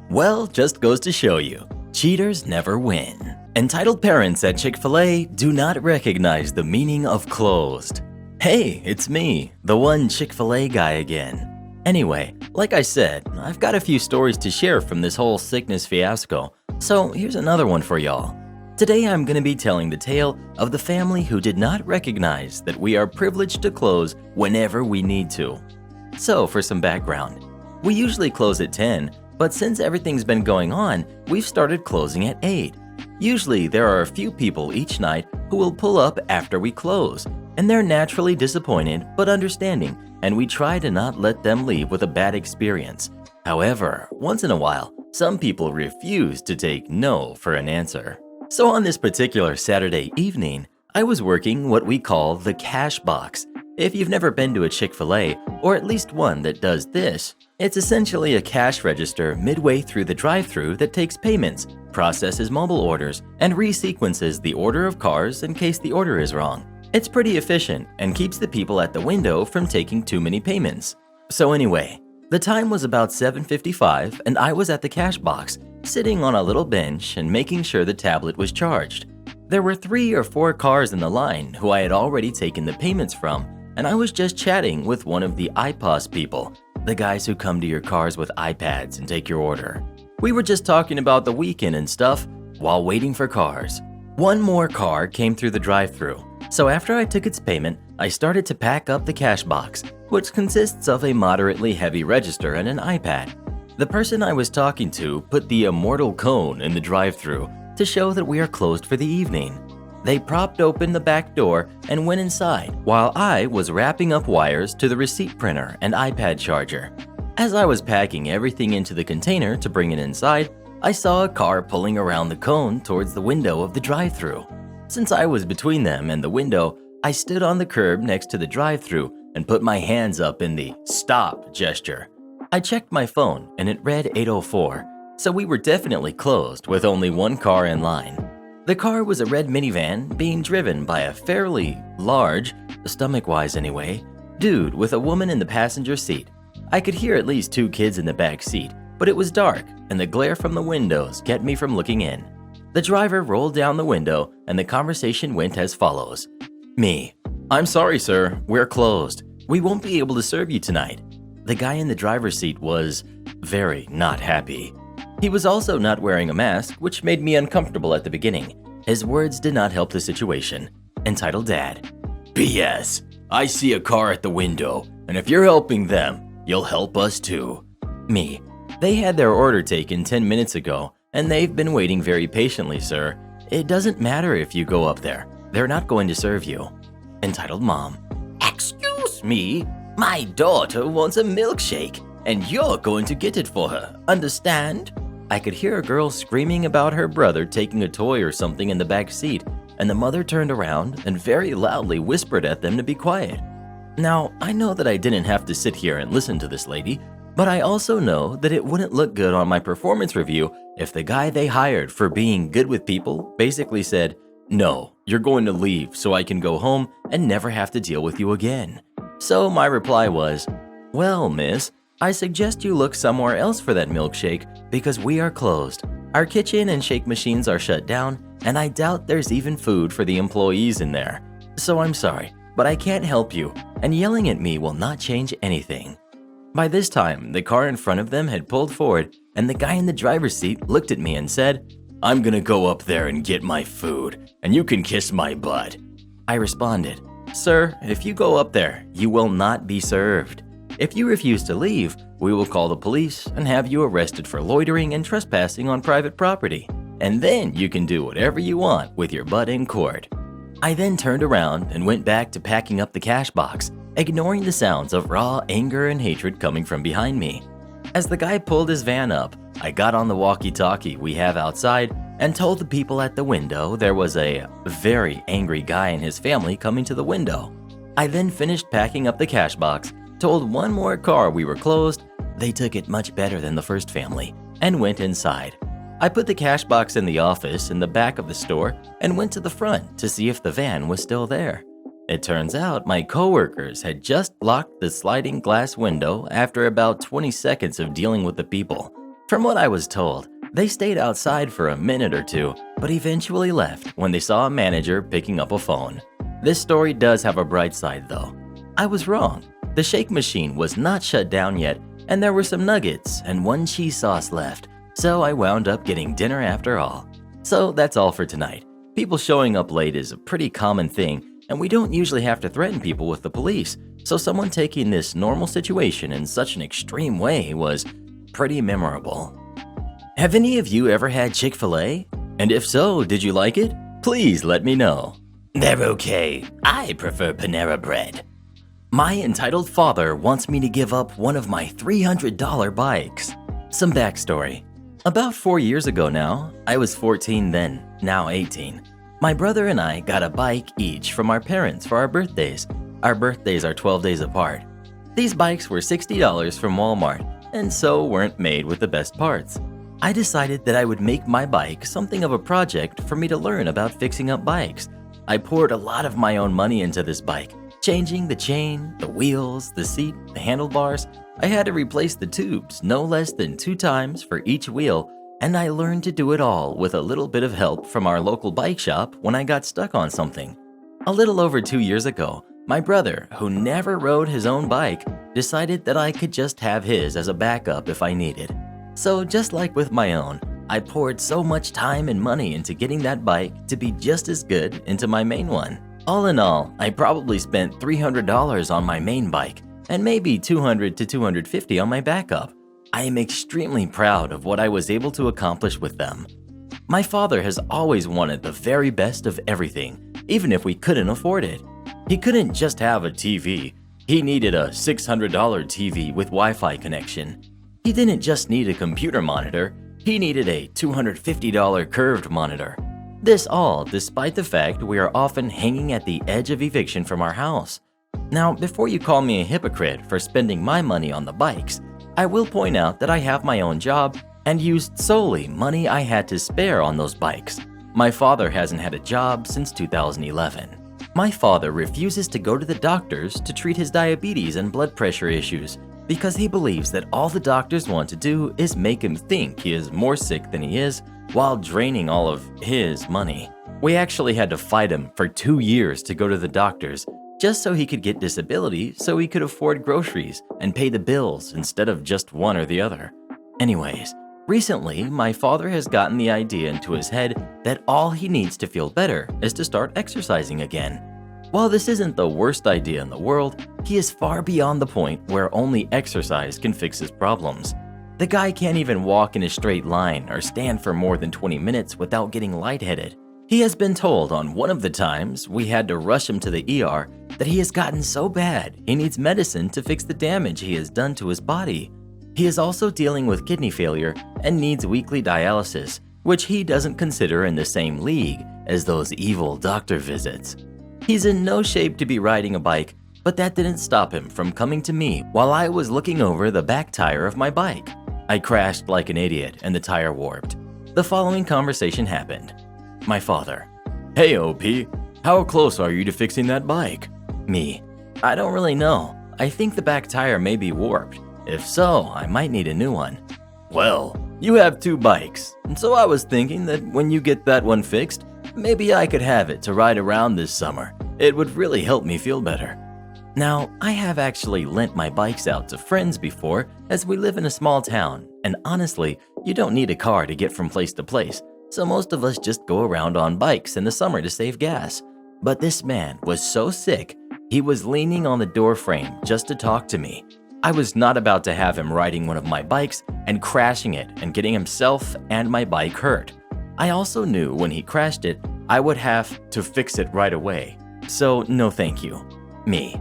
Well, just goes to show you, cheaters never win. Entitled parents at Chick-fil-A do not recognize the meaning of closed. Hey, it's me, the one Chick-fil-A guy again. Anyway, like I said, I've got a few stories to share from this whole sickness fiasco, so here's another one for y'all. Today I'm going to be telling the tale of the family who did not recognize that we are privileged to close whenever we need to. So for some background, we usually close at 10, but since everything's been going on, we've started closing at 8. Usually there are a few people each night who will pull up after we close, and they're naturally disappointed but understanding, and we try to not let them leave with a bad experience. However, once in a while, some people refuse to take no for an answer. So on this particular Saturday evening, I was working what we call the cash box. If you've never been to a Chick-fil-A, or at least one that does this, it's essentially a cash register midway through the drive-thru that takes payments, processes mobile orders, and resequences the order of cars in case the order is wrong. It's pretty efficient and keeps the people at the window from taking too many payments. So anyway, the time was about 7:55 and I was at the cash box, sitting on a little bench and making sure the tablet was charged. There were 3 or 4 cars in the line who I had already taken the payments from, and I was just chatting with one of the iPOS people, the guys who come to your cars with iPads and take your order. We were just talking about the weekend and stuff while waiting for cars. One more car came through the drive-thru, so after I took its payment, I started to pack up the cash box, which consists of a moderately heavy register and an iPad. The person I was talking to put the immortal cone in the drive-thru to show that we are closed for the evening. They propped open the back door and went inside while I was wrapping up wires to the receipt printer and iPad charger. As I was packing everything into the container to bring it inside, I saw a car pulling around the cone towards the window of the drive-thru. Since I was between them and the window, I stood on the curb next to the drive-thru and put my hands up in the stop gesture. I checked my phone and it read 8:04, so we were definitely closed with only one car in line. The car was a red minivan being driven by a fairly large, stomach-wise anyway, dude with a woman in the passenger seat. I could hear at least 2 kids in the back seat, but it was dark and the glare from the windows kept me from looking in. The driver rolled down the window and the conversation went as follows. Me: "I'm sorry, sir, we're closed. We won't be able to serve you tonight." The guy in the driver's seat was very not happy. He was also not wearing a mask, which made me uncomfortable at the beginning. His words did not help the situation. Entitled Dad: "BS. I see a car at the window, and if you're helping them, you'll help us too." Me: "They had their order taken 10 minutes ago, and they've been waiting very patiently, sir. It doesn't matter if you go up there. They're not going to serve you." Entitled Mom: "Excuse me? My daughter wants a milkshake, and you're going to get it for her, understand?" I could hear a girl screaming about her brother taking a toy or something in the back seat, and the mother turned around and very loudly whispered at them to be quiet. Now, I know that I didn't have to sit here and listen to this lady, but I also know that it wouldn't look good on my performance review if the guy they hired for being good with people basically said, "No, you're going to leave so I can go home and never have to deal with you again." So my reply was, "Well, miss, I suggest you look somewhere else for that milkshake because we are closed. Our kitchen and shake machines are shut down, and I doubt there's even food for the employees in there. So I'm sorry, but I can't help you, and yelling at me will not change anything." By this time, the car in front of them had pulled forward, and the guy in the driver's seat looked at me and said, "I'm gonna go up there and get my food, and you can kiss my butt." I responded, "Sir, if you go up there, you will not be served. If you refuse to leave, we will call the police and have you arrested for loitering and trespassing on private property, and then you can do whatever you want with your butt in court." I then turned around and went back to packing up the cash box, ignoring the sounds of raw anger and hatred coming from behind me. As the guy pulled his van up, I got on the walkie-talkie we have outside and told the people at the window there was a very angry guy and his family coming to the window. I then finished packing up the cash box, told one more car we were closed, they took it much better than the first family, and went inside. I put the cash box in the office in the back of the store and went to the front to see if the van was still there. It turns out my coworkers had just locked the sliding glass window after about 20 seconds of dealing with the people. From what I was told, they stayed outside for a minute or two, but eventually left when they saw a manager picking up a phone. This story does have a bright side though. I was wrong. The shake machine was not shut down yet, and there were some nuggets and one cheese sauce left, so I wound up getting dinner after all. So that's all for tonight. People showing up late is a pretty common thing, and we don't usually have to threaten people with the police, so someone taking this normal situation in such an extreme way was pretty memorable. Have any of you ever had Chick-fil-A? And if so, did you like it? Please let me know. They're okay. I prefer Panera Bread. My entitled father wants me to give up one of my $300 bikes. Some backstory. About 4 years ago now, I was 14 then, now 18. My brother and I got a bike each from our parents for our birthdays. Our birthdays are 12 days apart. These bikes were $60 from Walmart, and so weren't made with the best parts. I decided that I would make my bike something of a project for me to learn about fixing up bikes. I poured a lot of my own money into this bike, changing the chain, the wheels, the seat, the handlebars. I had to replace the tubes no less than 2 times for each wheel, and I learned to do it all with a little bit of help from our local bike shop when I got stuck on something. A little over 2 years ago, my brother, who never rode his own bike, decided that I could just have his as a backup if I needed. So just like with my own, I poured so much time and money into getting that bike to be just as good into my main one. All in all, I probably spent $300 on my main bike and maybe $200 to $250 on my backup. I am extremely proud of what I was able to accomplish with them. My father has always wanted the very best of everything, even if we couldn't afford it. He couldn't just have a TV. He needed a $600 TV with Wi-Fi connection. He didn't just need a computer monitor. He needed a $250 curved monitor. This all despite the fact we are often hanging at the edge of eviction from our house. Now, before you call me a hypocrite for spending my money on the bikes, I will point out that I have my own job and used solely money I had to spare on those bikes. My father hasn't had a job since 2011. My father refuses to go to the doctors to treat his diabetes and blood pressure issues because he believes that all the doctors want to do is make him think he is more sick than he is while draining all of his money. We actually had to fight him for 2 years to go to the doctors just so he could get disability so he could afford groceries and pay the bills instead of just one or the other. Anyways, recently my father has gotten the idea into his head that all he needs to feel better is to start exercising again. While this isn't the worst idea in the world, he is far beyond the point where only exercise can fix his problems. The guy can't even walk in a straight line or stand for more than 20 minutes without getting lightheaded. He has been told on one of the times we had to rush him to the ER that he has gotten so bad he needs medicine to fix the damage he has done to his body. He is also dealing with kidney failure and needs weekly dialysis, which he doesn't consider in the same league as those evil doctor visits. He's in no shape to be riding a bike, but that didn't stop him from coming to me while I was looking over the back tire of my bike. I crashed like an idiot and the tire warped. The following conversation happened. My father: "Hey OP, how close are you to fixing that bike?" Me: "I don't really know. I think the back tire may be warped. If so, I might need a new one." "Well, you have 2 bikes, and so I was thinking that when you get that one fixed, maybe I could have it to ride around this summer. It would really help me feel better." Now, I have actually lent my bikes out to friends before, as we live in a small town, and honestly, you don't need a car to get from place to place, so most of us just go around on bikes in the summer to save gas. But this man was so sick, he was leaning on the door frame just to talk to me. I was not about to have him riding one of my bikes and crashing it and getting himself and my bike hurt. I also knew when he crashed it, I would have to fix it right away. So no thank you. Me: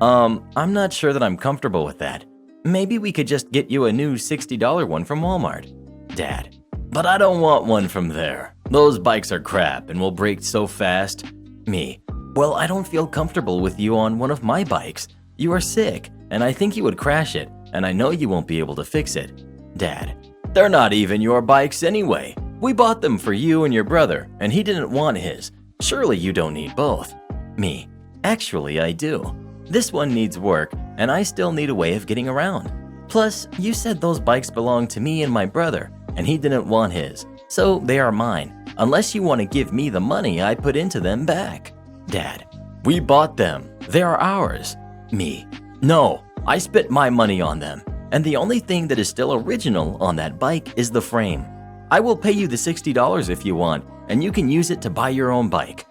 I'm not sure that I'm comfortable with that. Maybe we could just get you a new $60 one from Walmart." Dad: "But I don't want one from there. Those bikes are crap and will break so fast." Me: "Well, I don't feel comfortable with you on one of my bikes. You are sick, and I think you would crash it, and I know you won't be able to fix it." Dad: "They're not even your bikes anyway. We bought them for you and your brother, and he didn't want his. Surely you don't need both." Me: "Actually, I do. This one needs work, and I still need a way of getting around. Plus, you said those bikes belong to me and my brother, and he didn't want his, so they are mine, unless you want to give me the money I put into them back." Dad: "We bought them. They are ours." Me: "No, I spent my money on them, and the only thing that is still original on that bike is the frame. I will pay you the $60 if you want, and you can use it to buy your own bike."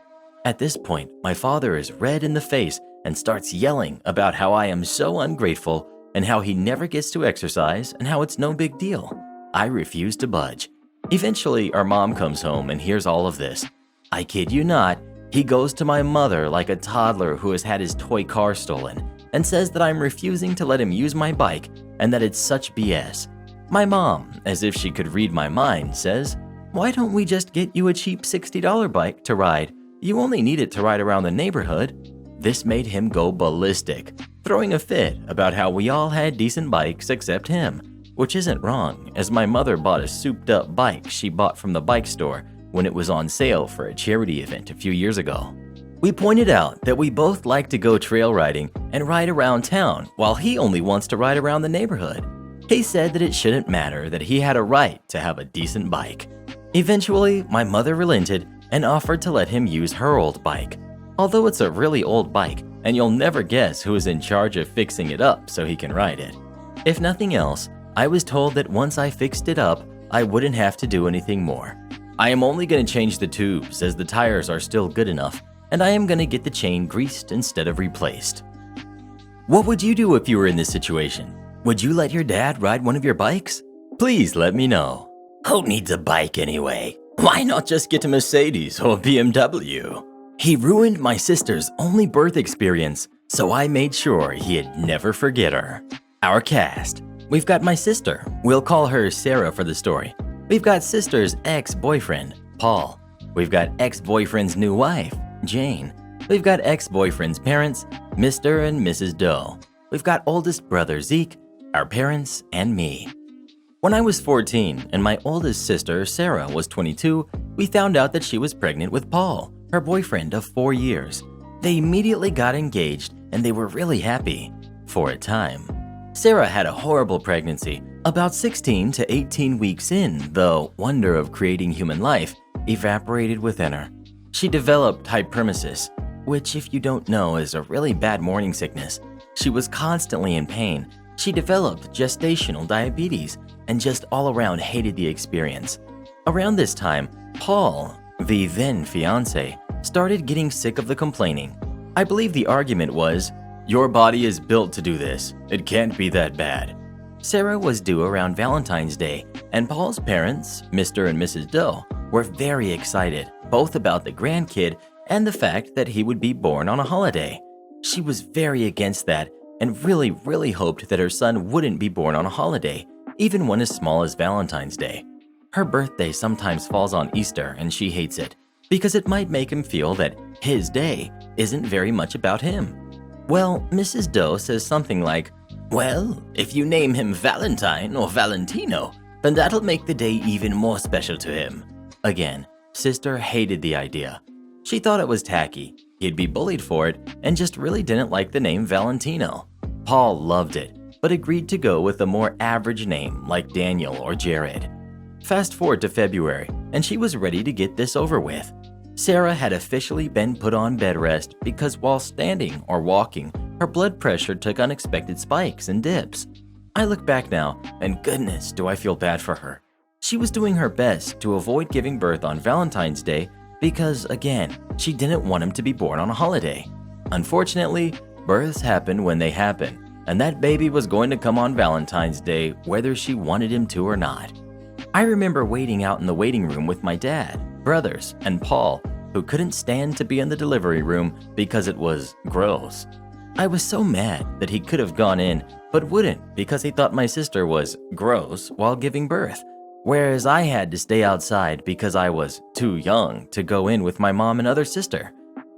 At this point, my father is red in the face and starts yelling about how I am so ungrateful and how he never gets to exercise and how it's no big deal. I refuse to budge. Eventually, our mom comes home and hears all of this. I kid you not, he goes to my mother like a toddler who has had his toy car stolen and says that I'm refusing to let him use my bike and that it's such BS. My mom, as if she could read my mind, says, "Why don't we just get you a cheap $60 bike to ride? You only need it to ride around the neighborhood." This made him go ballistic, throwing a fit about how we all had decent bikes except him, which isn't wrong, as my mother bought a souped-up bike she bought from the bike store when it was on sale for a charity event a few years ago. We pointed out that we both like to go trail riding and ride around town while he only wants to ride around the neighborhood. He said that it shouldn't matter, that he had a right to have a decent bike. Eventually, my mother relented and offered to let him use her old bike. Although it's a really old bike, and you'll never guess who is in charge of fixing it up so he can ride it. If nothing else, I was told that once I fixed it up, I wouldn't have to do anything more. I am only going to change the tubes as the tires are still good enough, and I am going to get the chain greased instead of replaced. What would you do if you were in this situation? Would you let your dad ride one of your bikes? Please let me know. Who needs a bike anyway? Why not just get a Mercedes or a BMW? He ruined my sister's only birth experience, so I made sure he'd never forget her. Our cast. We've got my sister. We'll call her Sarah for the story. We've got sister's ex-boyfriend, Paul. We've got ex-boyfriend's new wife, Jane. We've got ex-boyfriend's parents, Mr. and Mrs. Doe. We've got oldest brother Zeke, our parents, and me. When I was 14 and my oldest sister, Sarah, was 22, we found out that she was pregnant with Paul, her boyfriend of 4 years. They immediately got engaged and they were really happy. For a time. Sarah had a horrible pregnancy. About 16 to 18 weeks in, the wonder of creating human life evaporated within her. She developed hyperemesis, which, if you don't know, is a really bad morning sickness. She was constantly in pain. She developed gestational diabetes and just all around hated the experience. Around this time, Paul, the then fiance, started getting sick of the complaining. I believe the argument was, "Your body is built to do this. It can't be that bad." Sarah was due around Valentine's Day, and Paul's parents, Mr. and Mrs. Doe, were very excited, both about the grandkid and the fact that he would be born on a holiday. She was very against that and really hoped that her son wouldn't be born on a holiday, even one as small as Valentine's Day. Her birthday sometimes falls on Easter and she hates it because it might make him feel that his day isn't very much about him. Well, Mrs. Doe says something like, "Well, if you name him Valentine or Valentino, then that'll make the day even more special to him." Again, sister hated the idea. She thought it was tacky, he'd be bullied for it, and just really didn't like the name Valentino. Paul loved it, but agreed to go with a more average name like Daniel or Jared. Fast forward to February, and she was ready to get this over with. Sarah had officially been put on bed rest because while standing or walking, her blood pressure took unexpected spikes and dips. I look back now, and goodness, do I feel bad for her. She was doing her best to avoid giving birth on Valentine's Day because, again, she didn't want him to be born on a holiday. Unfortunately, births happen when they happen, and that baby was going to come on Valentine's Day whether she wanted him to or not. I remember waiting out in the waiting room with my dad, brothers, and Paul, who couldn't stand to be in the delivery room because it was gross. I was so mad that he could have gone in, but wouldn't because he thought my sister was gross while giving birth, whereas I had to stay outside because I was too young to go in with my mom and other sister.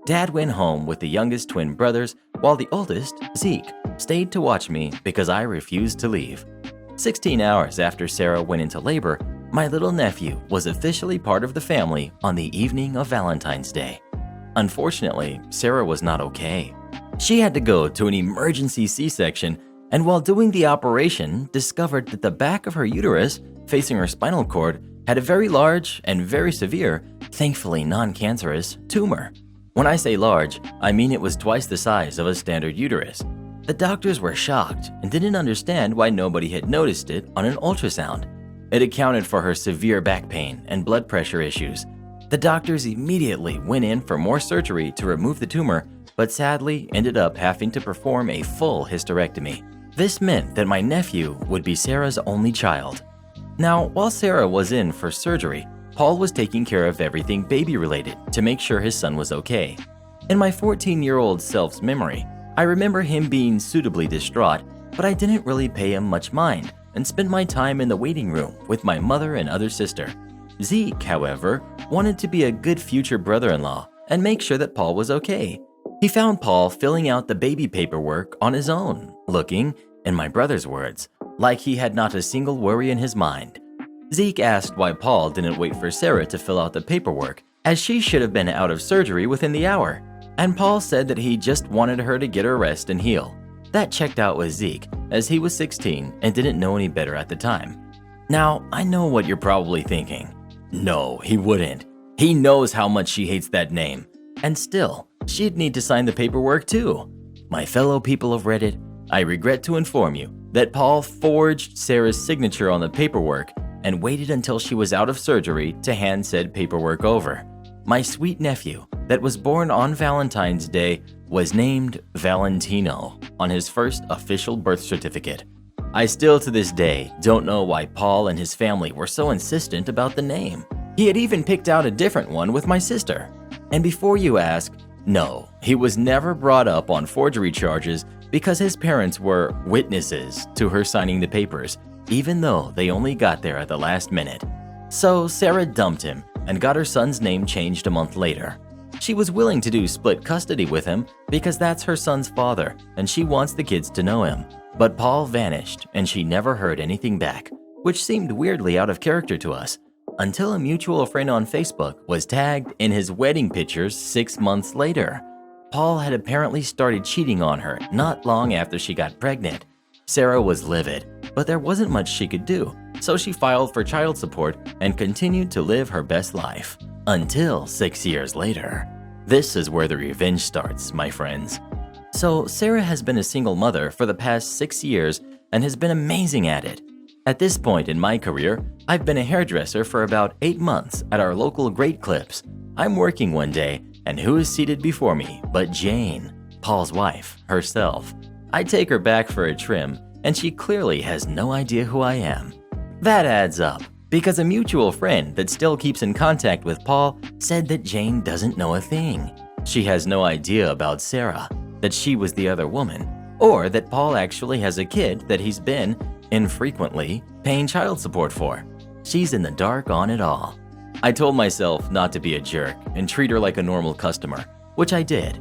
Dad went home with the youngest twin brothers, while the oldest, Zeke, stayed to watch me because I refused to leave. 16 hours after Sarah went into labor, my little nephew was officially part of the family on the evening of Valentine's Day. Unfortunately, Sarah was not okay. She had to go to an emergency C-section, and while doing the operation, discovered that the back of her uterus, facing her spinal cord, had a very large and very severe, thankfully non-cancerous, tumor. When I say large, I mean it was twice the size of a standard uterus. The doctors were shocked and didn't understand why nobody had noticed it on an ultrasound. It accounted for her severe back pain and blood pressure issues. The doctors immediately went in for more surgery to remove the tumor, but sadly ended up having to perform a full hysterectomy. This meant that my nephew would be Sarah's only child. Now, while Sarah was in for surgery, Paul was taking care of everything baby-related to make sure his son was okay. In my 14-year-old self's memory, I remember him being suitably distraught, but I didn't really pay him much mind and spent my time in the waiting room with my mother and other sister. Zeke, however, wanted to be a good future brother-in-law and make sure that Paul was okay. He found Paul filling out the baby paperwork on his own, looking, in my brother's words, like he had not a single worry in his mind. Zeke asked why Paul didn't wait for Sarah to fill out the paperwork, as she should have been out of surgery within the hour, and Paul said that he just wanted her to get her rest and heal. That checked out with Zeke, as he was 16 and didn't know any better at the time. Now, I know what you're probably thinking. No, he wouldn't. He knows how much she hates that name. And still, she'd need to sign the paperwork too. My fellow people of Reddit, I regret to inform you that Paul forged Sarah's signature on the paperwork and waited until she was out of surgery to hand said paperwork over. My sweet nephew, that was born on Valentine's Day, was named Valentino on his first official birth certificate. I still to this day don't know why Paul and his family were so insistent about the name. He had even picked out a different one with my sister. And before you ask, no, he was never brought up on forgery charges because his parents were witnesses to her signing the papers, even though they only got there at the last minute. So Sarah dumped him and got her son's name changed a month later. She was willing to do split custody with him because that's her son's father and she wants the kids to know him. But Paul vanished and she never heard anything back, which seemed weirdly out of character to us, until a mutual friend on Facebook was tagged in his wedding pictures 6 months later. Paul had apparently started cheating on her not long after she got pregnant. Sarah was livid, but there wasn't much she could do, so she filed for child support and continued to live her best life. Until 6 years later. This is where the revenge starts, my friends. So Sarah has been a single mother for the past 6 years and has been amazing at it. At this point in my career, I've been a hairdresser for about 8 months at our local Great Clips. I'm working one day, and who is seated before me but Jane, Paul's wife, herself. I take her back for a trim, and she clearly has no idea who I am. That adds up, because a mutual friend that still keeps in contact with Paul said that Jane doesn't know a thing. She has no idea about Sarah, that she was the other woman, or that Paul actually has a kid that he's been, infrequently, paying child support for. She's in the dark on it all. I told myself not to be a jerk and treat her like a normal customer, which I did.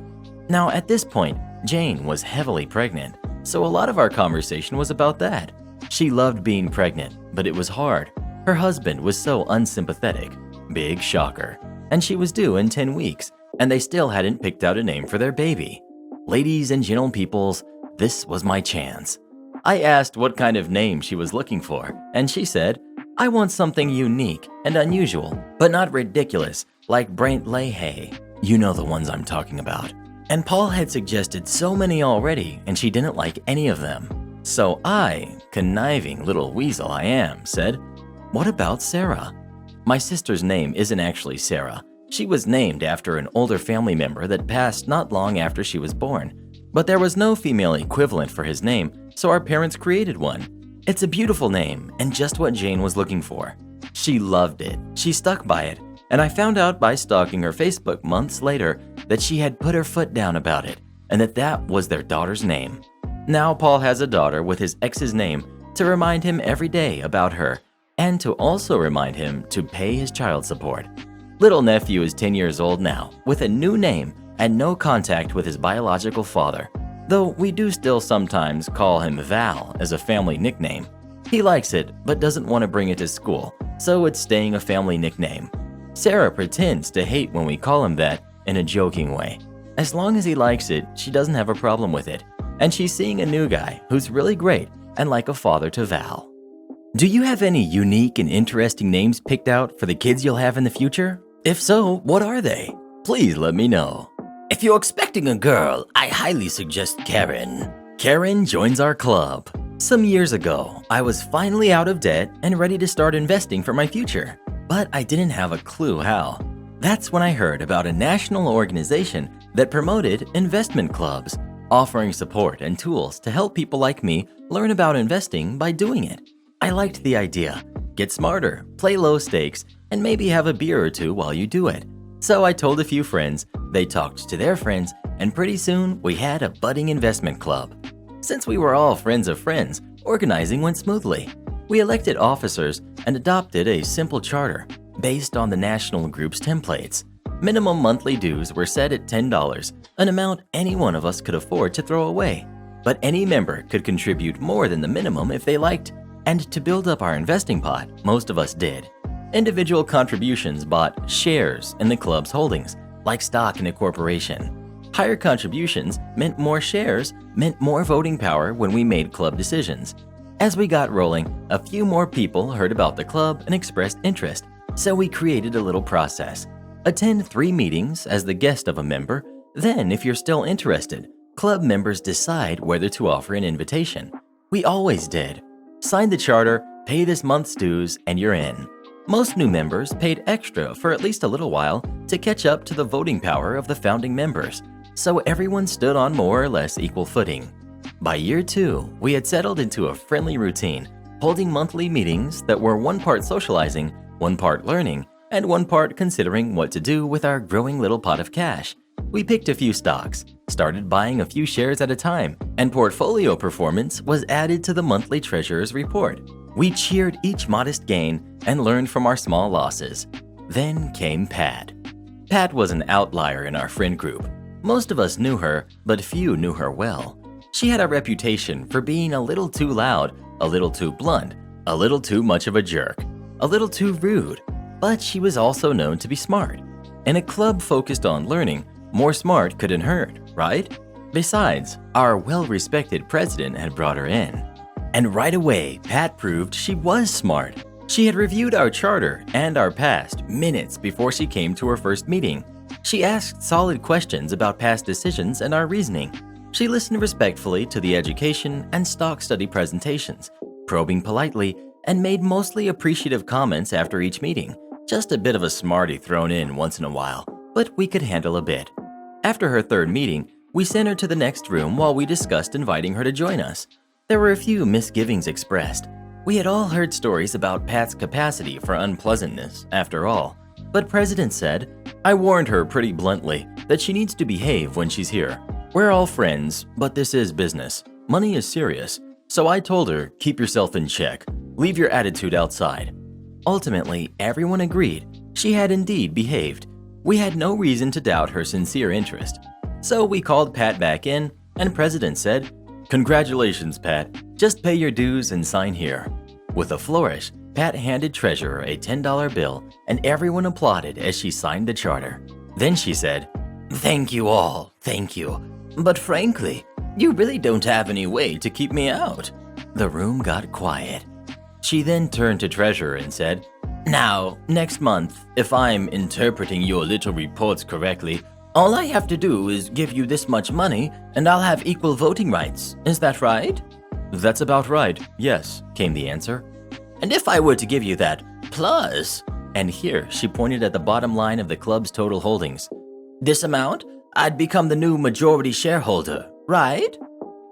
Now at this point, Jane was heavily pregnant, so a lot of our conversation was about that. She loved being pregnant, but it was hard. Her husband was so unsympathetic. Big shocker. And she was due in 10 weeks, and they still hadn't picked out a name for their baby. Ladies and gentle peoples, this was my chance. I asked what kind of name she was looking for, and she said, I want something unique and unusual, but not ridiculous, like Brent Leahy. You know the ones I'm talking about. And Paul had suggested so many already, and she didn't like any of them. So I, conniving little weasel I am, said, what about Sarah? My sister's name isn't actually Sarah. She was named after an older family member that passed not long after she was born. But there was no female equivalent for his name, so our parents created one. It's a beautiful name and just what Jane was looking for. She loved it. She stuck by it. And I found out by stalking her Facebook months later that she had put her foot down about it and that was their daughter's name. Now Paul has a daughter with his ex's name to remind him every day about her and to also remind him to pay his child support. Little nephew is 10 years old now with a new name and no contact with his biological father, though we do still sometimes call him Val as a family nickname. He likes it but doesn't want to bring it to school, so it's staying a family nickname. Sarah pretends to hate when we call him that in a joking way. As long as he likes it, she doesn't have a problem with it, and she's seeing a new guy who's really great and like a father to Val. Do you have any unique and interesting names picked out for the kids you'll have in the future? If so, what are they? Please let me know. If you're expecting a girl, I highly suggest Karen. Karen joins our club. Some years ago, I was finally out of debt and ready to start investing for my future, but I didn't have a clue how. That's when I heard about a national organization that promoted investment clubs, offering support and tools to help people like me learn about investing by doing it. I liked the idea. Get smarter, play low stakes, and maybe have a beer or two while you do it. So I told a few friends, they talked to their friends, and pretty soon we had a budding investment club. Since we were all friends of friends, organizing went smoothly. We elected officers and adopted a simple charter based on the national group's templates. Minimum monthly dues were set at $10, an amount any one of us could afford to throw away. But any member could contribute more than the minimum if they liked. And to build up our investing pot, most of us did. Individual contributions bought shares in the club's holdings, like stock in a corporation. Higher contributions meant more shares, meant more voting power when we made club decisions. As we got rolling, a few more people heard about the club and expressed interest, so we created a little process. Attend 3 meetings as the guest of a member, then if you're still interested, club members decide whether to offer an invitation. We always did. Sign the charter, pay this month's dues, and you're in. Most new members paid extra for at least a little while to catch up to the voting power of the founding members, so everyone stood on more or less equal footing. By year 2, we had settled into a friendly routine, holding monthly meetings that were one part socializing, one part learning, and one part considering what to do with our growing little pot of cash. We picked a few stocks, started buying a few shares at a time, and portfolio performance was added to the monthly treasurer's report. We cheered each modest gain and learned from our small losses. Then came Pat. Pat was an outlier in our friend group. Most of us knew her, but few knew her well. She had a reputation for being a little too loud, a little too blunt, a little too much of a jerk, a little too rude, but she was also known to be smart. In a club focused on learning, more smart couldn't hurt, right? Besides, our well-respected president had brought her in. And right away, Pat proved she was smart. She had reviewed our charter and our past minutes before she came to her first meeting. She asked solid questions about past decisions and our reasoning. She listened respectfully to the education and stock study presentations, probing politely, and made mostly appreciative comments after each meeting. Just a bit of a smarty thrown in once in a while, but we could handle a bit. After her third meeting, we sent her to the next room while we discussed inviting her to join us. There were a few misgivings expressed. We had all heard stories about Pat's capacity for unpleasantness, after all. But President said, I warned her pretty bluntly that she needs to behave when she's here. We're all friends, but this is business. Money is serious. So I told her, keep yourself in check. Leave your attitude outside. Ultimately, everyone agreed. She had indeed behaved. We had no reason to doubt her sincere interest. So we called Pat back in, and President said, Congratulations, Pat. Just pay your dues and sign here. With a flourish, Pat handed Treasurer a $10 bill, and everyone applauded as she signed the charter. Then she said, Thank you all, thank you. But frankly, you really don't have any way to keep me out. The room got quiet. She then turned to Treasurer and said, Now, next month, if I'm interpreting your little reports correctly, all I have to do is give you this much money and I'll have equal voting rights. Is that right? That's about right, yes, came the answer. And if I were to give you that plus, and here she pointed at the bottom line of the club's total holdings, this amount, I'd become the new majority shareholder, right?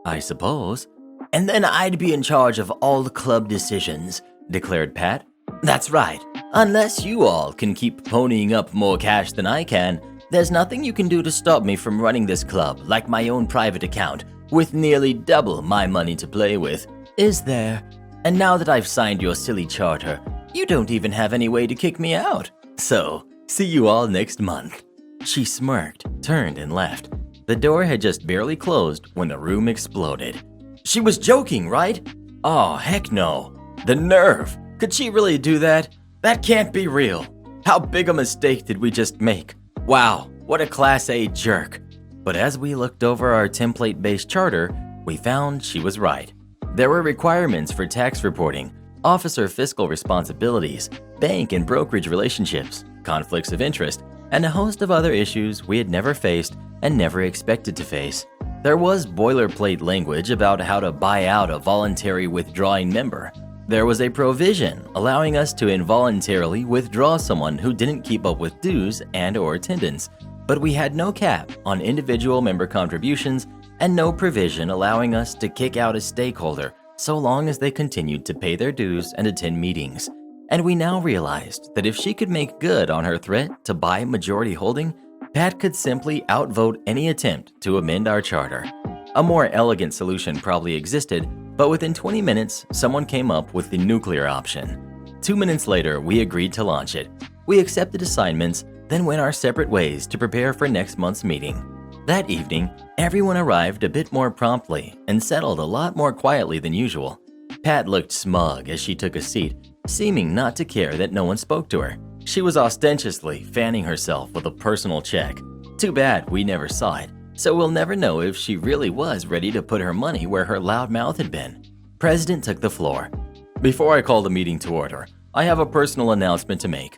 I suppose. And then I'd be in charge of all the club decisions, declared Pat. That's right. Unless you all can keep ponying up more cash than I can, there's nothing you can do to stop me from running this club like my own private account, with nearly double my money to play with, is there? And now that I've signed your silly charter, you don't even have any way to kick me out. So, see you all next month. She smirked, turned, and left. The door had just barely closed when the room exploded. She was joking, right? Oh, heck no. The nerve. Could she really do that? That can't be real. How big a mistake did we just make? Wow, what a Class A jerk. But as we looked over our template-based charter, we found she was right. There were requirements for tax reporting, officer fiscal responsibilities, bank and brokerage relationships, conflicts of interest, and a host of other issues we had never faced and never expected to face. There was boilerplate language about how to buy out a voluntary withdrawing member. There was a provision allowing us to involuntarily withdraw someone who didn't keep up with dues and/or attendance, but we had no cap on individual member contributions and no provision allowing us to kick out a stakeholder so long as they continued to pay their dues and attend meetings. And we now realized that if she could make good on her threat to buy majority holding, Pat could simply outvote any attempt to amend our charter. A more elegant solution probably existed, but within 20 minutes, someone came up with the nuclear option. 2 minutes later, we agreed to launch it. We accepted assignments, then went our separate ways to prepare for next month's meeting. That evening, everyone arrived a bit more promptly and settled a lot more quietly than usual. Pat looked smug as she took a seat, seeming not to care that no one spoke to her. She was ostentatiously fanning herself with a personal check. Too bad we never saw it, so we'll never know if she really was ready to put her money where her loud mouth had been. President took the floor. Before I call the meeting to order, I have a personal announcement to make.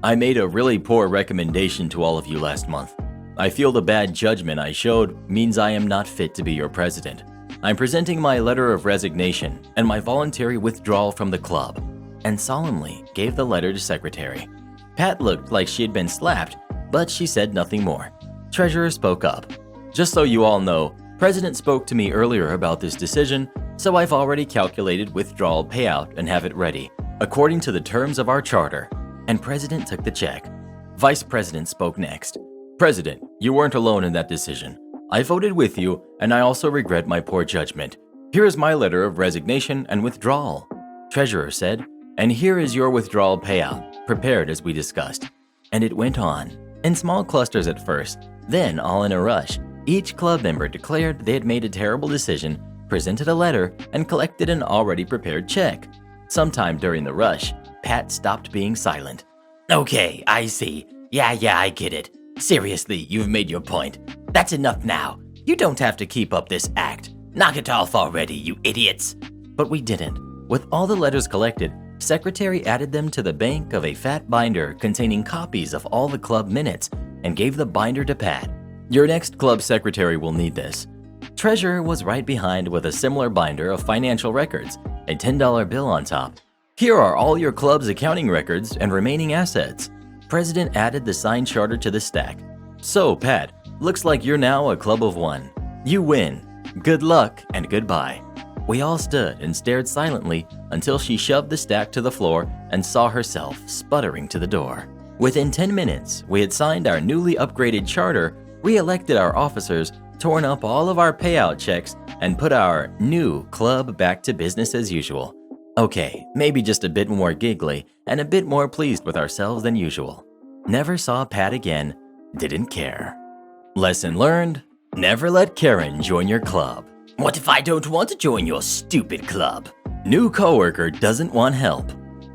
I made a really poor recommendation to all of you last month. I feel the bad judgment I showed means I am not fit to be your president. I'm presenting my letter of resignation and my voluntary withdrawal from the club, and solemnly gave the letter to Secretary. Pat looked like she had been slapped, but she said nothing more. Treasurer spoke up. Just so you all know, President spoke to me earlier about this decision, so I've already calculated withdrawal payout and have it ready, according to the terms of our charter. And President took the check. Vice President spoke next. President, you weren't alone in that decision. I voted with you, and I also regret my poor judgment. Here is my letter of resignation and withdrawal. Treasurer said, "And here is your withdrawal payout, prepared as we discussed." And it went on, in small clusters at first, then all in a rush. Each club member declared they had made a terrible decision, presented a letter, and collected an already prepared check. Sometime during the rush, Pat stopped being silent. Okay, I see. Yeah, I get it. Seriously, you've made your point. That's enough now. You don't have to keep up this act. Knock it off already, you idiots. But we didn't. With all the letters collected, Secretary added them to the bank of a fat binder containing copies of all the club minutes and gave the binder to Pat. "Your next club secretary will need this." Treasurer was right behind with a similar binder of financial records, a $10 bill on top. "Here are all your club's accounting records and remaining assets." President added the signed charter to the stack. "So, Pat, looks like you're now a club of one. You win. Good luck and goodbye." We all stood and stared silently until she shoved the stack to the floor and saw herself sputtering to the door. Within 10 minutes, we had signed our newly upgraded charter, re-elected our officers, torn up all of our payout checks, and put our new club back to business as usual. Okay, maybe just a bit more giggly and a bit more pleased with ourselves than usual. Never saw Pat again, didn't care. Lesson learned, never let Karen join your club. What if I don't want to join your stupid club? New coworker doesn't want help.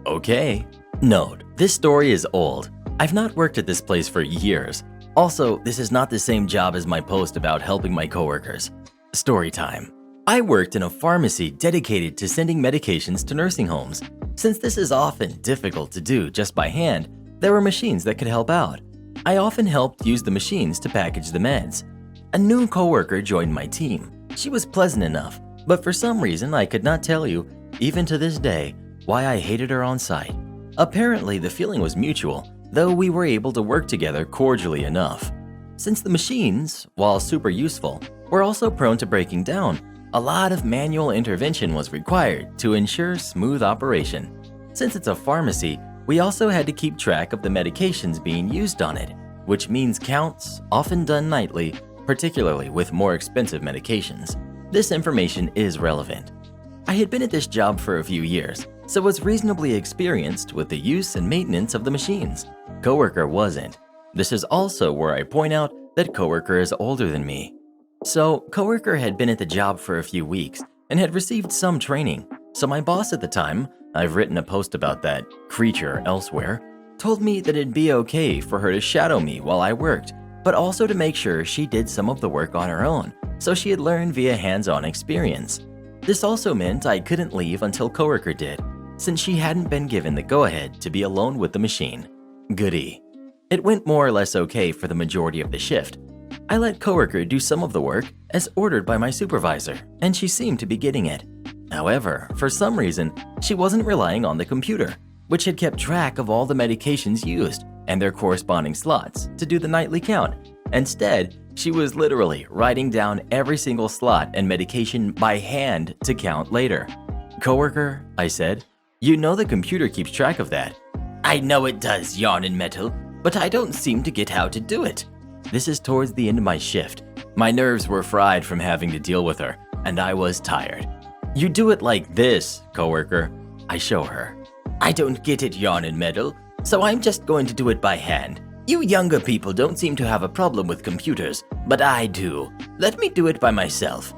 Okay. Note, this story is old. I've not worked at this place for years. Also, this is not the same job as my post about helping my coworkers. Story time. I worked in a pharmacy dedicated to sending medications to nursing homes. Since this is often difficult to do just by hand, there were machines that could help out. I often helped use the machines to package the meds. A new coworker joined my team. She was pleasant enough, but for some reason I could not tell you, even to this day, why I hated her on sight. Apparently the feeling was mutual, though we were able to work together cordially enough. Since the machines, while super useful, were also prone to breaking down, a lot of manual intervention was required to ensure smooth operation. Since it's a pharmacy, we also had to keep track of the medications being used on it, which means counts, often done nightly, particularly with more expensive medications. This information is relevant. I had been at this job for a few years, so was reasonably experienced with the use and maintenance of the machines. Coworker wasn't. This is also where I point out that coworker is older than me. So, coworker had been at the job for a few weeks and had received some training, so my boss at the time, I've written a post about that creature elsewhere, told me that it'd be okay for her to shadow me while I worked, but also to make sure she did some of the work on her own, so she had learned via hands-on experience. This also meant I couldn't leave until coworker did, since she hadn't been given the go-ahead to be alone with the machine. Goody. It went more or less okay for the majority of the shift. I let coworker do some of the work as ordered by my supervisor, and she seemed to be getting it. However, for some reason, she wasn't relying on the computer, which had kept track of all the medications used and their corresponding slots to do the nightly count. Instead, she was literally writing down every single slot and medication by hand to count later. "Coworker," I said, "you know the computer keeps track of that." I know it does, Yarn and Metal, but I don't seem to get how to do it. This is towards the end of my shift. My nerves were fried from having to deal with her, and I was tired. "You do it like this, coworker." I show her. I don't get it, Yarn and Metal, so I'm just going to do it by hand. You younger people don't seem to have a problem with computers, but I do. Let me do it by myself.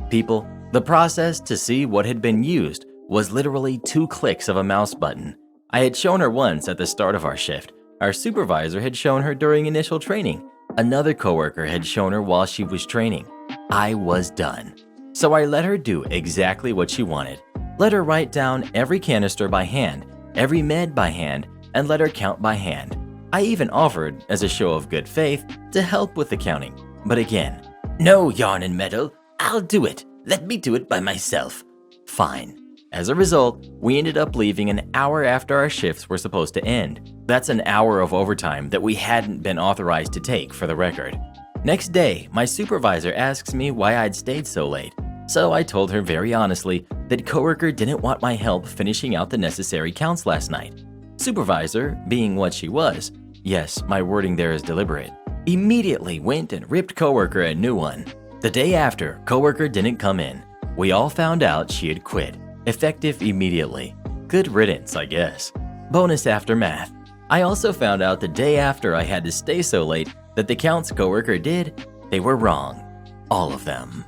People, the process to see what had been used was literally 2 clicks of a mouse button. I had shown her once at the start of our shift. Our supervisor had shown her during initial training. Another coworker had shown her while she was training. I was done. So I let her do exactly what she wanted. Let her write down every canister by hand, every med by hand, and let her count by hand. I even offered, as a show of good faith, to help with the counting. But again, "No, Yarn and Metal, I'll do it. Let me do it by myself." Fine. As a result, we ended up leaving an hour after our shifts were supposed to end. That's an hour of overtime that we hadn't been authorized to take, for the record. Next day, my supervisor asks me why I'd stayed so late. So I told her very honestly that coworker didn't want my help finishing out the necessary counts last night. Supervisor, being what she was, yes, my wording there is deliberate, immediately went and ripped coworker a new one. The day after, coworker didn't come in. We all found out she had quit, effective immediately. Good riddance, I guess. Bonus aftermath. I also found out the day after I had to stay so late that the Count's coworker did. They were wrong. All of them.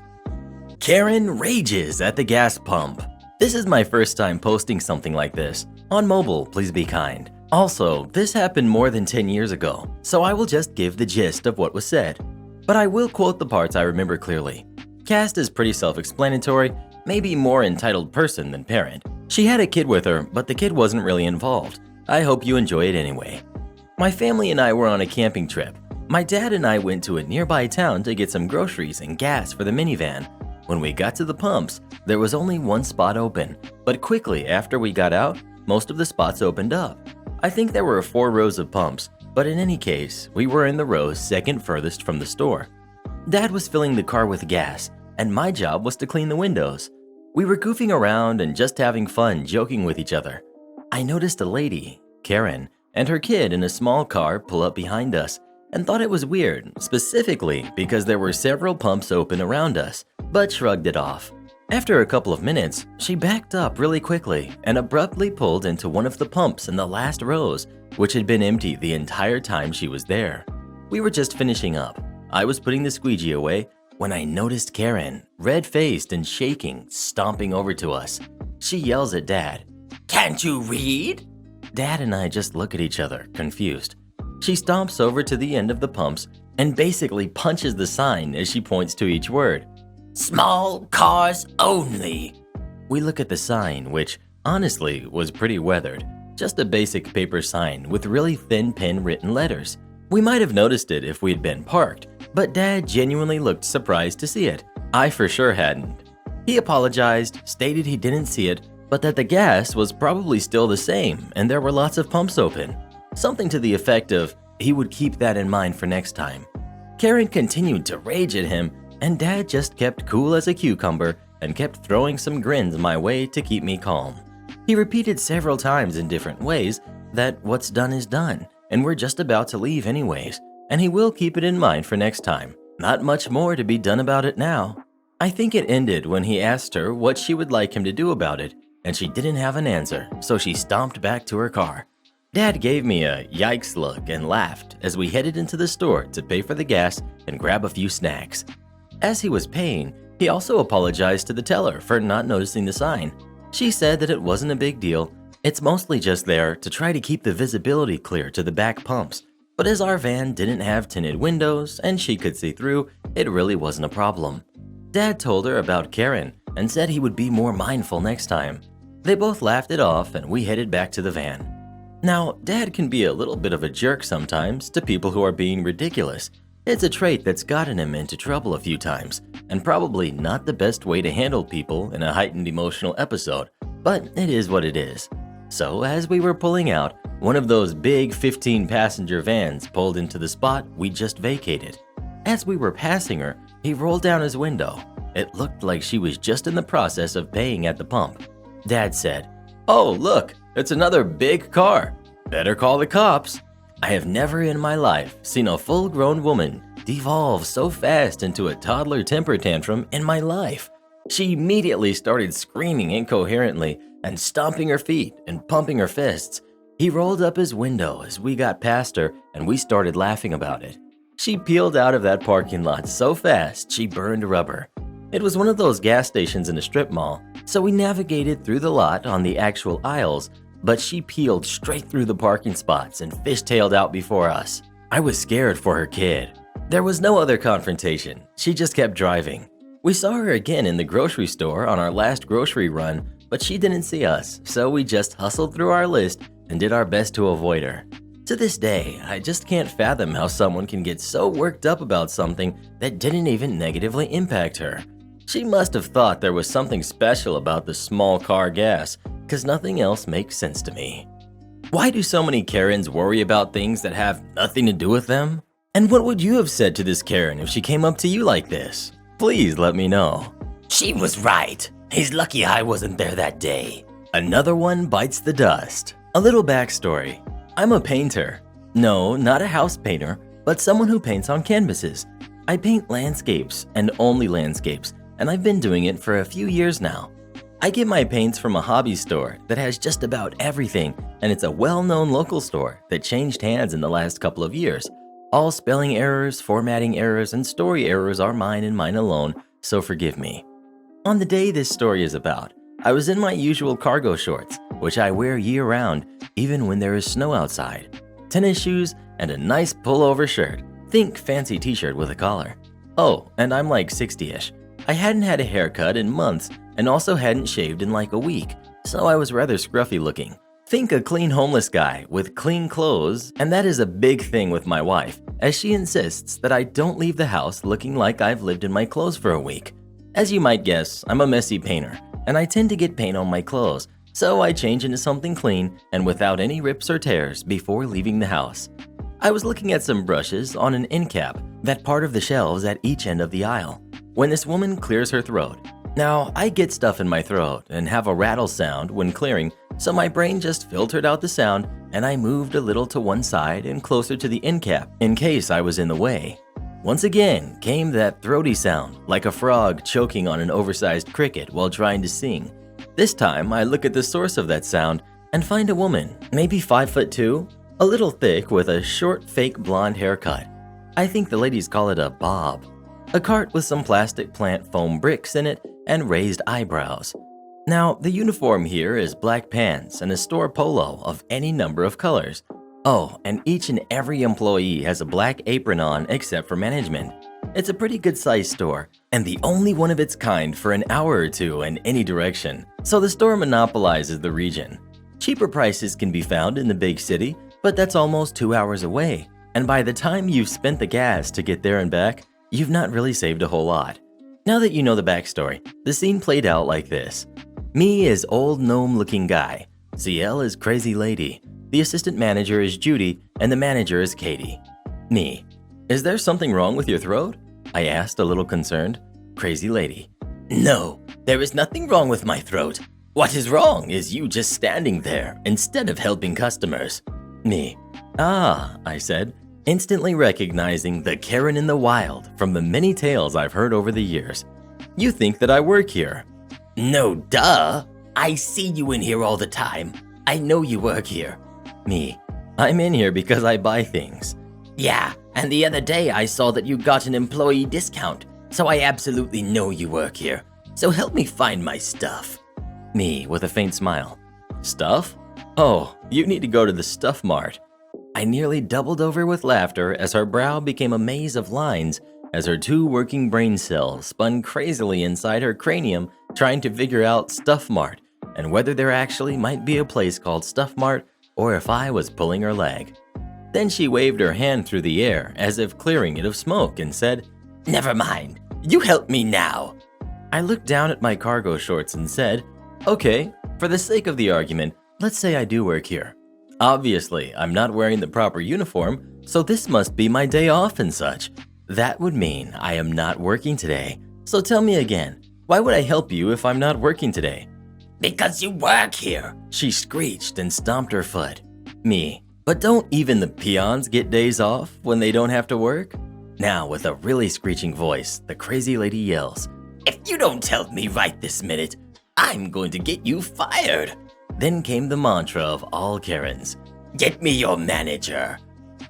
Karen rages at the gas pump. This is my first time posting something like this. On mobile, please be kind. Also, this happened more than 10 years ago, so I will just give the gist of what was said. But I will quote the parts I remember clearly. Cast is pretty self-explanatory, maybe more entitled person than parent. She had a kid with her, but the kid wasn't really involved. I hope you enjoy it anyway. My family and I were on a camping trip. My dad and I went to a nearby town to get some groceries and gas for the minivan. When we got to the pumps, there was only one spot open, but quickly after we got out, most of the spots opened up. I think there were 4 rows of pumps, but in any case, we were in the row second furthest from the store. Dad was filling the car with gas, and my job was to clean the windows. We were goofing around and just having fun joking with each other. I noticed a lady, Karen, and her kid in a small car pull up behind us, and thought it was weird, specifically because there were several pumps open around us, but shrugged it off. After a couple of minutes, she backed up really quickly and abruptly pulled into one of the pumps in the last rows, which had been empty the entire time she was there. We were just finishing up. I was putting the squeegee away when I noticed Karen, red-faced and shaking, stomping over to us. She yells at Dad, "Can't you read?" Dad and I just look at each other, confused. She stomps over to the end of the pumps and basically punches the sign as she points to each word. "Small cars only." We look at the sign, which honestly was pretty weathered. Just a basic paper sign with really thin pen written letters. We might have noticed it if we had been parked, but Dad genuinely looked surprised to see it. I for sure hadn't. He apologized, stated he didn't see it, but that the gas was probably still the same and there were lots of pumps open. Something to the effect of, he would keep that in mind for next time. Karen continued to rage at him, and Dad just kept cool as a cucumber and kept throwing some grins my way to keep me calm. He repeated several times in different ways that what's done is done, and we're just about to leave anyways, and he will keep it in mind for next time. Not much more to be done about it now. I think it ended when he asked her what she would like him to do about it, and she didn't have an answer, so she stomped back to her car. Dad gave me a yikes look and laughed as we headed into the store to pay for the gas and grab a few snacks. As he was paying, he also apologized to the teller for not noticing the sign. She said that it wasn't a big deal. It's mostly just there to try to keep the visibility clear to the back pumps. But as our van didn't have tinted windows and she could see through, it really wasn't a problem. Dad told her about Karen and said he would be more mindful next time. They both laughed it off and we headed back to the van. Now, Dad can be a little bit of a jerk sometimes to people who are being ridiculous. It's a trait that's gotten him into trouble a few times, and probably not the best way to handle people in a heightened emotional episode, but it is what it is. So as we were pulling out, one of those big 15-passenger vans pulled into the spot we just vacated. As we were passing her, he rolled down his window. It looked like she was just in the process of paying at the pump. Dad said, "Oh, look, it's another big car. Better call the cops." I have never in my life seen a full-grown woman devolve so fast into a toddler temper tantrum in my life. She immediately started screaming incoherently and stomping her feet and pumping her fists. He rolled up his window as we got past her and we started laughing about it. She peeled out of that parking lot so fast she burned rubber. It was one of those gas stations in a strip mall, so we navigated through the lot on the actual aisles, but she peeled straight through the parking spots and fishtailed out before us. I was scared for her kid. There was no other confrontation. She just kept driving. We saw her again in the grocery store on our last grocery run, but she didn't see us, so we just hustled through our list and did our best to avoid her. To this day, I just can't fathom how someone can get so worked up about something that didn't even negatively impact her. She must have thought there was something special about the small car gas, because nothing else makes sense to me. Why do so many Karens worry about things that have nothing to do with them? And what would you have said to this Karen if she came up to you like this? Please let me know. She was right. He's lucky I wasn't there that day. Another one bites the dust. A little backstory. I'm a painter. No, not a house painter, but someone who paints on canvases. I paint landscapes and only landscapes, and I've been doing it for a few years now. I get my paints from a hobby store that has just about everything, and it's a well-known local store that changed hands in the last couple of years. All spelling errors, formatting errors, and story errors are mine and mine alone, so forgive me. On the day this story is about, I was in my usual cargo shorts, which I wear year-round, even when there is snow outside, tennis shoes, and a nice pullover shirt. Think fancy t-shirt with a collar. Oh, and I'm like 60-ish. I hadn't had a haircut in months and also hadn't shaved in like a week, so I was rather scruffy looking. Think a clean homeless guy with clean clothes, and that is a big thing with my wife, as she insists that I don't leave the house looking like I've lived in my clothes for a week. As you might guess, I'm a messy painter, and I tend to get paint on my clothes, so I change into something clean and without any rips or tears before leaving the house. I was looking at some brushes on an end cap, that part of the shelves at each end of the aisle, when this woman clears her throat. Now, I get stuff in my throat and have a rattle sound when clearing, so my brain just filtered out the sound and I moved a little to one side and closer to the end cap in case I was in the way. Once again came that throaty sound, like a frog choking on an oversized cricket while trying to sing. This time, I look at the source of that sound and find a woman, maybe 5'2", a little thick with a short fake blonde haircut. I think the ladies call it a bob. A cart with some plastic plant foam bricks in it and raised eyebrows. Now, the uniform here is black pants and a store polo of any number of colors. Oh, and each and every employee has a black apron on except for management. It's a pretty good sized store, and the only one of its kind for an hour or two in any direction, so the store monopolizes the region. Cheaper prices can be found in the big city, but that's almost 2 hours away, and by the time you've spent the gas to get there and back, you've not really saved a whole lot. Now that you know the backstory, the scene played out like this. Me is old gnome-looking guy. CL is crazy lady. The assistant manager is Judy, and the manager is Katie. Me. Is there something wrong with your throat? I asked, a little concerned. Crazy lady. No, there is nothing wrong with my throat. What is wrong is you just standing there instead of helping customers. Me. Ah, I said, instantly recognizing the Karen in the wild from the many tales I've heard over the years. You think that I work here? No, duh. I see you in here all the time. I know you work here. Me. I'm in here because I buy things. Yeah, and the other day I saw that you got an employee discount, so I absolutely know you work here. So help me find my stuff. Me, with a faint smile. Stuff? Oh, you need to go to the Stuff Mart. I nearly doubled over with laughter as her brow became a maze of lines as her two working brain cells spun crazily inside her cranium trying to figure out Stuff Mart and whether there actually might be a place called Stuff Mart or if I was pulling her leg. Then she waved her hand through the air as if clearing it of smoke and said, "Never mind, you help me now." I looked down at my cargo shorts and said, "Okay, for the sake of the argument, let's say I do work here. Obviously, I'm not wearing the proper uniform, so this must be my day off and such. That would mean I am not working today. So tell me again, why would I help you if I'm not working today?" "Because you work here," she screeched and stomped her foot. Me. But don't even the peons get days off when they don't have to work? Now, with a really screeching voice, the crazy lady yells, "If you don't help me right this minute, I'm going to get you fired." Then came the mantra of all Karens. "Get me your manager."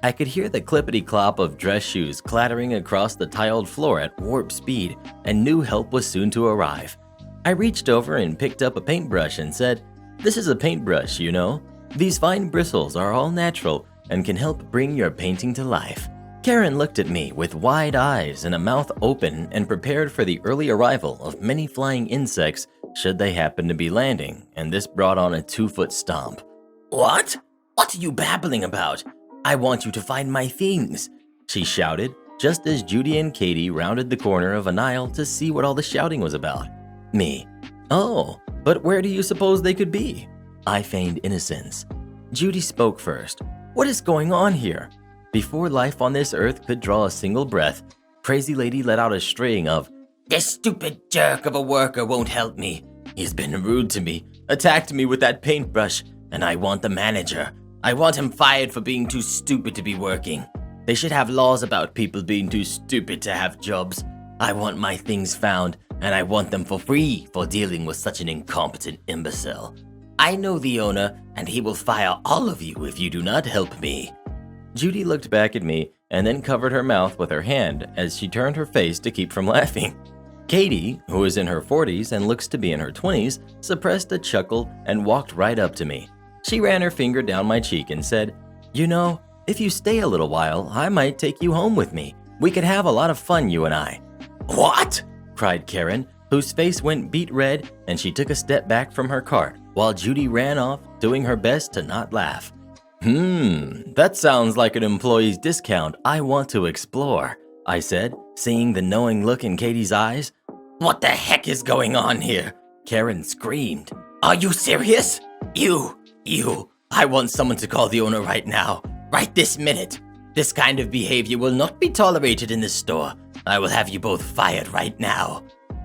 I could hear the clippity-clop of dress shoes clattering across the tiled floor at warp speed and knew help was soon to arrive. I reached over and picked up a paintbrush and said, "This is a paintbrush, you know. These fine bristles are all natural and can help bring your painting to life." Karen looked at me with wide eyes and a mouth open and prepared for the early arrival of many flying insects should they happen to be landing, and this brought on a 2-foot stomp. What? What are you babbling about? I want you to find my things," she shouted, just as Judy and Katie rounded the corner of an aisle to see what all the shouting was about. Me. "Oh, but where do you suppose they could be?" I feigned innocence. Judy spoke first. "What is going on here?" Before life on this earth could draw a single breath, Crazy Lady let out a string of, "This stupid jerk of a worker won't help me. He's been rude to me, attacked me with that paintbrush, and I want the manager. I want him fired for being too stupid to be working. They should have laws about people being too stupid to have jobs. I want my things found, and I want them for free for dealing with such an incompetent imbecile. I know the owner, and he will fire all of you if you do not help me." Judy looked back at me and then covered her mouth with her hand as she turned her face to keep from laughing. Katie, who is in her 40s and looks to be in her 20s, suppressed a chuckle and walked right up to me. She ran her finger down my cheek and said, "You know, if you stay a little while, I might take you home with me. We could have a lot of fun, you and I." "What?" cried Karen, whose face went beet red, and she took a step back from her cart while Judy ran off, doing her best to not laugh. That sounds like an employee's discount I want to explore," I said, seeing the knowing look in Katie's eyes. "What the heck is going on here?" Karen screamed. "Are you serious? You, I want someone to call the owner right now, right this minute. This kind of behavior will not be tolerated in this store. I will have you both fired right now."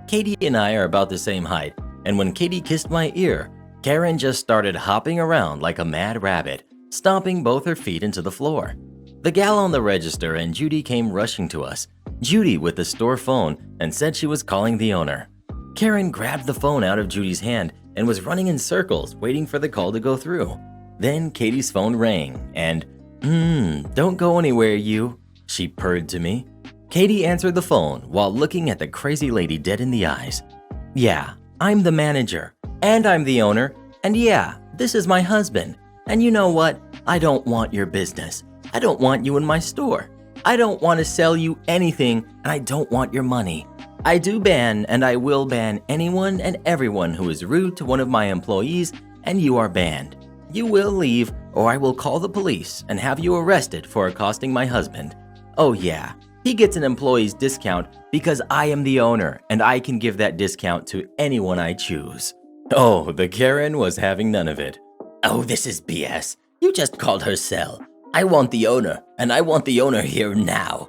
Katie and I are about the same height, and when Katie kissed my ear, Karen just started hopping around like a mad rabbit, stomping both her feet into the floor. The gal on the register and Judy came rushing to us, Judy with the store phone, and said she was calling the owner. Karen grabbed the phone out of Judy's hand and was running in circles waiting for the call to go through. Then Katie's phone rang and, "Don't go anywhere, you," she purred to me. Katie answered the phone while looking at the crazy lady dead in the eyes. "Yeah, I'm the manager, and I'm the owner, and yeah, this is my husband. And you know what? I don't want your business. I don't want you in my store. I don't want to sell you anything, and I don't want your money. I do ban and I will ban anyone and everyone who is rude to one of my employees, and you are banned. You will leave, or I will call the police and have you arrested for accosting my husband. Oh yeah, he gets an employee's discount because I am the owner, and I can give that discount to anyone I choose." Oh, the Karen was having none of it. "Oh, this is BS. You just called her cell. I want the owner, and I want the owner here now."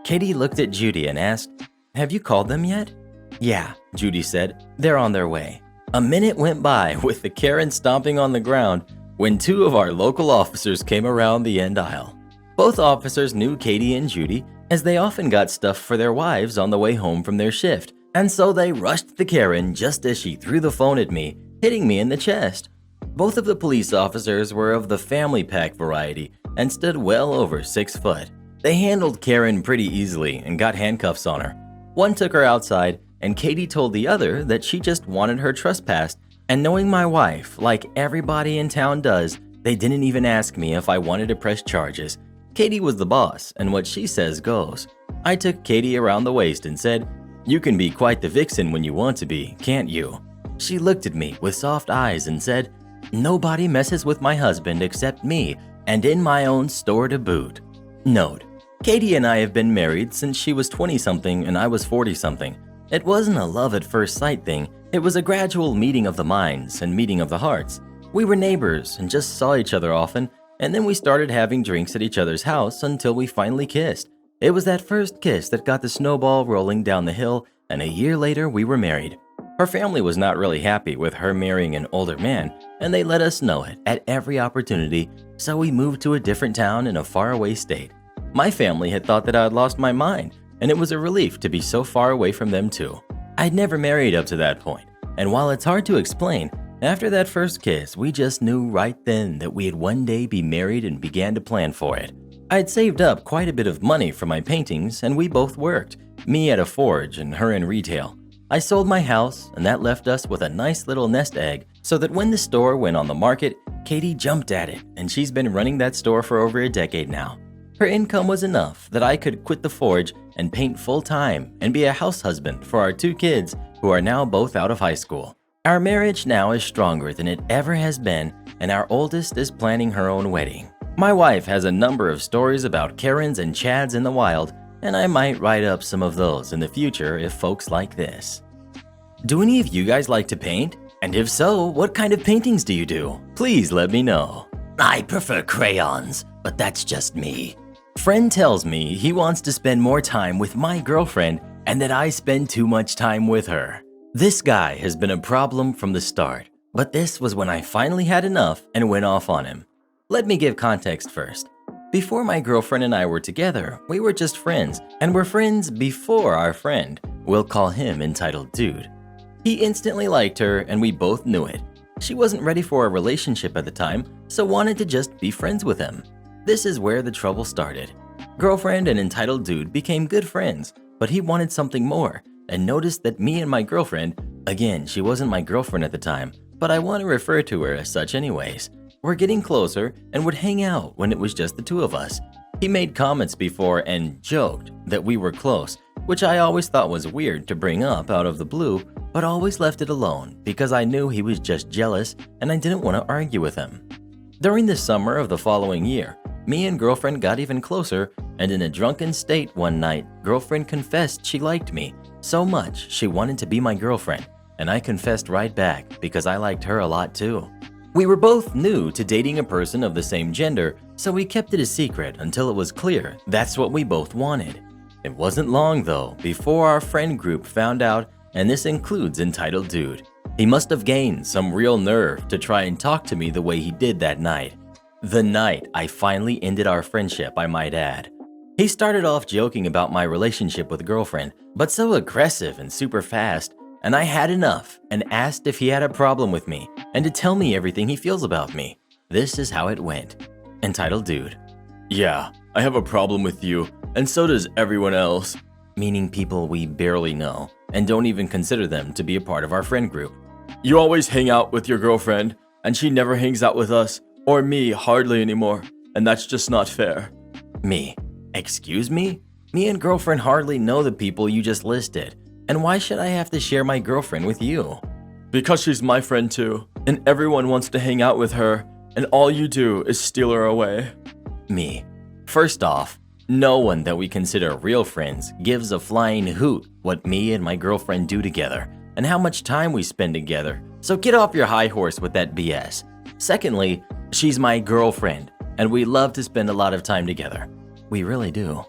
Katie looked at Judy and asked, "Have you called them yet?" "Yeah," Judy said, "they're on their way." A minute went by with the Karen stomping on the ground when two of our local officers came around the end aisle. Both officers knew Katie and Judy, as they often got stuff for their wives on the way home from their shift, and so they rushed the Karen just as she threw the phone at me, hitting me in the chest. Both of the police officers were of the family pack variety and stood well over 6 foot. They handled Karen pretty easily and got handcuffs on her. One took her outside, and Katie told the other that she just wanted her trespassed, and knowing my wife, like everybody in town does, they didn't even ask me if I wanted to press charges. Katie was the boss, and what she says goes. I took Katie around the waist and said, "You can be quite the vixen when you want to be, can't you?" She looked at me with soft eyes and said, "Nobody messes with my husband except me, and in my own store to boot." Note: Katie and I have been married since she was 20-something and I was 40-something. It wasn't a love at first sight thing, it was a gradual meeting of the minds and meeting of the hearts. We were neighbors and just saw each other often, and then we started having drinks at each other's house until we finally kissed. It was that first kiss that got the snowball rolling down the hill, and a year later we were married. Her family was not really happy with her marrying an older man, and they let us know it at every opportunity, so we moved to a different town in a faraway state. My family had thought that I had lost my mind, and it was a relief to be so far away from them too. I'd never married up to that point, and while it's hard to explain, after that first kiss, we just knew right then that we'd one day be married and began to plan for it. I'd saved up quite a bit of money for my paintings, and we both worked, me at a forge and her in retail. I sold my house, and that left us with a nice little nest egg, so that when the store went on the market, Katie jumped at it, and she's been running that store for over a decade now. Her income was enough that I could quit the forge and paint full-time and be a house husband for our 2 kids who are now both out of high school. Our marriage now is stronger than it ever has been, and our oldest is planning her own wedding. My wife has a number of stories about Karens and Chads in the wild, and I might write up some of those in the future if folks like this. Do any of you guys like to paint? And if so, what kind of paintings do you do? Please let me know. I prefer crayons, but that's just me. Friend tells me he wants to spend more time with my girlfriend and that I spend too much time with her. This guy has been a problem from the start, but this was when I finally had enough and went off on him. Let me give context first. Before my girlfriend and I were together, we were just friends, and were friends before our friend. We'll call him Entitled Dude. He instantly liked her, and we both knew it. She wasn't ready for a relationship at the time, so wanted to just be friends with him. This is where the trouble started. Girlfriend and Entitled Dude became good friends, but he wanted something more and noticed that me and my girlfriend, again, she wasn't my girlfriend at the time, but I want to refer to her as such anyways, were getting closer and would hang out when it was just the two of us. He made comments before and joked that we were close, which I always thought was weird to bring up out of the blue, but always left it alone because I knew he was just jealous and I didn't want to argue with him. During the summer of the following year, me and girlfriend got even closer, and in a drunken state one night, girlfriend confessed she liked me so much she wanted to be my girlfriend, and I confessed right back because I liked her a lot too. We were both new to dating a person of the same gender, so we kept it a secret until it was clear that's what we both wanted. It wasn't long though before our friend group found out, and this includes Entitled Dude. He must have gained some real nerve to try and talk to me the way he did that night. The night I finally ended our friendship, I might add. He started off joking about my relationship with girlfriend, but so aggressive and super fast, and I had enough and asked if he had a problem with me and to tell me everything he feels about me. This is how it went. Entitled Dude. Yeah, I have a problem with you, and so does everyone else. Meaning people we barely know and don't even consider them to be a part of our friend group. You always hang out with your girlfriend, and she never hangs out with us, or me hardly anymore, and that's just not fair. Me. Excuse me? Me and girlfriend hardly know the people you just listed, and why should I have to share my girlfriend with you? Because she's my friend too, and everyone wants to hang out with her, and all you do is steal her away. Me. First off, no one that we consider real friends gives a flying hoot what me and my girlfriend do together and how much time we spend together, so get off your high horse with that BS. Secondly, she's my girlfriend, and we love to spend a lot of time together. We really do.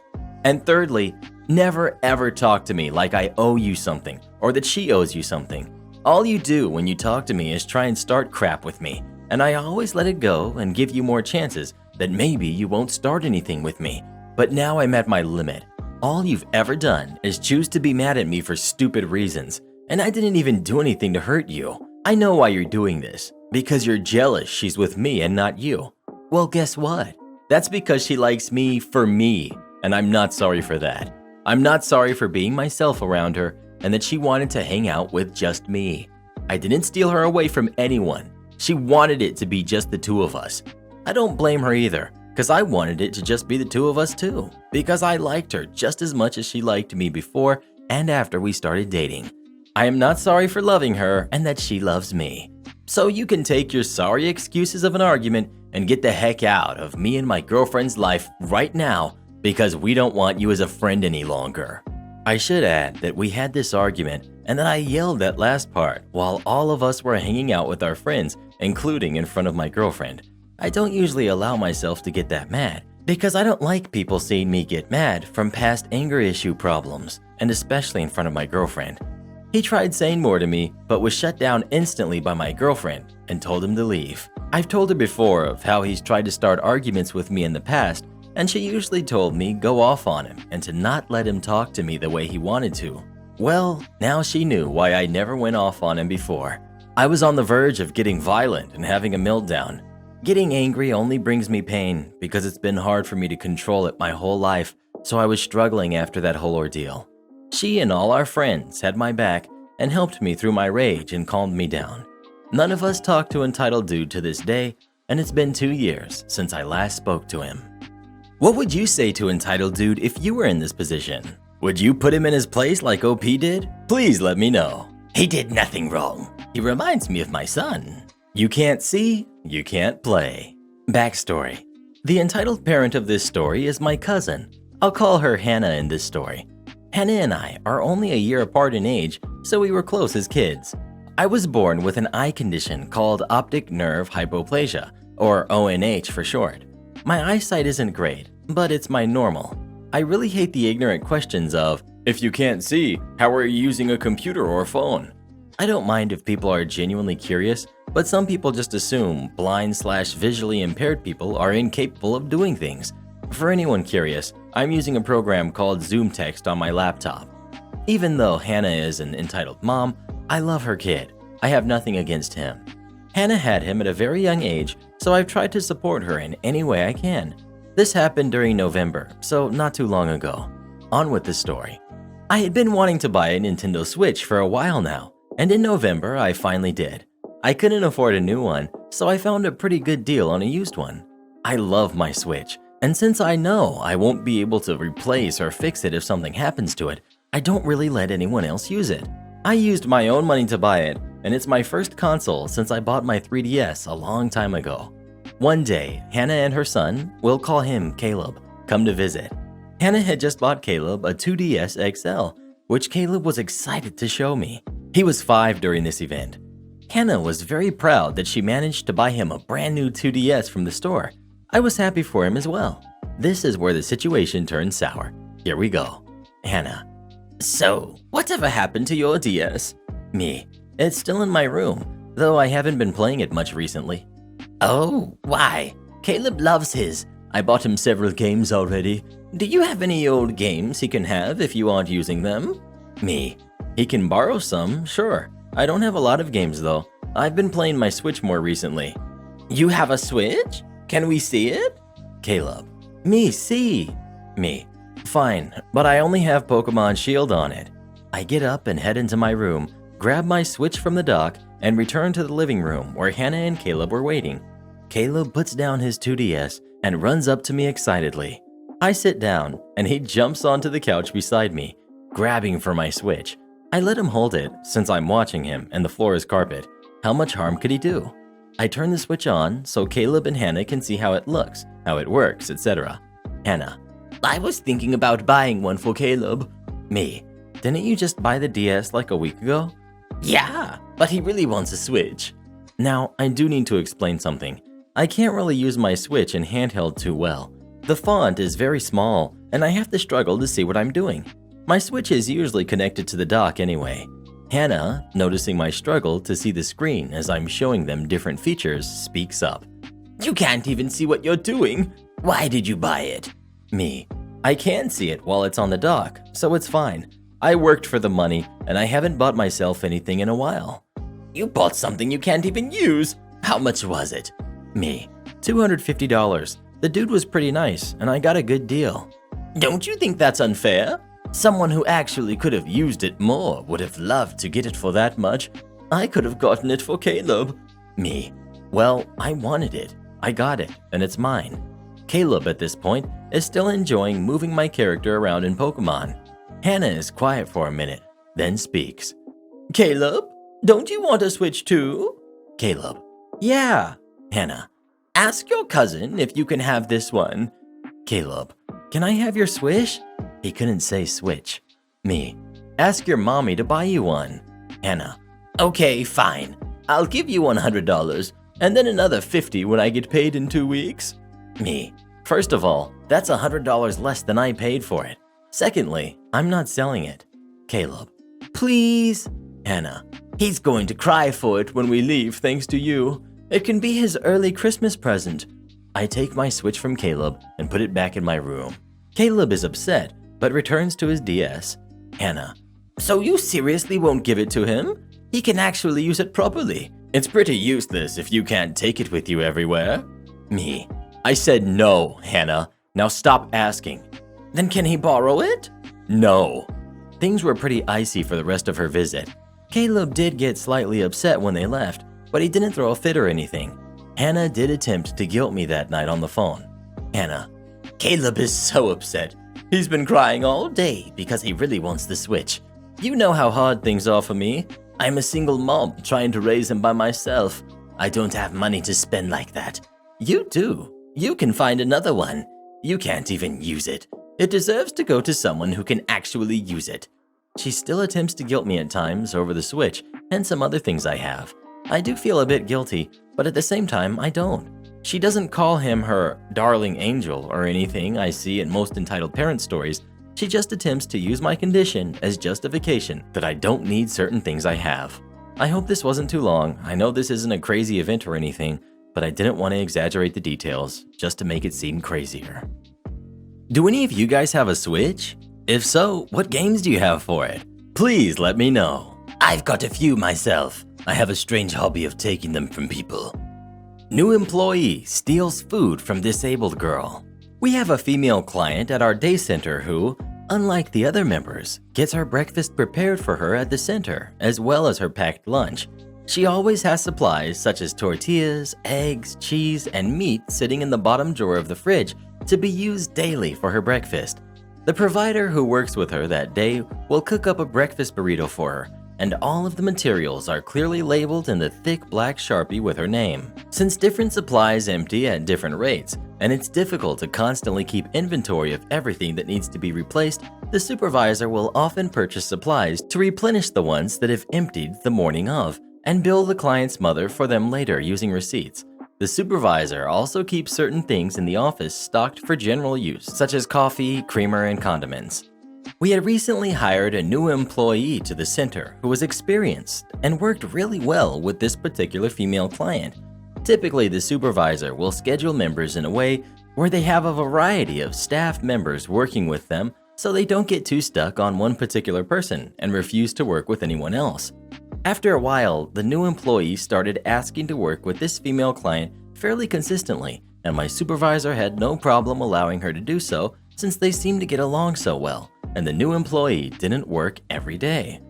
And thirdly, never ever talk to me like I owe you something or that she owes you something. All you do when you talk to me is try and start crap with me, and I always let it go and give you more chances that maybe you won't start anything with me. But now I'm at my limit. All you've ever done is choose to be mad at me for stupid reasons, and I didn't even do anything to hurt you. I know why you're doing this, because you're jealous she's with me and not you. Well, guess what? That's because she likes me for me, and I'm not sorry for that. I'm not sorry for being myself around her and that she wanted to hang out with just me. I didn't steal her away from anyone. She wanted it to be just the two of us. I don't blame her either, because I wanted it to just be the two of us too, because I liked her just as much as she liked me before and after we started dating. I am not sorry for loving her and that she loves me. So you can take your sorry excuses of an argument and get the heck out of me and my girlfriend's life right now, because we don't want you as a friend any longer. I should add that we had this argument and that I yelled that last part while all of us were hanging out with our friends, including in front of my girlfriend. I don't usually allow myself to get that mad because I don't like people seeing me get mad from past anger issue problems, and especially in front of my girlfriend. He tried saying more to me, but was shut down instantly by my girlfriend and told him to leave. I've told her before of how he's tried to start arguments with me in the past, and she usually told me go off on him and to not let him talk to me the way he wanted to. Well, now she knew why I never went off on him before. I was on the verge of getting violent and having a meltdown. Getting angry only brings me pain because it's been hard for me to control it my whole life, so I was struggling after that whole ordeal. She and all our friends had my back and helped me through my rage and calmed me down. None of us talk to Entitled Dude to this day, and it's been 2 years since I last spoke to him. What would you say to Entitled Dude if you were in this position? Would you put him in his place like OP did? Please let me know. He did nothing wrong. He reminds me of my son. You can't see, you can't play. Backstory. The entitled parent of this story is my cousin. I'll call her Hannah in this story. Hannah and I are only a year apart in age, so we were close as kids. I was born with an eye condition called optic nerve hypoplasia, or ONH for short. My eyesight isn't great, but it's my normal. I really hate the ignorant questions of, if you can't see, how are you using a computer or phone? I don't mind if people are genuinely curious, but some people just assume blind/visually impaired people are incapable of doing things. For anyone curious, I'm using a program called Zoom Text on my laptop. Even though Hannah is an entitled mom, I love her kid. I have nothing against him. Hannah had him at a very young age, so I've tried to support her in any way I can. This happened during November, so not too long ago. On with the story. I had been wanting to buy a Nintendo Switch for a while now, and in November I finally did. I couldn't afford a new one, so I found a pretty good deal on a used one. I love my Switch, and since I know I won't be able to replace or fix it if something happens to it, I don't really let anyone else use it. I used my own money to buy it, and it's my first console since I bought my 3DS a long time ago. One day, Hannah and her son, we'll call him Caleb, come to visit. Hannah had just bought Caleb a 2DS XL, which Caleb was excited to show me. He was 5 during this event. Hannah was very proud that she managed to buy him a brand new 2DS from the store. I was happy for him as well. This is where the situation turned sour. Here we go. Hannah. So, whatever happened to your DS? Me. It's still in my room, though I haven't been playing it much recently. Oh, why? Caleb loves his. I bought him several games already. Do you have any old games he can have if you aren't using them? Me. He can borrow some, sure. I don't have a lot of games though. I've been playing my Switch more recently. You have a Switch? Can we see it? Caleb. Me, see. Me. Fine, but I only have Pokemon Shield on it. I get up and head into my room, grab my Switch from the dock, and return to the living room where Hannah and Caleb were waiting. Caleb puts down his 2DS and runs up to me excitedly. I sit down, and he jumps onto the couch beside me, grabbing for my Switch. I let him hold it since I'm watching him and the floor is carpet. How much harm could he do? I turn the Switch on so Caleb and Hannah can see how it looks, how it works, etc. Hannah. I was thinking about buying one for Caleb. Me. Didn't you just buy the DS like a week ago? Yeah, but he really wants a Switch. Now, I do need to explain something. I can't really use my Switch in handheld too well. The font is very small, and I have to struggle to see what I'm doing. My Switch is usually connected to the dock anyway. Hannah, noticing my struggle to see the screen as I'm showing them different features, speaks up. You can't even see what you're doing. Why did you buy it? Me. I can see it while it's on the dock, so it's fine. I worked for the money, and I haven't bought myself anything in a while. You bought something you can't even use. How much was it? Me. $250. The dude was pretty nice, and I got a good deal. Don't you think that's unfair? Someone who actually could have used it more would have loved to get it for that much. I could have gotten it for Caleb. Me. Well, I wanted it. I got it, and it's mine. Caleb, at this point, is still enjoying moving my character around in Pokemon. Hannah is quiet for a minute, then speaks. Caleb, don't you want a Switch too? Caleb. Yeah. Hannah. Ask your cousin if you can have this one. Caleb. Can I have your Switch? He couldn't say Switch. Me. Ask your mommy to buy you one. Hannah. Okay, fine. I'll give you $100, and then another $50 when I get paid in 2 weeks. Me. First of all, that's $100 less than I paid for it. Secondly, I'm not selling it. Caleb. Please. Hannah. He's going to cry for it when we leave thanks to you. It can be his early Christmas present. I take my Switch from Caleb and put it back in my room. Caleb is upset, but returns to his DS. Hannah. So you seriously won't give it to him? He can actually use it properly. It's pretty useless if you can't take it with you everywhere. Me. I said no, Hannah. Now stop asking. Then can he borrow it? No. Things were pretty icy for the rest of her visit. Caleb did get slightly upset when they left, but he didn't throw a fit or anything. Hannah did attempt to guilt me that night on the phone. Hannah. Caleb is so upset. He's been crying all day because he really wants the Switch. You know how hard things are for me. I'm a single mom trying to raise him by myself. I don't have money to spend like that. You do. You can find another one. You can't even use it. It deserves to go to someone who can actually use it. She still attempts to guilt me at times over the Switch and some other things I have. I do feel a bit guilty, but at the same time, I don't. She doesn't call him her darling angel or anything I see in most entitled parent stories. She just attempts to use my condition as justification that I don't need certain things I have. I hope this wasn't too long. I know this isn't a crazy event or anything, but I didn't want to exaggerate the details just to make it seem crazier. Do any of you guys have a Switch? If so, what games do you have for it? Please let me know. I've got a few myself. I have a strange hobby of taking them from people. New employee steals food from disabled girl. We have a female client at our day center who, unlike the other members, gets her breakfast prepared for her at the center as well as her packed lunch. She always has supplies such as tortillas, eggs, cheese, and meat sitting in the bottom drawer of the fridge to be used daily for her breakfast. The provider who works with her that day will cook up a breakfast burrito for her, and all of the materials are clearly labeled in the thick black Sharpie with her name. Since different supplies empty at different rates, and it's difficult to constantly keep inventory of everything that needs to be replaced, the supervisor will often purchase supplies to replenish the ones that have emptied the morning of, and bill the client's mother for them later using receipts. The supervisor also keeps certain things in the office stocked for general use, such as coffee, creamer, and condiments. We had recently hired a new employee to the center who was experienced and worked really well with this particular female client. Typically, the supervisor will schedule members in a way where they have a variety of staff members working with them so they don't get too stuck on one particular person and refuse to work with anyone else. After a while, the new employee started asking to work with this female client fairly consistently, and my supervisor had no problem allowing her to do so since they seemed to get along so well, and the new employee didn't work every day.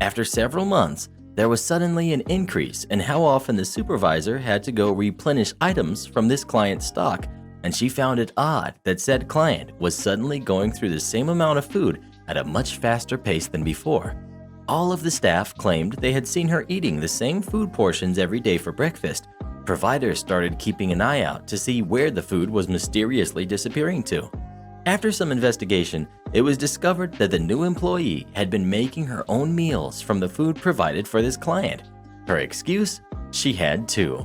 After several months, there was suddenly an increase in how often the supervisor had to go replenish items from this client's stock, and she found it odd that said client was suddenly going through the same amount of food at a much faster pace than before. All of the staff claimed they had seen her eating the same food portions every day for breakfast. Providers started keeping an eye out to see where the food was mysteriously disappearing to. After some investigation, it was discovered that the new employee had been making her own meals from the food provided for this client. Her excuse? She had two.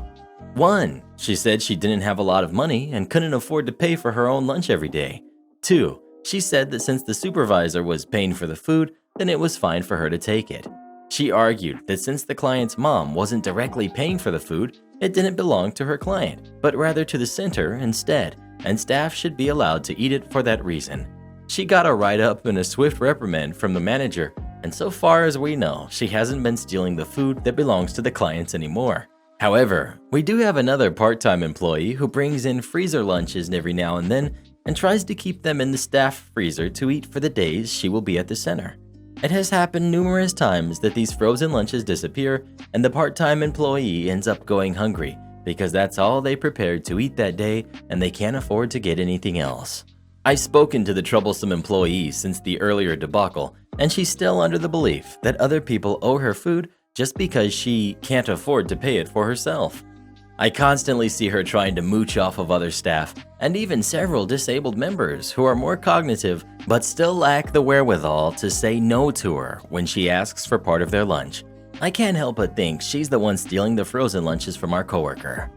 1. She said she didn't have a lot of money and couldn't afford to pay for her own lunch every day. 2. She said that since the supervisor was paying for the food, then it was fine for her to take it. She argued that since the client's mom wasn't directly paying for the food, it didn't belong to her client, but rather to the center instead, and staff should be allowed to eat it for that reason. She got a write-up and a swift reprimand from the manager, and so far as we know, she hasn't been stealing the food that belongs to the clients anymore. However, we do have another part-time employee who brings in freezer lunches every now and then and tries to keep them in the staff freezer to eat for the days she will be at the center. It has happened numerous times that these frozen lunches disappear and the part-time employee ends up going hungry because that's all they prepared to eat that day and they can't afford to get anything else. I've spoken to the troublesome employee since the earlier debacle, and she's still under the belief that other people owe her food just because she can't afford to pay it for herself. I constantly see her trying to mooch off of other staff and even several disabled members who are more cognitive but still lack the wherewithal to say no to her when she asks for part of their lunch. I can't help but think she's the one stealing the frozen lunches from our coworker.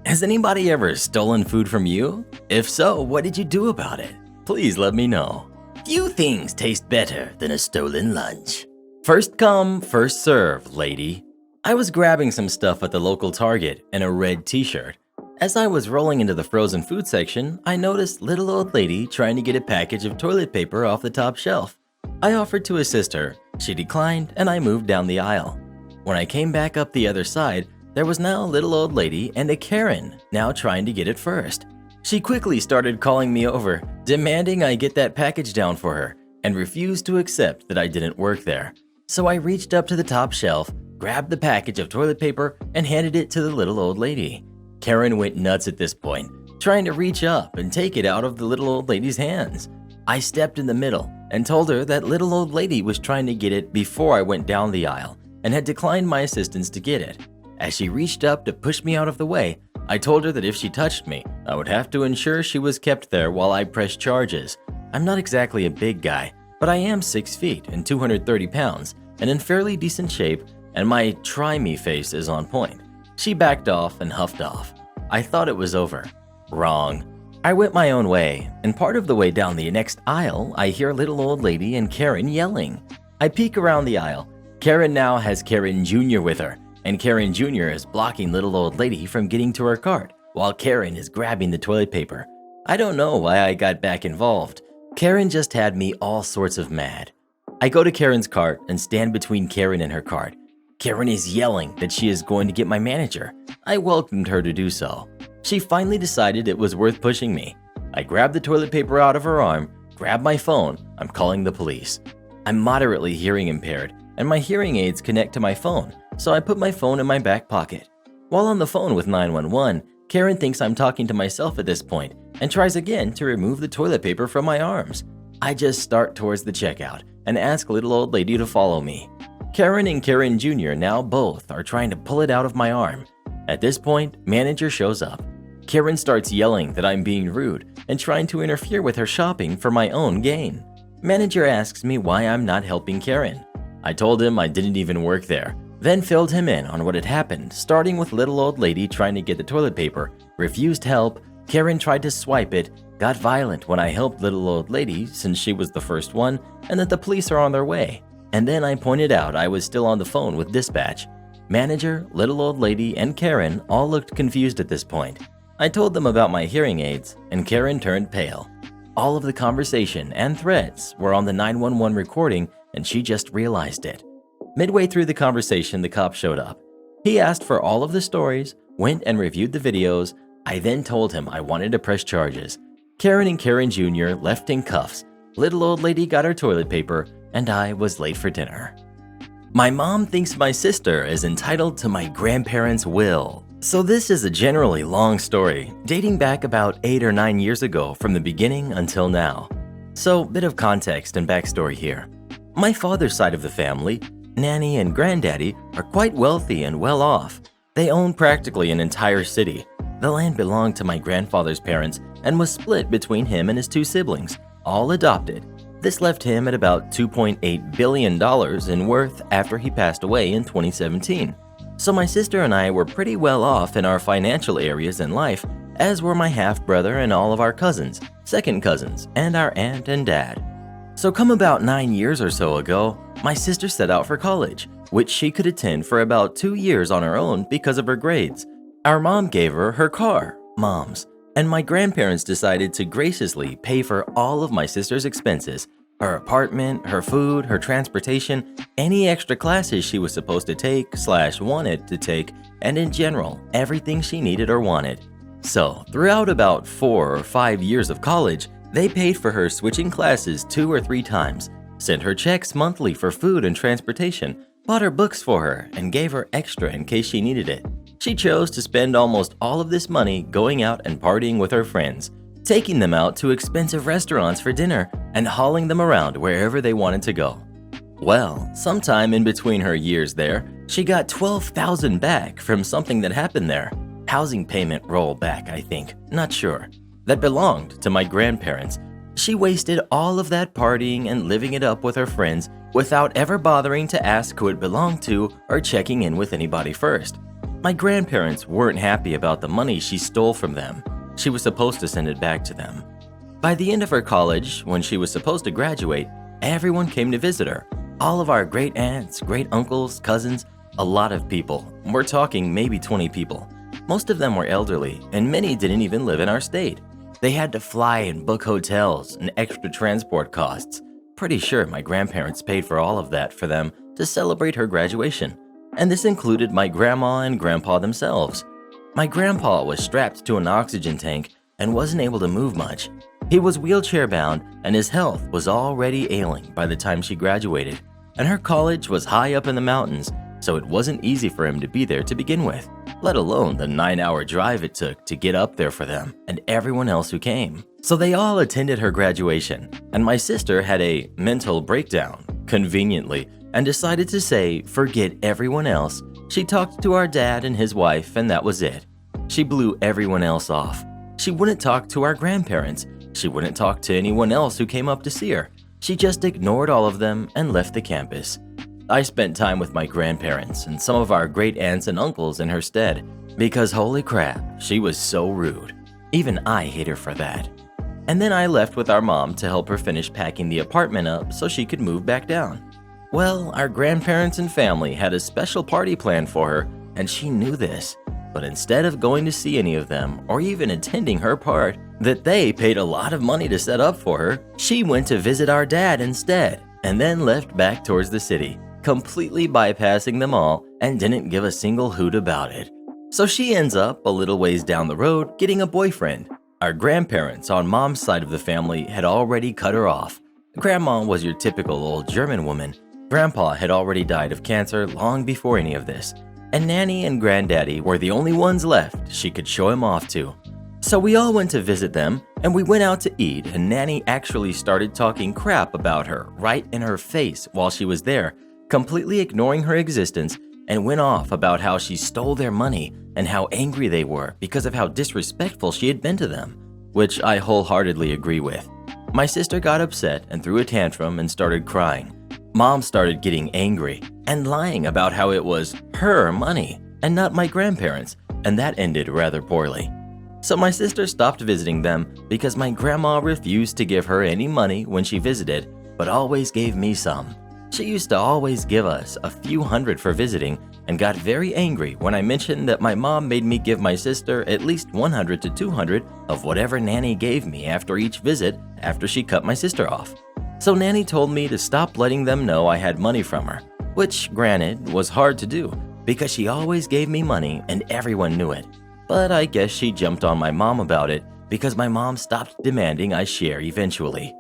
Has anybody ever stolen food from you? If so, what did you do about it? Please let me know. Few things taste better than a stolen lunch. First come, first serve, lady. I was grabbing some stuff at the local Target in a red t-shirt. As I was rolling into the frozen food section, I noticed little old lady trying to get a package of toilet paper off the top shelf. I offered to assist her. She declined and I moved down the aisle. When I came back up the other side, there was now a little old lady and a Karen now trying to get it first. She quickly started calling me over, demanding I get that package down for her, and refused to accept that I didn't work there. So I reached up to the top shelf, grabbed the package of toilet paper, and handed it to the little old lady. Karen went nuts at this point, trying to reach up and take it out of the little old lady's hands. I stepped in the middle and told her that little old lady was trying to get it before I went down the aisle and had declined my assistance to get it. As she reached up to push me out of the way, I told her that if she touched me, I would have to ensure she was kept there while I pressed charges. I'm not exactly a big guy, but I am 6 feet and 230 pounds and in fairly decent shape, and my try me face is on point. She backed off and huffed off. I thought it was over. Wrong. I went my own way, and part of the way down the next aisle, I hear little old lady and Karen yelling. I peek around the aisle. Karen now has Karen Jr. with her, and Karen Jr. is blocking little old lady from getting to her cart, while Karen is grabbing the toilet paper. I don't know why I got back involved. Karen just had me all sorts of mad. I go to Karen's cart and stand between Karen and her cart. Karen is yelling that she is going to get my manager. I welcomed her to do so. She finally decided it was worth pushing me. I grabbed the toilet paper out of her arm, grabbed my phone. I'm calling the police. I'm moderately hearing impaired, and my hearing aids connect to my phone, so I put my phone in my back pocket. While on the phone with 911, Karen thinks I'm talking to myself at this point and tries again to remove the toilet paper from my arms. I just start towards the checkout and ask little old lady to follow me. Karen and Karen Jr. now both are trying to pull it out of my arm. At this point, manager shows up. Karen starts yelling that I'm being rude and trying to interfere with her shopping for my own gain. Manager asks me why I'm not helping Karen. I told him I didn't even work there, then filled him in on what had happened, starting with little old lady trying to get the toilet paper, refused help, Karen tried to swipe it, got violent when I helped little old lady since she was the first one, and that the police are on their way. And then I pointed out I was still on the phone with dispatch. Manager, little old lady, and Karen all looked confused at this point. I told them about my hearing aids, and Karen turned pale. All of the conversation and threats were on the 911 recording, and she just realized it. Midway through the conversation, the cop showed up. He asked for all of the stories, went and reviewed the videos. I then told him I wanted to press charges. Karen and Karen Jr. left in cuffs. Little old lady got her toilet paper, and I was late for dinner. My mom thinks my sister is entitled to my grandparents' will. So this is a generally long story, dating back about 8 or 9 years ago from the beginning until now. So, bit of context and backstory here. My father's side of the family, Nanny and Granddaddy, are quite wealthy and well off. They own practically an entire city. The land belonged to my grandfather's parents and was split between him and his 2 siblings, all adopted. This left him at about $2.8 billion in worth after he passed away in 2017. So my sister and I were pretty well off in our financial areas in life, as were my half-brother and all of our cousins, second cousins, and our aunt and dad. So come about 9 years or so ago, my sister set out for college, which she could attend for about 2 years on her own because of her grades. Our mom gave her her car, Mom's, and my grandparents decided to graciously pay for all of my sister's expenses, her apartment, her food, her transportation, any extra classes she was supposed to take/wanted to take, and in general, everything she needed or wanted. So, throughout about 4 or 5 years of college, they paid for her switching classes 2 or 3 times, sent her checks monthly for food and transportation, bought her books for her, and gave her extra in case she needed it. She chose to spend almost all of this money going out and partying with her friends, taking them out to expensive restaurants for dinner and hauling them around wherever they wanted to go. Well, sometime in between her years there, she got $12,000 back from something that happened there. Housing payment rollback, I think, not sure. That belonged to my grandparents. She wasted all of that partying and living it up with her friends without ever bothering to ask who it belonged to or checking in with anybody first. My grandparents weren't happy about the money she stole from them. She was supposed to send it back to them. By the end of her college, when she was supposed to graduate, everyone came to visit her. All of our great aunts, great uncles, cousins, a lot of people. We're talking maybe 20 people. Most of them were elderly, and many didn't even live in our state. They had to fly and book hotels and extra transport costs. Pretty sure my grandparents paid for all of that for them to celebrate her graduation. And this included my grandma and grandpa themselves. My grandpa was strapped to an oxygen tank and wasn't able to move much. He was wheelchair-bound and his health was already ailing by the time she graduated, and her college was high up in the mountains, so it wasn't easy for him to be there to begin with, let alone the 9-hour drive it took to get up there for them and everyone else who came. So they all attended her graduation, and my sister had a mental breakdown, conveniently, and decided to say, forget everyone else. She talked to our dad and his wife, and that was it. She blew everyone else off. She wouldn't talk to our grandparents. She wouldn't talk to anyone else who came up to see her. She just ignored all of them and left the campus. I spent time with my grandparents and some of our great aunts and uncles in her stead, because holy crap, she was so rude. Even I hate her for that. And then I left with our mom to help her finish packing the apartment up so she could move back down. Well, our grandparents and family had a special party planned for her, and she knew this. But instead of going to see any of them or even attending her part that they paid a lot of money to set up for her, she went to visit our dad instead. and then left back towards the city, completely bypassing them all and didn't give a single hoot about it. So she ends up a little ways down the road getting a boyfriend. Our grandparents on mom's side of the family had already cut her off. Grandma was your typical old German woman. Grandpa had already died of cancer long before any of this, and Nanny and Granddaddy were the only ones left she could show him off to. So we all went to visit them, and we went out to eat, and Nanny actually started talking crap about her right in her face while she was there, completely ignoring her existence, and went off about how she stole their money and how angry they were because of how disrespectful she had been to them, which I wholeheartedly agree with. My sister got upset and threw a tantrum and started crying. Mom started getting angry and lying about how it was her money and not my grandparents', and that ended rather poorly. So my sister stopped visiting them because my grandma refused to give her any money when she visited, but always gave me some. She used to always give us a few hundred for visiting and got very angry when I mentioned that my mom made me give my sister at least 100 to 200 of whatever Nanny gave me after each visit after she cut my sister off. So Nanny told me to stop letting them know I had money from her, which granted was hard to do because she always gave me money and everyone knew it. But I guess she jumped on my mom about it because my mom stopped demanding I share eventually.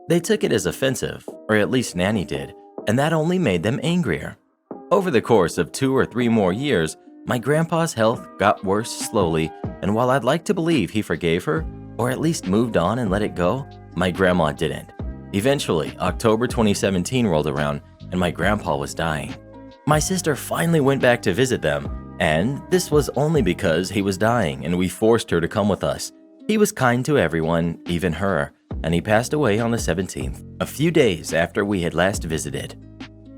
They took it as offensive, or at least Nanny did, and that only made them angrier. Over the course of 2 or 3 more years, my grandpa's health got worse slowly, and while I'd like to believe he forgave her, or at least moved on and let it go, my grandma didn't. Eventually, October 2017 rolled around, and my grandpa was dying. My sister finally went back to visit them, and this was only because he was dying and we forced her to come with us. He was kind to everyone, even her, and he passed away on the 17th, a few days after we had last visited.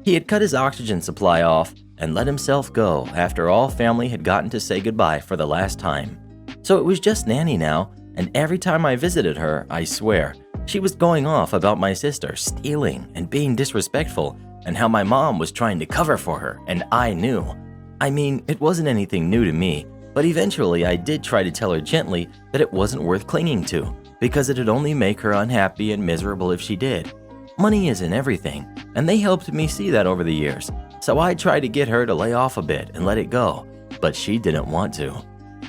He had cut his oxygen supply off and let himself go after all family had gotten to say goodbye for the last time. So it was just Nanny now, and every time I visited her, I swear, she was going off about my sister stealing and being disrespectful and how my mom was trying to cover for her, and I knew. I mean, it wasn't anything new to me, but eventually I did try to tell her gently that it wasn't worth clinging to, because it'd only make her unhappy and miserable if she did. Money isn't everything, and they helped me see that over the years, so I tried to get her to lay off a bit and let it go, but she didn't want to.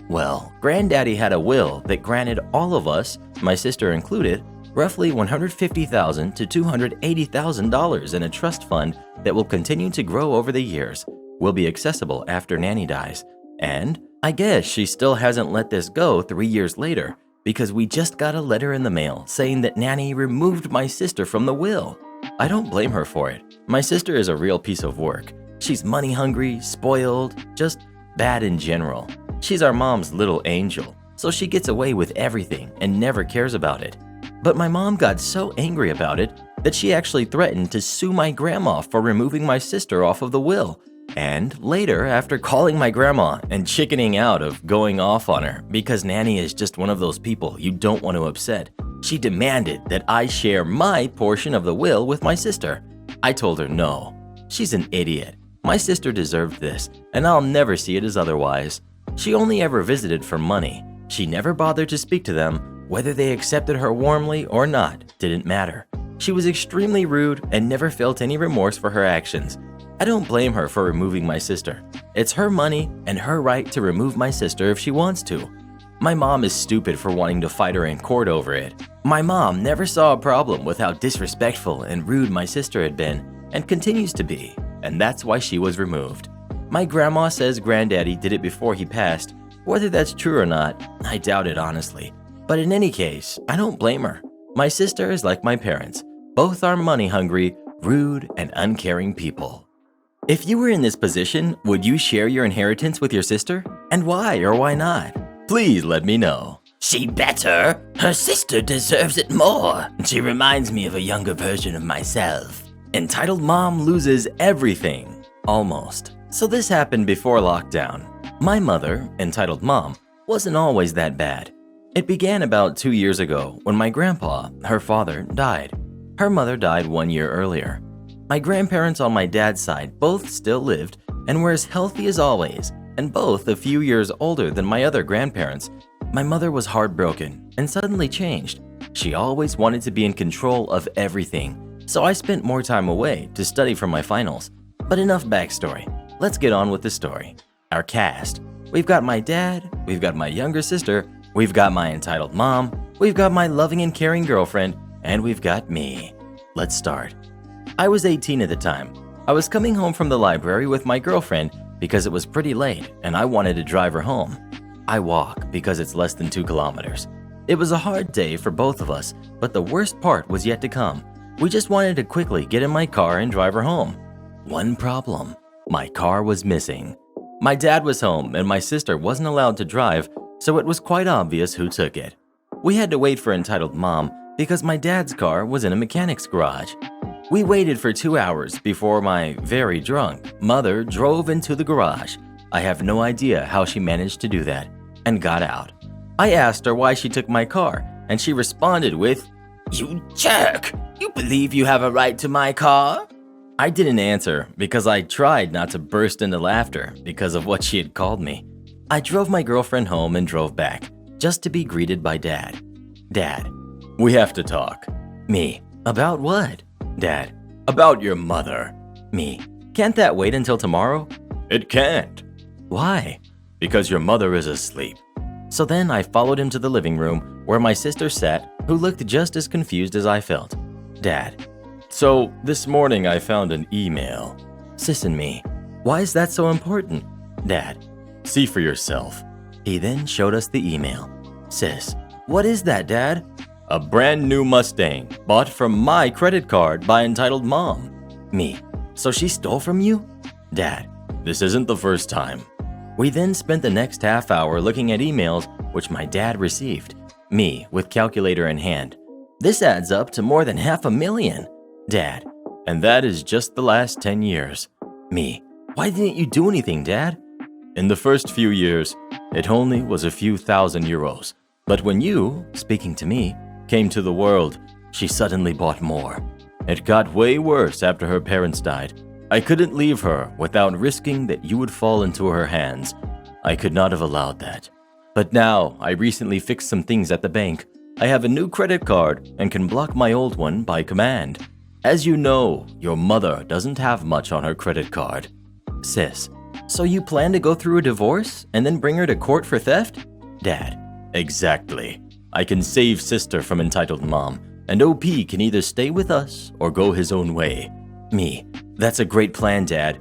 Well, Granddaddy had a will that granted all of us, my sister included, roughly $150,000 to $280,000 in a trust fund that will continue to grow over the years, will be accessible after Nanny dies, and I guess she still hasn't let this go 3 years later, because we just got a letter in the mail saying that Nanny removed my sister from the will. I don't blame her for it. My sister is a real piece of work. She's money hungry, spoiled, just bad in general. She's our mom's little angel, so she gets away with everything and never cares about it. But my mom got so angry about it that she actually threatened to sue my grandma for removing my sister off of the will. And later, after calling my grandma and chickening out of going off on her because Nanny is just one of those people you don't want to upset, she demanded that I share my portion of the will with my sister. I told her no. She's an idiot. My sister deserved this, and I'll never see it as otherwise. She only ever visited for money. She never bothered to speak to them. Whether they accepted her warmly or not didn't matter. She was extremely rude and never felt any remorse for her actions. I don't blame her for removing my sister. It's her money and her right to remove my sister if she wants to. My mom is stupid for wanting to fight her in court over it. My mom never saw a problem with how disrespectful and rude my sister had been and continues to be, and that's why she was removed. My grandma says Granddaddy did it before he passed. Whether that's true or not, I doubt it honestly. But in any case, I don't blame her. My sister is like my parents. Both are money hungry, rude, and uncaring people. If you were in this position, would you share your inheritance with your sister? And why or why not? Please let me know. She better. Her sister deserves it more. She reminds me of a younger version of myself. Entitled Mom loses everything. Almost. So this happened before lockdown. My mother, Entitled Mom, wasn't always that bad. It began about 2 years ago when my grandpa, her father, died. Her mother died 1 year earlier. My grandparents on my dad's side both still lived and were as healthy as always, and both a few years older than my other grandparents. My mother was heartbroken and suddenly changed. She always wanted to be in control of everything, So I spent more time away to study for my finals. But enough backstory. Let's get on with the story. Our cast. We've got my dad, we've got my younger sister, we've got my entitled mom, we've got my loving and caring girlfriend, and we've got me. Let's start. I was 18 at the time. I was coming home from the library with my girlfriend because it was pretty late and I wanted to drive her home. I walk because it's less than 2 kilometers. It was a hard day for both of us, but the worst part was yet to come. We just wanted to quickly get in my car and drive her home. One problem. My car was missing. My dad was home and my sister wasn't allowed to drive, so it was quite obvious who took it. We had to wait for entitled mom because my dad's car was in a mechanic's garage. We waited for 2 hours before my very drunk mother drove into the garage. I have no idea how she managed to do that and got out. I asked her why she took my car and she responded with, "You jerk! You believe you have a right to my car?" I didn't answer because I tried not to burst into laughter because of what she had called me. I drove my girlfriend home and drove back, just to be greeted by Dad. Dad, we have to talk. Me, about what? Dad, about your mother. Me, can't that wait until tomorrow? It can't. Why? Because your mother is asleep. So then I followed him to the living room where my sister sat, who looked just as confused as I felt. Dad, so this morning I found an email. Sis and me, why is that so important? Dad, see for yourself. He then showed us the email. Sis, what is that, Dad? A brand new Mustang, bought from my credit card by entitled mom. Me, so she stole from you? Dad, this isn't the first time. We then spent the next half hour looking at emails which my dad received. Me, with calculator in hand. This adds up to more than $500,000. Dad, and that is just the last 10 years. Me, why didn't you do anything, Dad? In the first few years, it only was a few thousand euros. But when you, speaking to me, came to the world, she suddenly bought more. It got way worse after her parents died. I couldn't leave her without risking that you would fall into her hands. I could not have allowed that. But now, I recently fixed some things at the bank. I have a new credit card and can block my old one by command. As you know, your mother doesn't have much on her credit card. Sis, so you plan to go through a divorce and then bring her to court for theft? Dad, exactly. I can save sister from entitled mom, and OP can either stay with us or go his own way. Me, that's a great plan, Dad.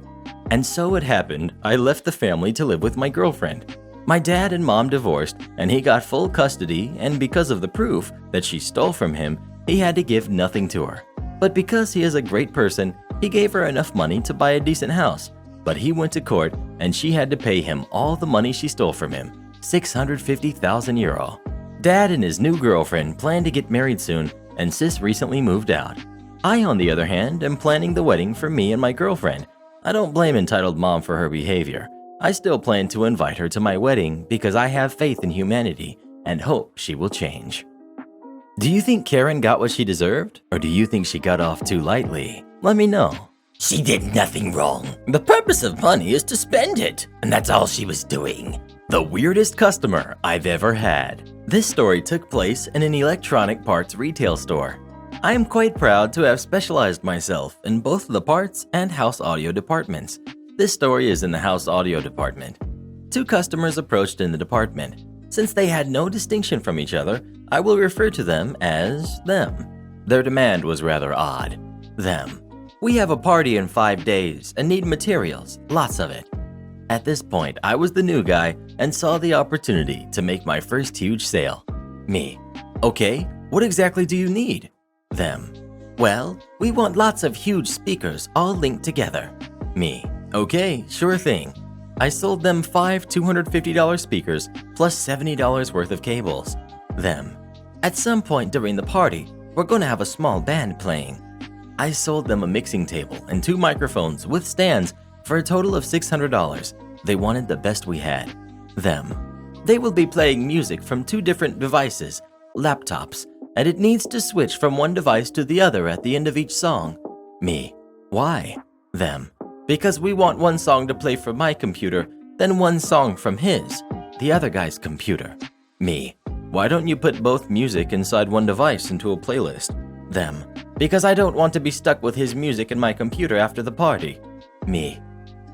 And so it happened, I left the family to live with my girlfriend. My dad and mom divorced, and he got full custody, and because of the proof that she stole from him, he had to give nothing to her. But because he is a great person, he gave her enough money to buy a decent house. But he went to court and she had to pay him all the money she stole from him, 650,000 euro. Dad and his new girlfriend plan to get married soon, and sis recently moved out. I, on the other hand, am planning the wedding for me and my girlfriend. I don't blame entitled mom for her behavior. I still plan to invite her to my wedding because I have faith in humanity and hope she will change. Do you think Karen got what she deserved, or do you think she got off too lightly? Let me know. She did nothing wrong. The purpose of money is to spend it, and that's all she was doing. The weirdest customer I've ever had. This story took place in an electronic parts retail store. I am quite proud to have specialized myself in both the parts and house audio departments. This story is in the house audio department. 2 customers approached in the department. Since they had no distinction from each other, I will refer to them as them. Their demand was rather odd. Them. We have a party in 5 days and need materials, lots of it. At this point, I was the new guy and saw the opportunity to make my first huge sale. Me. Okay, what exactly do you need? Them. Well, we want lots of huge speakers all linked together. Me. Okay, sure thing. I sold them 5 $250 speakers plus $70 worth of cables. Them. At some point during the party, we're gonna have a small band playing. I sold them a mixing table and 2 microphones with stands for a total of $600. They wanted the best we had. Them. They will be playing music from 2 different devices, laptops, and it needs to switch from one device to the other at the end of each song. Me. Why? Them. Because we want one song to play from my computer, then one song from his, the other guy's computer. Me. Why don't you put both music inside one device into a playlist? Them. Because I don't want to be stuck with his music in my computer after the party. Me.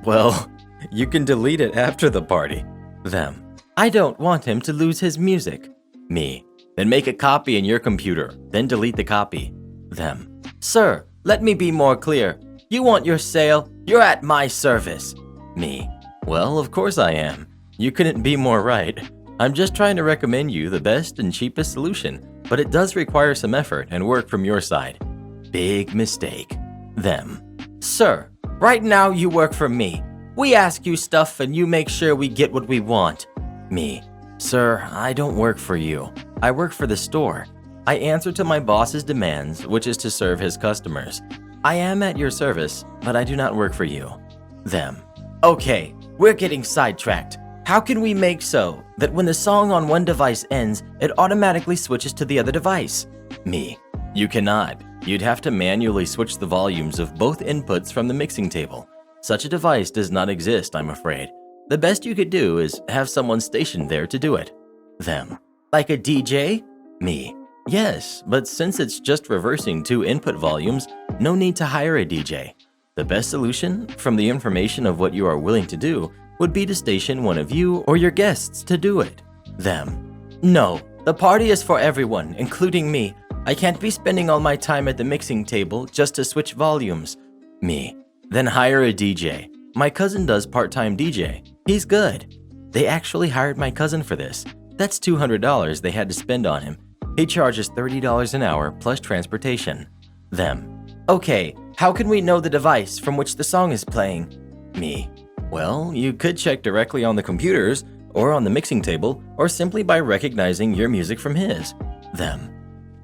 Well, you can delete it after the party. Them. I don't want him to lose his music. Me. Then make a copy in your computer, then delete the copy. Them. Sir, let me be more clear. You want your sale? You're at my service. Me. Well, of course I am. You couldn't be more right. I'm just trying to recommend you the best and cheapest solution, but it does require some effort and work from your side. Big mistake. Them. Sir, right now you work for me. We ask you stuff and you make sure we get what we want. Me. Sir, I don't work for you. I work for the store. I answer to my boss's demands, which is to serve his customers. I am at your service, but I do not work for you. Them. Okay, we're getting sidetracked. How can we make so that when the song on one device ends, it automatically switches to the other device? Me. You cannot. You'd have to manually switch the volumes of both inputs from the mixing table. Such a device does not exist, I'm afraid. The best you could do is have someone stationed there to do it. Them. Like a DJ? Me. Yes, but since it's just reversing two input volumes, no need to hire a DJ. The best solution, from the information of what you are willing to do, would be to station one of you or your guests to do it. Them. No, the party is for everyone, including me. I can't be spending all my time at the mixing table just to switch volumes. Me. Then hire a DJ. My cousin does part-time DJ. He's good. They actually hired my cousin for this. That's $200 they had to spend on him. He charges $30 an hour plus transportation. Them. Okay, how can we know the device from which the song is playing? Me. Well, you could check directly on the computers or on the mixing table or simply by recognizing your music from his. Them.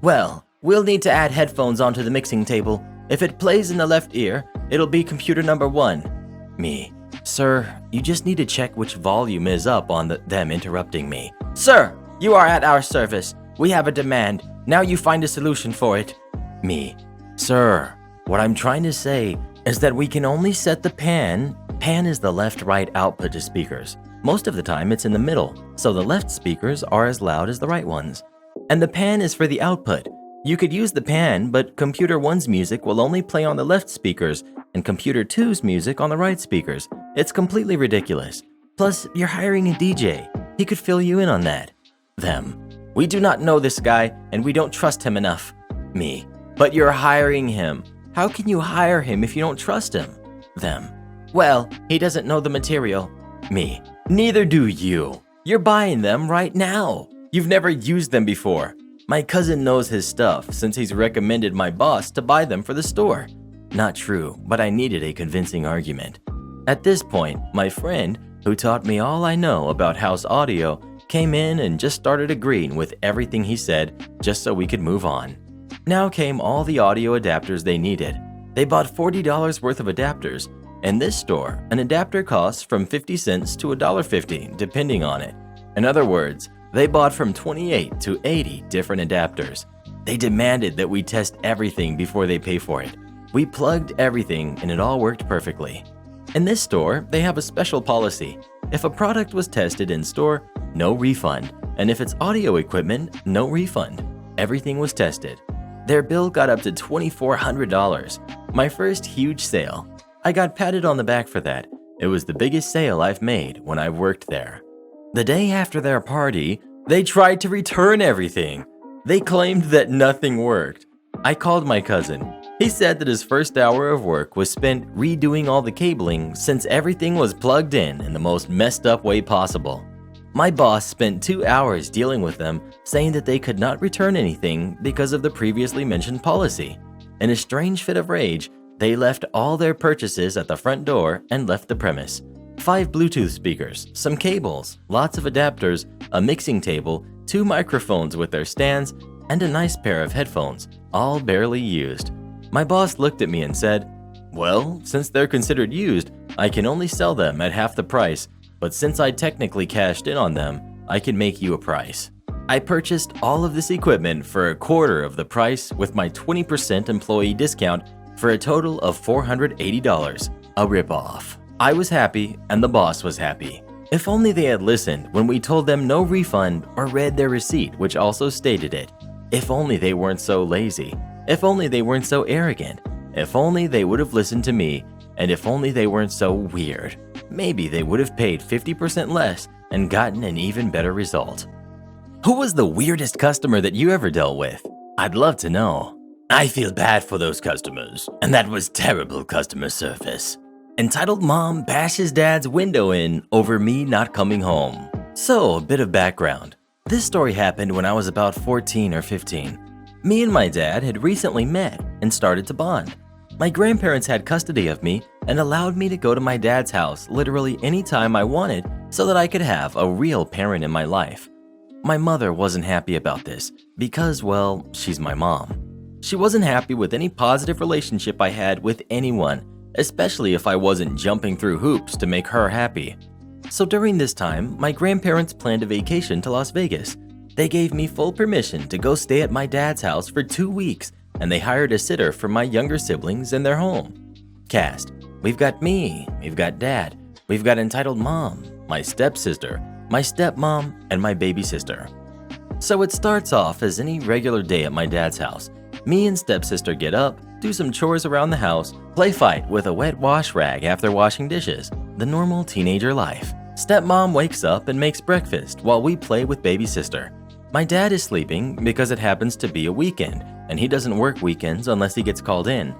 Well, we'll need to add headphones onto the mixing table. If it plays in the left ear, it'll be computer number 1. Me. Sir, you just need to check which volume is up on them interrupting me. Sir, you are at our service. We have a demand. Now you find a solution for it. Me. Sir, what I'm trying to say is that we can only set the pan. Pan is the left-right output to speakers. Most of the time it's in the middle, so the left speakers are as loud as the right ones. And the pan is for the output. You could use the pan, but computer 1's music will only play on the left speakers and computer 2's music on the right speakers. It's completely ridiculous. Plus, you're hiring a DJ. He could fill you in on that. Them. We do not know this guy, and we don't trust him enough. Me. But you're hiring him. How can you hire him if you don't trust him? Them. Well, he doesn't know the material. Me. Neither do you. You're buying them right now. You've never used them before. My cousin knows his stuff since he's recommended my boss to buy them for the store. Not true, but I needed a convincing argument. At this point, my friend, who taught me all I know about house audio, came in and just started agreeing with everything he said just so we could move on. Now came all the audio adapters they needed. They bought $40 worth of adapters. In this store, an adapter costs from 50 cents to $1.50 depending on it. In other words, they bought from 28 to 80 different adapters. They demanded that we test everything before they pay for it. We plugged everything and it all worked perfectly. In this store, they have a special policy. If a product was tested in store, no refund. And if it's audio equipment, no refund. Everything was tested. Their bill got up to $2,400. My first huge sale. I got patted on the back for that. It was the biggest sale I've made when I've worked there. The day after their party, they tried to return everything. They claimed that nothing worked. I called my cousin. He said that his first hour of work was spent redoing all the cabling since everything was plugged in the most messed up way possible. My boss spent 2 hours dealing with them, saying that they could not return anything because of the previously mentioned policy. In a strange fit of rage, they left all their purchases at the front door and left the premise. 5 Bluetooth speakers, some cables, lots of adapters, a mixing table, 2 microphones with their stands, and a nice pair of headphones, all barely used. My boss looked at me and said, "Well, since they're considered used, I can only sell them at half the price, but since I technically cashed in on them, I can make you a price." I purchased all of this equipment for a quarter of the price with my 20% employee discount for a total of $480, a ripoff. I was happy and the boss was happy. If only they had listened when we told them no refund or read their receipt, which also stated it. If only they weren't so lazy. If only they weren't so arrogant. If only they would have listened to me. And if only they weren't so weird. Maybe they would have paid 50% less and gotten an even better result. Who was the weirdest customer that you ever dealt with? I'd love to know. I feel bad for those customers, and that was terrible customer service. Entitled mom bashes dad's window in over me not coming home. So, a bit of background. This story happened when I was about 14 or 15. Me and my dad had recently met and started to bond. My grandparents had custody of me and allowed me to go to my dad's house literally anytime I wanted so that I could have a real parent in my life. My mother wasn't happy about this because, well, she's my mom. She wasn't happy with any positive relationship I had with anyone, especially if I wasn't jumping through hoops to make her happy. So during this time, my grandparents planned a vacation to Las Vegas. They gave me full permission to go stay at my dad's house for 2 weeks, and they hired a sitter for my younger siblings in their home. Cast: we've got me, we've got dad, we've got entitled mom, my stepsister, my stepmom, and my baby sister. So it starts off as any regular day at my dad's house. Me and stepsister get up, do some chores around the house, play fight with a wet wash rag after washing dishes, the normal teenager life. Stepmom wakes up and makes breakfast while we play with baby sister. My dad is sleeping because it happens to be a weekend, and he doesn't work weekends unless he gets called in.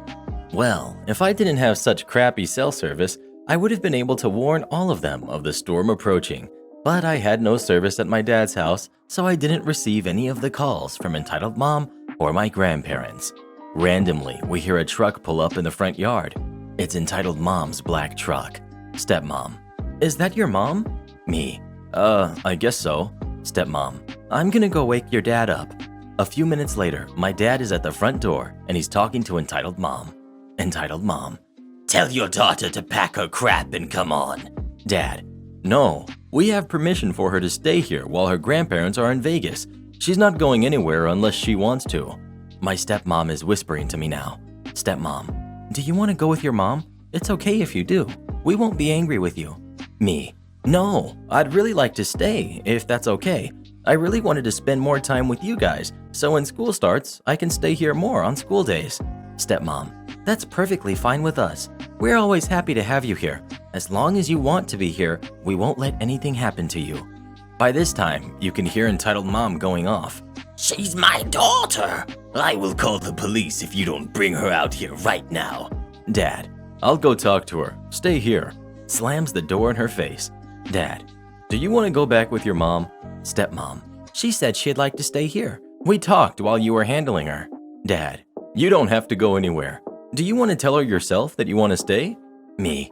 Well, if I didn't have such crappy cell service, I would have been able to warn all of them of the storm approaching. But I had no service at my dad's house, so I didn't receive any of the calls from entitled mom or my grandparents. Randomly, we hear a truck pull up in the front yard. It's entitled mom's black truck. Stepmom: is that your mom? Me: I guess so. Stepmom: I'm gonna go wake your dad up. A few minutes later, my dad is at the front door and he's talking to entitled mom. Entitled mom: Tell your daughter to pack her crap and come on. Dad: no, we have permission for her to stay here while her grandparents are in Vegas. She's not going anywhere unless she wants to. My stepmom is whispering to me now. Stepmom: do you want to go with your mom? It's okay if you do. We won't be angry with you. Me: no, I'd really like to stay, if that's okay. I really wanted to spend more time with you guys, so when school starts, I can stay here more on school days. Stepmom: that's perfectly fine with us. We're always happy to have you here. As long as you want to be here, we won't let anything happen to you. By this time, you can hear entitled mom going off. She's my daughter. I will call the police if you don't bring her out here right now. Dad: I'll go talk to her. Stay here. Slams the door in her face. Dad: do you want to go back with your mom? Stepmom: she said she'd like to stay here. We talked while you were handling her. Dad: you don't have to go anywhere. Do you want to tell her yourself that you want to stay? Me: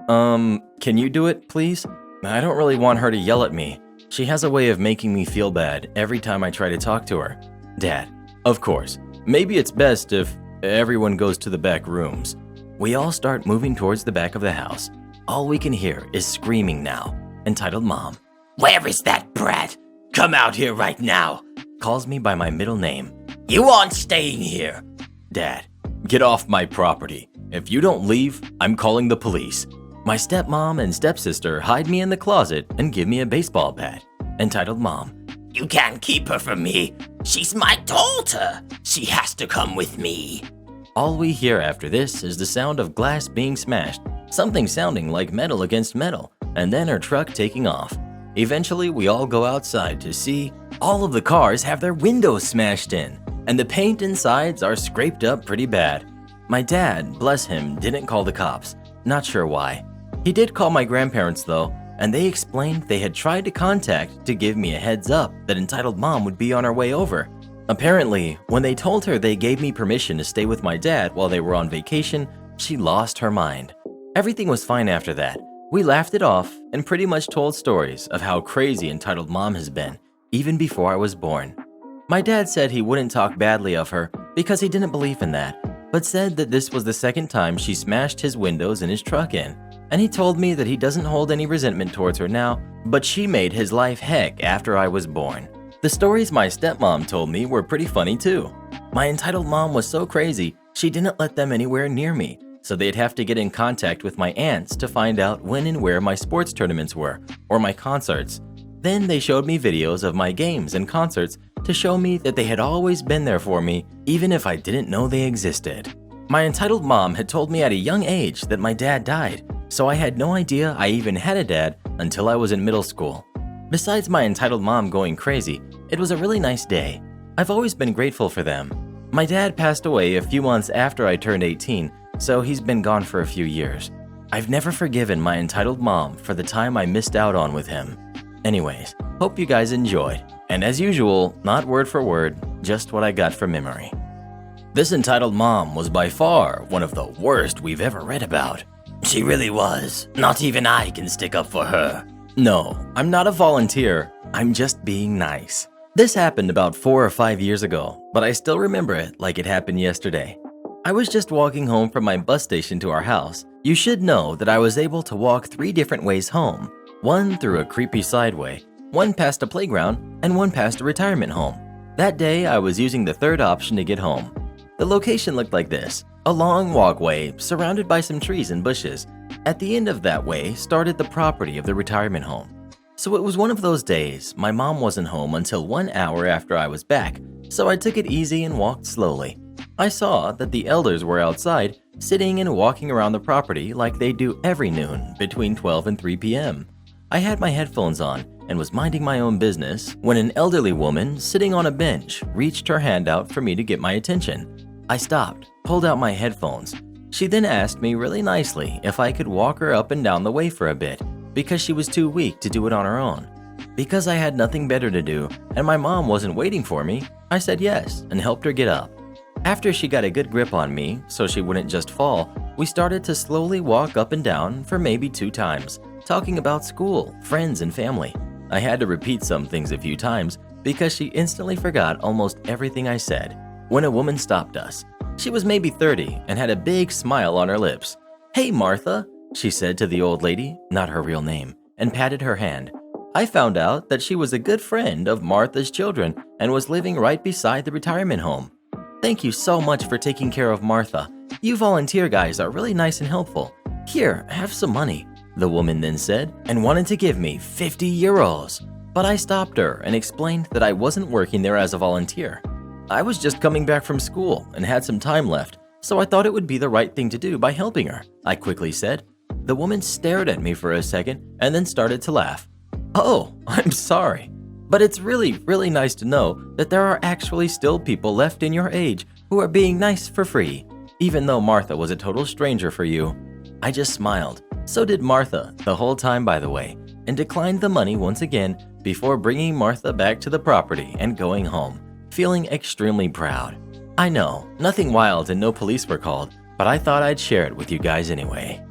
can you do it, please? I don't really want her to yell at me. She has a way of making me feel bad every time I try to talk to her. Dad: of course. Maybe it's best if everyone goes to the back rooms. We all start moving towards the back of the house. All we can hear is screaming now. Entitled mom: Where is that brat? Come out here right now. Calls me by my middle name. You aren't staying here. Dad: get off my property. If you don't leave, I'm calling the police. My stepmom and stepsister hide me in the closet and give me a baseball bat. Entitled mom: You can't keep her from me. She's my daughter. She has to come with me. All we hear after this is the sound of glass being smashed, something sounding like metal against metal, and then her truck taking off. Eventually, we all go outside to see all of the cars have their windows smashed in, and the paint and sides are scraped up pretty bad. My dad, bless him, didn't call the cops. Not sure why. He did call my grandparents though, and they explained they had tried to contact to give me a heads up that entitled mom would be on her way over. Apparently, when they told her they gave me permission to stay with my dad while they were on vacation, she lost her mind. Everything was fine after that. We laughed it off and pretty much told stories of how crazy entitled mom has been, even before I was born. My dad said he wouldn't talk badly of her because he didn't believe in that, but said that this was the second time she smashed his windows in his truck in. And he told me that he doesn't hold any resentment towards her now, but she made his life heck after I was born. The stories my stepmom told me were pretty funny too. My entitled mom was so crazy, she didn't let them anywhere near me, so they'd have to get in contact with my aunts to find out when and where my sports tournaments were, or my concerts. Then they showed me videos of my games and concerts to show me that they had always been there for me, even if I didn't know they existed. My entitled mom had told me at a young age that my dad died, so I had no idea I even had a dad until I was in middle school. Besides my entitled mom going crazy, it was a really nice day. I've always been grateful for them. My dad passed away a few months after I turned 18, so he's been gone for a few years. I've never forgiven my entitled mom for the time I missed out on with him. Anyways, hope you guys enjoyed. And as usual, not word for word, just what I got from memory. This entitled mom was by far one of the worst we've ever read about. She really was. Not even I can stick up for her. No, I'm not a volunteer. I'm just being nice. This happened about 4 or 5 years ago, but I still remember it like it happened yesterday. I was just walking home from my bus station to our house. You should know that I was able to walk 3 different ways home. One through a creepy side way, one past a playground, and one past a retirement home. That day, I was using the third option to get home. The location looked like this: a long walkway surrounded by some trees and bushes. At the end of that way started the property of the retirement home. So it was one of those days. My mom wasn't home until 1 hour after I was back, so I took it easy and walked slowly. I saw that the elders were outside, sitting and walking around the property like they do every noon between 12 and 3 p.m. I had my headphones on and was minding my own business when an elderly woman sitting on a bench reached her hand out for me to get my attention. I stopped, pulled out my headphones. She then asked me really nicely if I could walk her up and down the way for a bit because she was too weak to do it on her own. Because I had nothing better to do and my mom wasn't waiting for me, I said yes and helped her get up. After she got a good grip on me so she wouldn't just fall, we started to slowly walk up and down for maybe 2 times, talking about school, friends, and family. I had to repeat some things a few times because she instantly forgot almost everything I said when a woman stopped us. She was maybe 30 and had a big smile on her lips. "Hey, Martha," she said to the old lady, not her real name, and patted her hand. I found out that she was a good friend of Martha's children and was living right beside the retirement home. "Thank you so much for taking care of Martha. You volunteer guys are really nice and helpful. Here, have some money," the woman then said, and wanted to give me 50 euros. But I stopped her and explained that I wasn't working there as a volunteer. I was just coming back from school and had some time left, so I thought it would be the right thing to do by helping her, I quickly said. The woman stared at me for a second and then started to laugh. "Oh, I'm sorry. But it's really nice to know that there are actually still people left in your age who are being nice for free, even though Martha was a total stranger for you." I just smiled. So did Martha the whole time, by the way, and declined the money once again before bringing Martha back to the property and going home, feeling extremely proud. I know, nothing wild and no police were called, but I thought I'd share it with you guys anyway.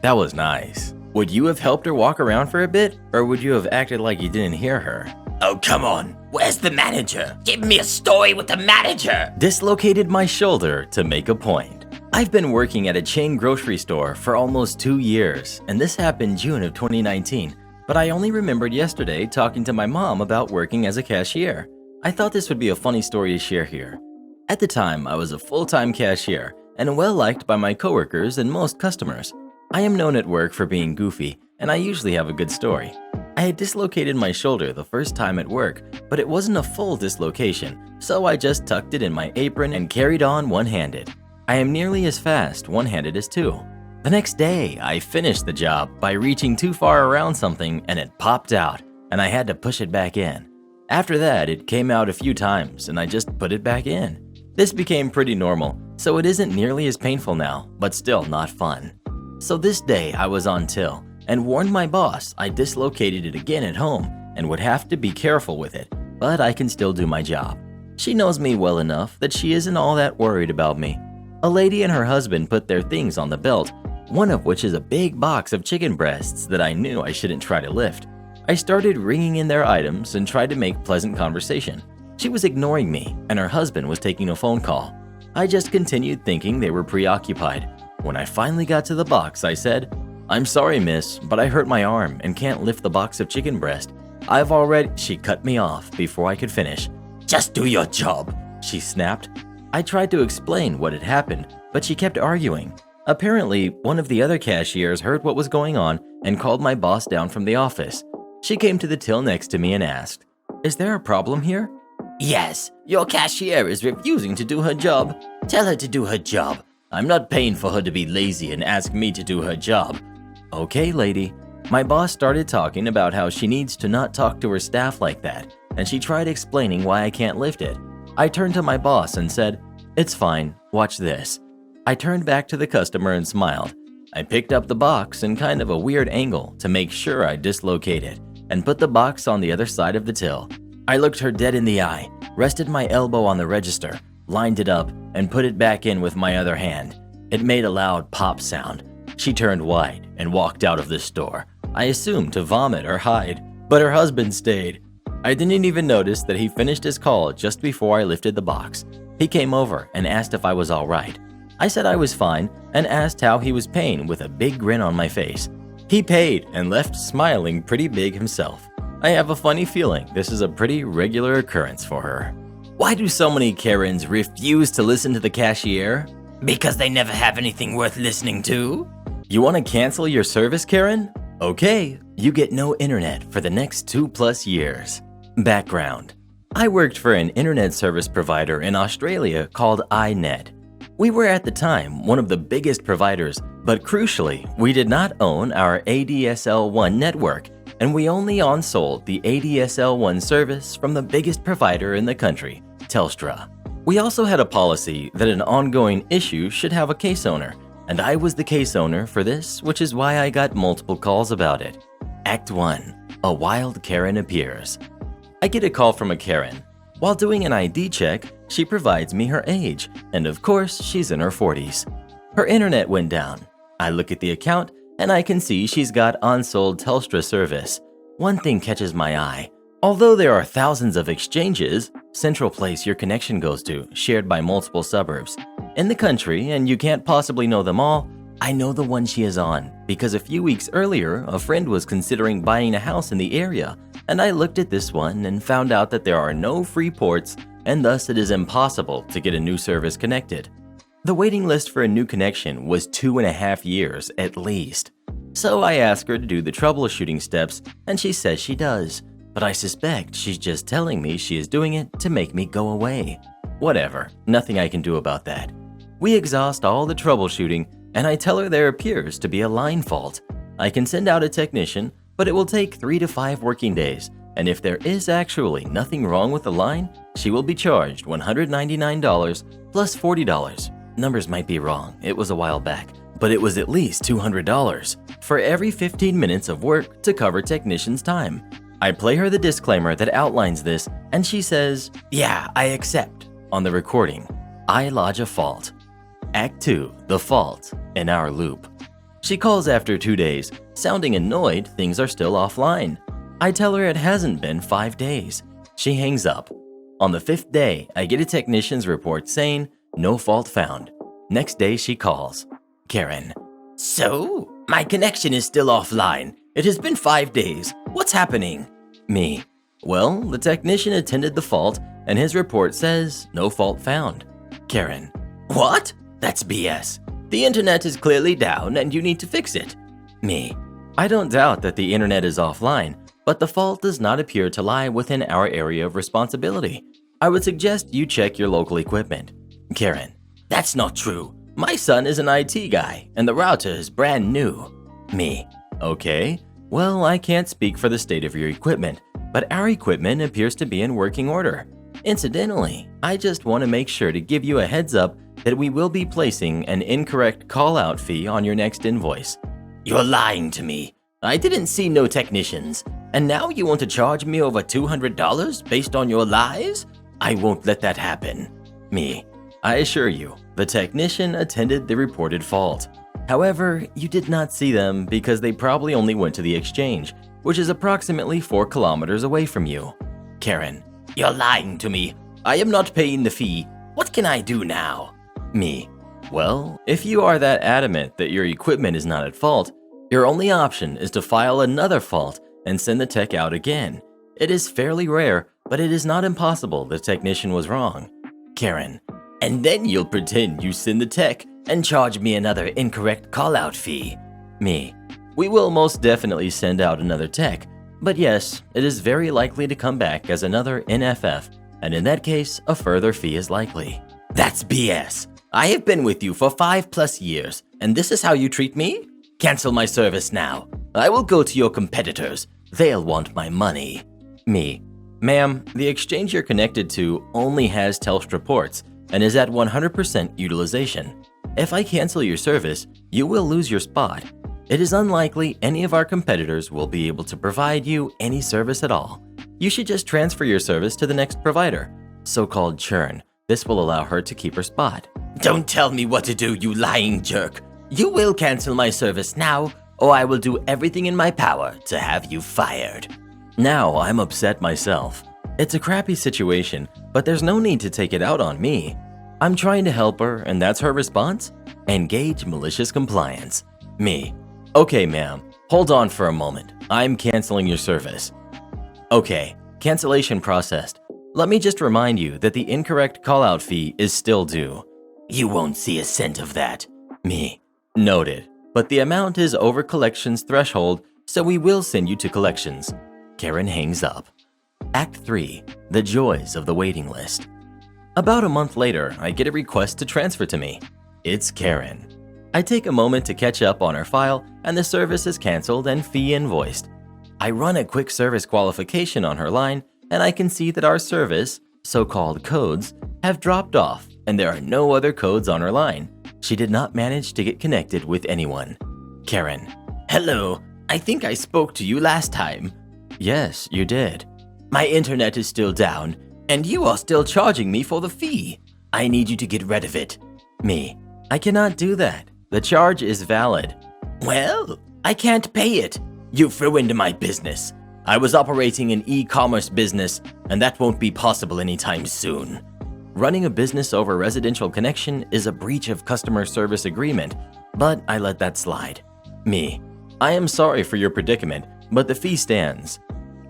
That was nice. Would you have helped her walk around for a bit, or would you have acted like you didn't hear her? Oh, come on. Where's the manager? Give me a story with the manager. Dislocated my shoulder to make a point. I've been working at a chain grocery store for almost 2 years, and this happened June of 2019, but I only remembered yesterday talking to my mom about working as a cashier. I thought this would be a funny story to share here. At the time, I was a full-time cashier and well-liked by my coworkers and most customers. I am known at work for being goofy, and I usually have a good story. I had dislocated my shoulder the first time at work, but it wasn't a full dislocation, so I just tucked it in my apron and carried on one-handed. I am nearly as fast one-handed as two. The next day, I finished the job by reaching too far around something and it popped out, and I had to push it back in. After that, it came out a few times and I just put it back in. This became pretty normal, so it isn't nearly as painful now, but still not fun. So this day I was on till and warned my boss I dislocated it again at home and would have to be careful with it, but I can still do my job. She knows me well enough that she isn't all that worried about me. A lady and her husband put their things on the belt, one of which is a big box of chicken breasts that I knew I shouldn't try to lift. I started ringing in their items and tried to make pleasant conversation. She was ignoring me and her husband was taking a phone call. I just continued thinking they were preoccupied. When I finally got to the box, I said, "I'm sorry, miss, but I hurt my arm and can't lift the box of chicken breast. I've already—" She cut me off before I could finish. "Just do your job," she snapped. I tried to explain what had happened, but she kept arguing. Apparently, one of the other cashiers heard what was going on and called my boss down from the office. She came to the till next to me and asked, "Is there a problem here?" Yes, your cashier is refusing to do her job. Tell her to do her job. I'm not paying for her to be lazy and ask me to do her job. Okay, lady. My boss started talking about how she needs to not talk to her staff like that, and she tried explaining why I can't lift it. I turned to my boss and said, "It's fine, watch this." I turned back to the customer and smiled. I picked up the box in kind of a weird angle to make sure I dislocated and put the box on the other side of the till. I looked her dead in the eye, rested my elbow on the register, lined it up, and put it back in with my other hand. It made a loud pop sound. She turned white and walked out of the store. I assumed to vomit or hide, but her husband stayed. I didn't even notice that he finished his call just before I lifted the box. He came over and asked if I was all right. I said I was fine and asked how he was paying with a big grin on my face. He paid and left smiling pretty big himself. I have a funny feeling this is a pretty regular occurrence for her. Why do so many Karens refuse to listen to the cashier? Because they never have anything worth listening to. You want to cancel your service, Karen? Okay, you get no internet for the next 2+ years. Background: I worked for an internet service provider in Australia called iNet. We were at the time one of the biggest providers, but crucially, we did not own our ADSL1 network, and we only on-sold the ADSL1 service from the biggest provider in the country, Telstra. We also had a policy that an ongoing issue should have a case owner, and I was the case owner for this, which is why I got multiple calls about it. Act 1. A wild Karen appears. I get a call from a Karen. While doing an ID check, she provides me her age, and of course, she's in her 40s. Her internet went down. I look at the account, and I can see she's got unsold Telstra service. One thing catches my eye. Although there are thousands of exchanges, central place your connection goes to, shared by multiple suburbs, in the country, and you can't possibly know them all, I know the one she is on because a few weeks earlier, a friend was considering buying a house in the area, and I looked at this one and found out that there are no free ports, and thus it is impossible to get a new service connected. The waiting list for a new connection was 2.5 years at least. So I asked her to do the troubleshooting steps, and she says she does. But I suspect she's just telling me she is doing it to make me go away. Whatever, nothing I can do about that. We exhaust all the troubleshooting, and I tell her there appears to be a line fault. I can send out a technician, but it will take 3 to 5 working days, and if there is actually nothing wrong with the line, she will be charged $199 plus $40. Numbers might be wrong, it was a while back, but it was at least $200 for every 15 minutes of work to cover technician's time. I play her the disclaimer that outlines this, and she says, "Yeah, I accept." On the recording, I lodge a fault. Act 2, the fault, in our loop. She calls after 2 days, sounding annoyed things are still offline. I tell her it hasn't been 5 days. She hangs up. On the 5th day, I get a technician's report saying, "No fault found." Next day she calls. Karen: So, my connection is still offline. It has been 5 days. What's happening? Me: Well, the technician attended the fault, and his report says no fault found. Karen: What? That's BS. The internet is clearly down and you need to fix it. Me: I don't doubt that the internet is offline, but the fault does not appear to lie within our area of responsibility. I would suggest you check your local equipment. Karen: That's not true. My son is an IT guy and the router is brand new. Me: Okay, well, I can't speak for the state of your equipment, but our equipment appears to be in working order. Incidentally, I just want to make sure to give you a heads up that we will be placing an incorrect call-out fee on your next invoice. You're lying to me. I didn't see no technicians. And now you want to charge me over $200 based on your lies? I won't let that happen. Me: I assure you, the technician attended the reported fault. However, you did not see them because they probably only went to the exchange, which is approximately 4 kilometers away from you. Karen: You're lying to me. I am not paying the fee. What can I do now? Me: Well, if you are that adamant that your equipment is not at fault, your only option is to file another fault and send the tech out again. It is fairly rare, but it is not impossible the technician was wrong. Karen: And then you'll pretend you send the tech and charge me another incorrect call-out fee. Me: We will most definitely send out another tech, but yes, it is very likely to come back as another NFF, and in that case, a further fee is likely. That's BS. I have been with you for 5+ years, and this is how you treat me? Cancel my service now. I will go to your competitors. They'll want my money. Me. Ma'am, the exchange you're connected to only has Telstra ports and is at 100% utilization. If I cancel your service, you will lose your spot. It is unlikely any of our competitors will be able to provide you any service at all. You should just transfer your service to the next provider. So-called churn. This will allow her to keep her spot. Don't tell me what to do, you lying jerk. You will cancel my service now, or I will do everything in my power to have you fired. Now I'm upset myself. It's a crappy situation, but there's no need to take it out on me. I'm trying to help her, and that's her response? Engage malicious compliance. Me. Okay, ma'am. Hold on for a moment. I'm canceling your service. Okay, cancellation processed. Let me just remind you that the incorrect call-out fee is still due. You won't see a cent of that. Me. Noted. But the amount is over collections threshold, so we will send you to collections. Karen hangs up. Act 3. The joys of the waiting list. About a month later, I get a request to transfer to me. It's Karen. I take a moment to catch up on her file, and the service is canceled and fee invoiced. I run a quick service qualification on her line, and I can see that our service, so-called codes, have dropped off, and there are no other codes on her line. She did not manage to get connected with anyone. Karen. Hello, I think I spoke to you last time. Yes, you did. My internet is still down, and you are still charging me for the fee. I need you to get rid of it. Me. I cannot do that. The charge is valid. Well, I can't pay it. You've ruined my business. I was operating an e-commerce business, and that won't be possible anytime soon. Running a business over residential connection is a breach of customer service agreement, but I let that slide. Me. I am sorry for your predicament, but the fee stands.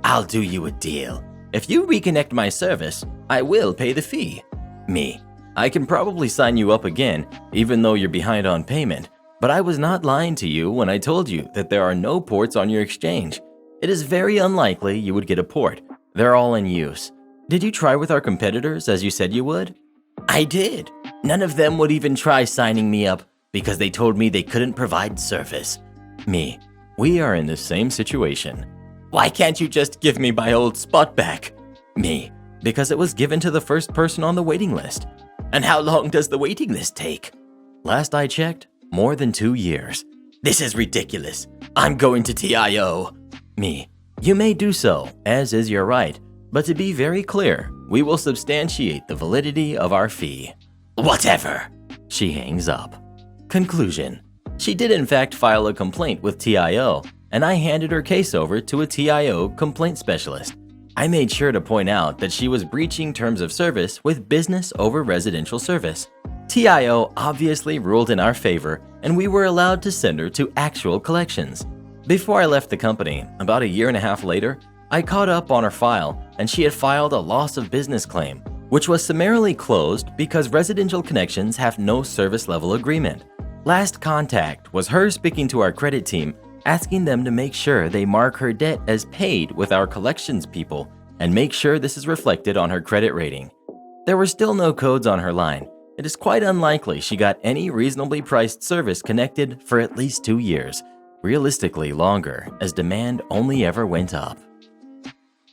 I'll do you a deal. If you reconnect my service, I will pay the fee. Me. I can probably sign you up again, even though you're behind on payment, but I was not lying to you when I told you that there are no ports on your exchange. It is very unlikely you would get a port. They're all in use. Did you try with our competitors as you said you would? I did. None of them would even try signing me up because they told me they couldn't provide service. Me. We are in the same situation. Why can't you just give me my old spot back? Me. Because it was given to the first person on the waiting list. And how long does the waiting list take? Last I checked, more than 2 years. This is ridiculous. I'm going to TIO. Me. You may do so, as is your right, but to be very clear, we will substantiate the validity of our fee. Whatever. She hangs up. Conclusion. She did in fact file a complaint with TIO, and I handed her case over to a TIO complaint specialist. I made sure to point out that she was breaching terms of service with business over residential service. TIO obviously ruled in our favor, and we were allowed to send her to actual collections. Before I left the company, about 1.5 years later, I caught up on her file, and she had filed a loss of business claim, which was summarily closed because residential connections have no service level agreement. Last contact was her speaking to our credit team, asking them to make sure they mark her debt as paid with our collections people and make sure this is reflected on her credit rating. There were still no codes on her line. It is quite unlikely she got any reasonably priced service connected for at least 2 years, realistically longer, as demand only ever went up.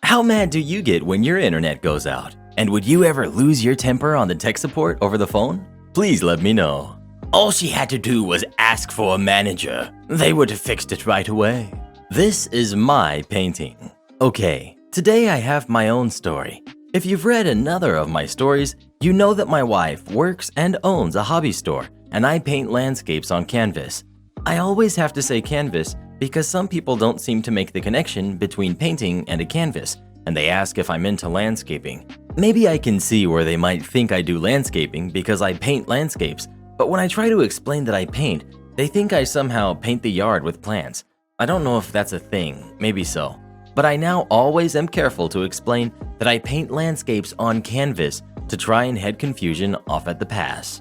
How mad do you get when your internet goes out? And would you ever lose your temper on the tech support over the phone? Please let me know. All she had to do was ask for a manager. They would have fixed it right away. This is my painting. Okay, today I have my own story. If you've read another of my stories, you know that my wife works and owns a hobby store, and I paint landscapes on canvas. I always have to say canvas because some people don't seem to make the connection between painting and a canvas, and they ask if I'm into landscaping. Maybe I can see where they might think I do landscaping because I paint landscapes, but when I try to explain that I paint, they think I somehow paint the yard with plants. I don't know if that's a thing, maybe so. But I now always am careful to explain that I paint landscapes on canvas to try and head confusion off at the pass.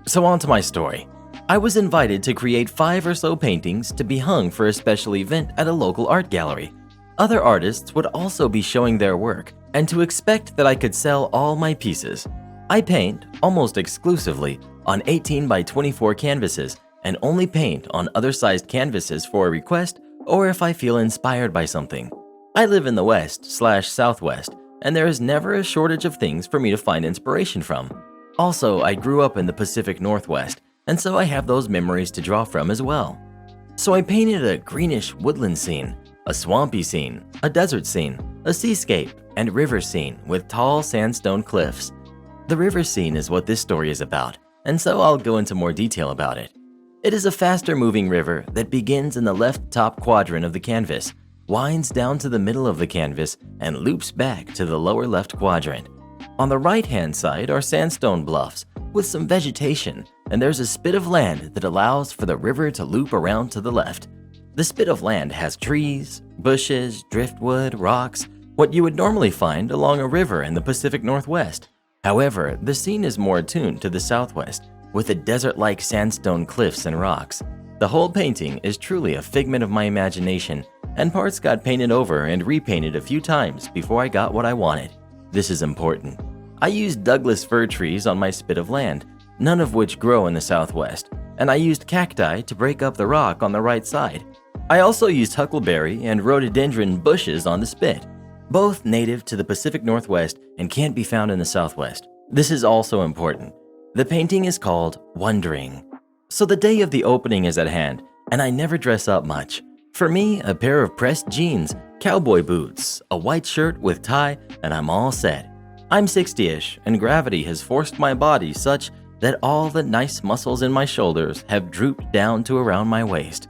So on to my story. I was invited to create 5 or so paintings to be hung for a special event at a local art gallery. Other artists would also be showing their work, and to expect that I could sell all my pieces. I paint, almost exclusively, on 18 by 24 canvases and only paint on other-sized canvases for a request or if I feel inspired by something. I live in the West/Southwest, and there is never a shortage of things for me to find inspiration from. Also, I grew up in the Pacific Northwest, and so I have those memories to draw from as well. So I painted a greenish woodland scene, a swampy scene, a desert scene, a seascape, and river scene with tall sandstone cliffs. The river scene is what this story is about, and so I'll go into more detail about it. It is a faster moving river that begins in the left top quadrant of the canvas, winds down to the middle of the canvas, and loops back to the lower left quadrant. On the right-hand side are sandstone bluffs with some vegetation, and there's a spit of land that allows for the river to loop around to the left. The spit of land has trees, bushes, driftwood, rocks, what you would normally find along a river in the Pacific Northwest. However, the scene is more attuned to the Southwest, with the desert-like sandstone cliffs and rocks. The whole painting is truly a figment of my imagination, and parts got painted over and repainted a few times before I got what I wanted. This is important. I used Douglas fir trees on my spit of land, none of which grow in the Southwest, and I used cacti to break up the rock on the right side. I also used huckleberry and rhododendron bushes on the spit, both native to the Pacific Northwest and can't be found in the Southwest. This is also important. The painting is called Wondering. So the day of the opening is at hand, and I never dress up much. For me, a pair of pressed jeans, cowboy boots, a white shirt with tie, and I'm all set. I'm 60-ish, and gravity has forced my body such that all the nice muscles in my shoulders have drooped down to around my waist.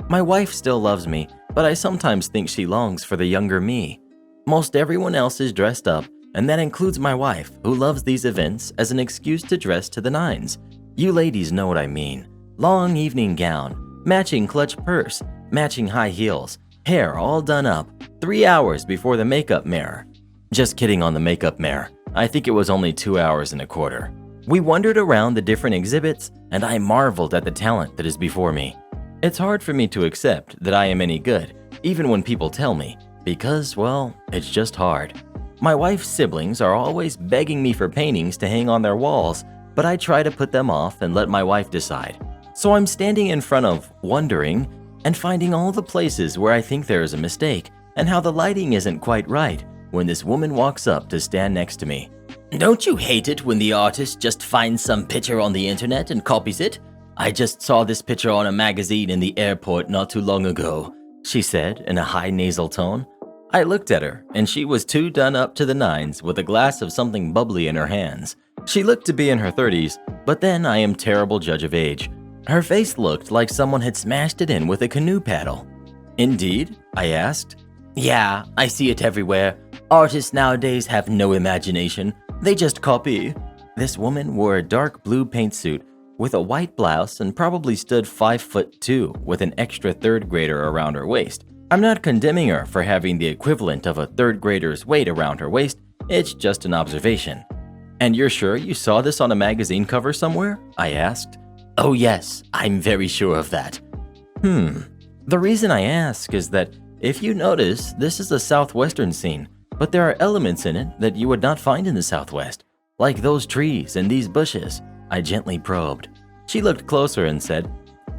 My wife still loves me, but I sometimes think she longs for the younger me. Most everyone else is dressed up, and that includes my wife, who loves these events as an excuse to dress to the nines. You ladies know what I mean. Long evening gown, matching clutch purse, matching high heels, hair all done up, 3 hours before the makeup mirror. Just kidding on the makeup mirror. I think it was only 2 hours and a quarter. We wandered around the different exhibits, and I marveled at the talent that is before me. It's hard for me to accept that I am any good, even when people tell me, because, well, it's just hard. My wife's siblings are always begging me for paintings to hang on their walls, but I try to put them off and let my wife decide. So I'm standing in front of Wondering and finding all the places where I think there is a mistake and how the lighting isn't quite right when this woman walks up to stand next to me. Don't you hate it when the artist just finds some picture on the internet and copies it? I just saw this picture on a magazine in the airport not too long ago, she said in a high nasal tone. I looked at her, and she was too done up to the nines with a glass of something bubbly in her hands. She looked to be in her 30s, but then I am terrible judge of age. Her face looked like someone had smashed it in with a canoe paddle. Indeed? I asked. Yeah, I see it everywhere. Artists nowadays have no imagination. They just copy. This woman wore a dark blue paint suit with a white blouse and probably stood 5'2" with an extra third grader around her waist. I'm not condemning her for having the equivalent of a third grader's weight around her waist, it's just an observation. And you're sure you saw this on a magazine cover somewhere? I asked. Oh yes, I'm very sure of that. The reason I ask is that if you notice, this is a southwestern scene, but there are elements in it that you would not find in the Southwest, like those trees and these bushes. I gently probed. She looked closer and said,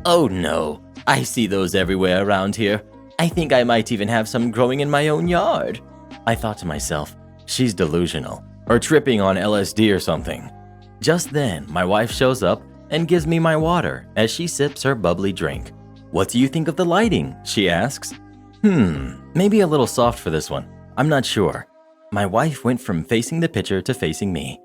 Oh no, I see those everywhere around here. I think I might even have some growing in my own yard. I thought to myself, she's delusional, or tripping on LSD or something. Just then, my wife shows up and gives me my water as she sips her bubbly drink. What do you think of the lighting? She asks. Maybe a little soft for this one. I'm not sure. My wife went from facing the picture to facing me.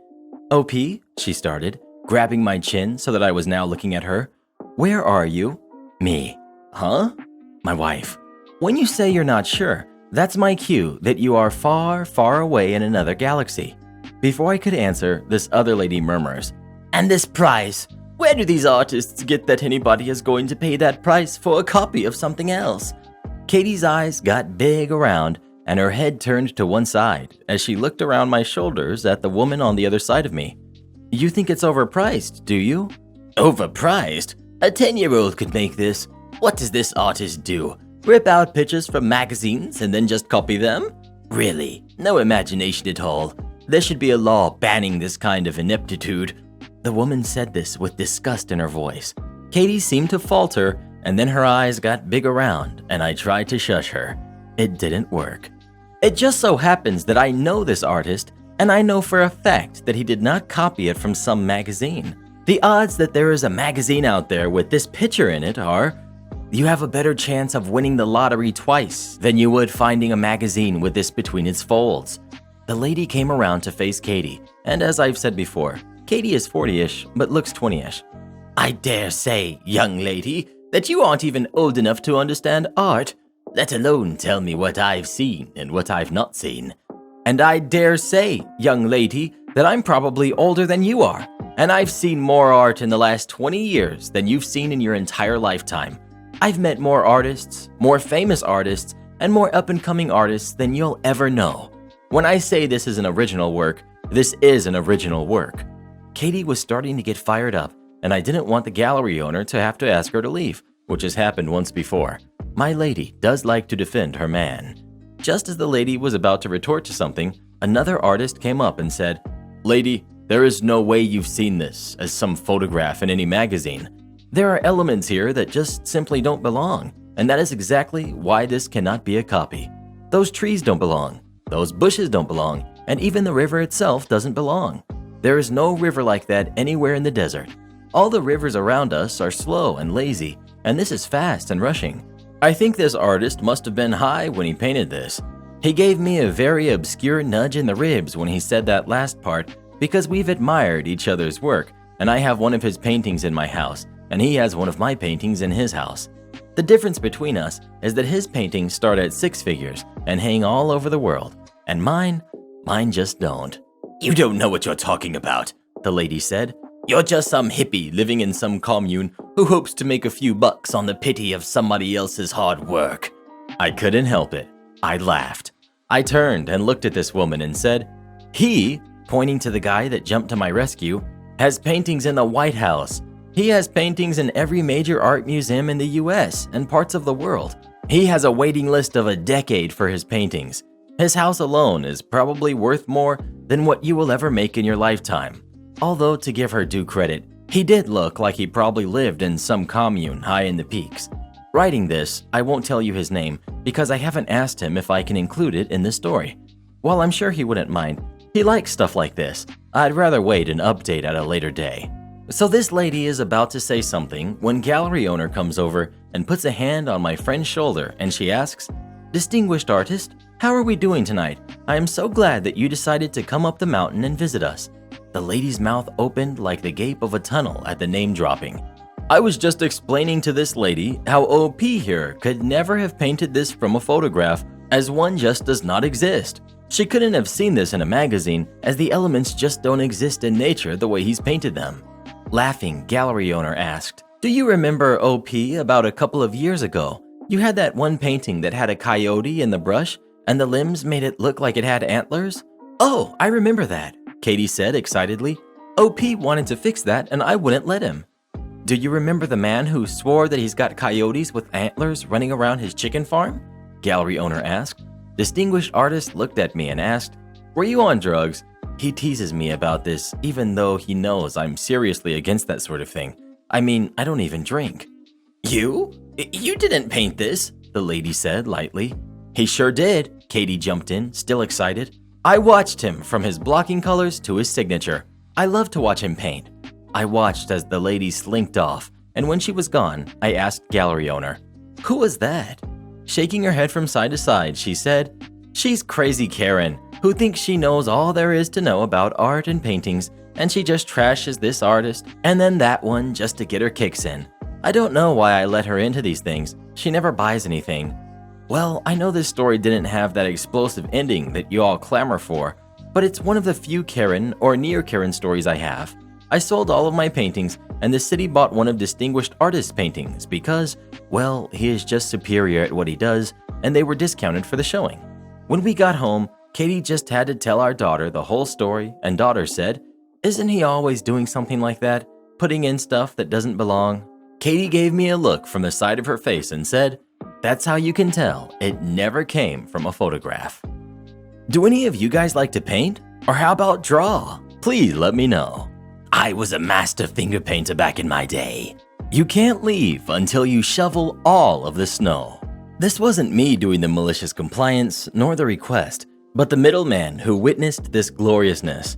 OP, she started, grabbing my chin so that I was now looking at her. Where are you? Me. Huh? My wife. When you say you're not sure, that's my cue that you are far, far away in another galaxy. Before I could answer, this other lady murmurs, And this price? Where do these artists get that anybody is going to pay that price for a copy of something else? Katie's eyes got big around and her head turned to one side as she looked around my shoulders at the woman on the other side of me. You think it's overpriced, do you? Overpriced? A 10-year-old could make this. What does this artist do? Rip out pictures from magazines and then just copy them? Really, no imagination at all. There should be a law banning this kind of ineptitude." The woman said this with disgust in her voice. Katie seemed to falter, and then her eyes got big around, and I tried to shush her. It didn't work. It just so happens that I know this artist, and I know for a fact that he did not copy it from some magazine. The odds that there is a magazine out there with this picture in it are, you have a better chance of winning the lottery twice than you would finding a magazine with this between its folds. The lady came around to face Katie, and as I've said before, Katie is 40-ish, but looks 20-ish. "I dare say, young lady, that you aren't even old enough to understand art, let alone tell me what I've seen and what I've not seen. And I dare say, young lady, that I'm probably older than you are, and I've seen more art in the last 20 years than you've seen in your entire lifetime. I've met more artists, more famous artists, and more up-and-coming artists than you'll ever know. When I say this is an original work, this is an original work." Katie was starting to get fired up, and I didn't want the gallery owner to have to ask her to leave, which has happened once before. My lady does like to defend her man. Just as the lady was about to retort to something, another artist came up and said, "Lady, there is no way you've seen this as some photograph in any magazine. There are elements here that just simply don't belong, and that is exactly why this cannot be a copy. Those trees don't belong, those bushes don't belong, and even the river itself doesn't belong. There is no river like that anywhere in the desert. All the rivers around us are slow and lazy, and this is fast and rushing. I think this artist must have been high when he painted this. He gave me a very obscure nudge in the ribs when he said that last part because we've admired each other's work, and I have one of his paintings in my house, and he has one of my paintings in his house. The difference between us is that his paintings start at 6 figures and hang all over the world, and mine just don't." "You don't know what you're talking about," the lady said. "You're just some hippie living in some commune who hopes to make a few bucks on the pity of somebody else's hard work." I couldn't help it. I laughed. I turned and looked at this woman and said, "He," pointing to the guy that jumped to my rescue, "has paintings in the White House. He has paintings in every major art museum in the US and parts of the world. He has a waiting list of a decade for his paintings. His house alone is probably worth more than what you will ever make in your lifetime." Although, to give her due credit, he did look like he probably lived in some commune high in the peaks. Writing this, I won't tell you his name because I haven't asked him if I can include it in the story. While I'm sure he wouldn't mind, he likes stuff like this. I'd rather wait and update at a later day. So this lady is about to say something when gallery owner comes over and puts a hand on my friend's shoulder and she asks, "Distinguished artist, how are we doing tonight? I am so glad that you decided to come up the mountain and visit us." The lady's mouth opened like the gape of a tunnel at the name dropping. I was just explaining to this lady how OP here could never have painted this from a photograph, as one just does not exist. She couldn't have seen this in a magazine, as the elements just don't exist in nature the way he's painted them. Laughing, gallery owner asked, "Do you remember OP about a couple of years ago? You had that one painting that had a coyote in the brush, and the limbs made it look like it had antlers?" "Oh, I remember that," Katie said excitedly. "OP wanted to fix that and I wouldn't let him." "Do you remember the man who swore that he's got coyotes with antlers running around his chicken farm?" Gallery owner asked. Distinguished artist looked at me and asked, "Were you on drugs?" He teases me about this even though he knows I'm seriously against that sort of thing. I mean, I don't even drink. You didn't paint this," the lady said lightly. "He sure did," Katie jumped in, still excited. "I watched him from his blocking colors to his signature. I love to watch him paint." I watched as the lady slinked off, and when she was gone, I asked gallery owner, "Who was that?" Shaking her head from side to side, she said, "She's crazy Karen, who thinks she knows all there is to know about art and paintings, and she just trashes this artist and then that one just to get her kicks in. I don't know why I let her into these things. She never buys anything." Well, I know this story didn't have that explosive ending that you all clamor for, but it's one of the few Karen or near Karen stories I have. I sold all of my paintings, and the city bought one of Distinguished Artist's paintings because, well, he is just superior at what he does, and they were discounted for the showing. When we got home, Katie just had to tell our daughter the whole story, and daughter said, "Isn't he always doing something like that, putting in stuff that doesn't belong?" Katie gave me a look from the side of her face and said, That's how you can tell it never came from a photograph. Do any of you guys like to paint? Or how about draw? Please let me know. I was a master finger painter back in my day. You can't leave until you shovel all of the snow. This wasn't me doing the malicious compliance nor the request, but the middleman who witnessed this gloriousness.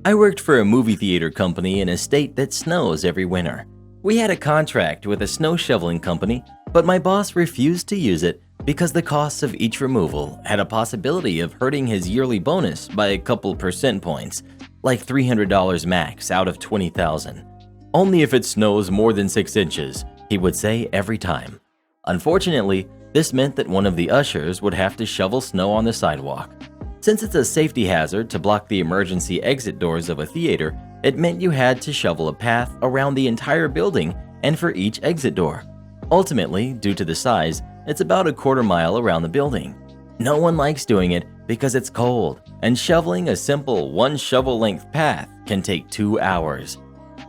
I worked for a movie theater company in a state that snows every winter. We had a contract with a snow shoveling company, but my boss refused to use it because the costs of each removal had a possibility of hurting his yearly bonus by a couple percent points, like $300 max out of $20,000. Only if it snows more than 6 inches, he would say every time. Unfortunately, this meant that one of the ushers would have to shovel snow on the sidewalk. Since it's a safety hazard to block the emergency exit doors of a theater, it meant you had to shovel a path around the entire building and for each exit door. Ultimately, due to the size, it's about a quarter mile around the building. No one likes doing it because it's cold, and shoveling a simple 1 shovel length path can take 2 hours.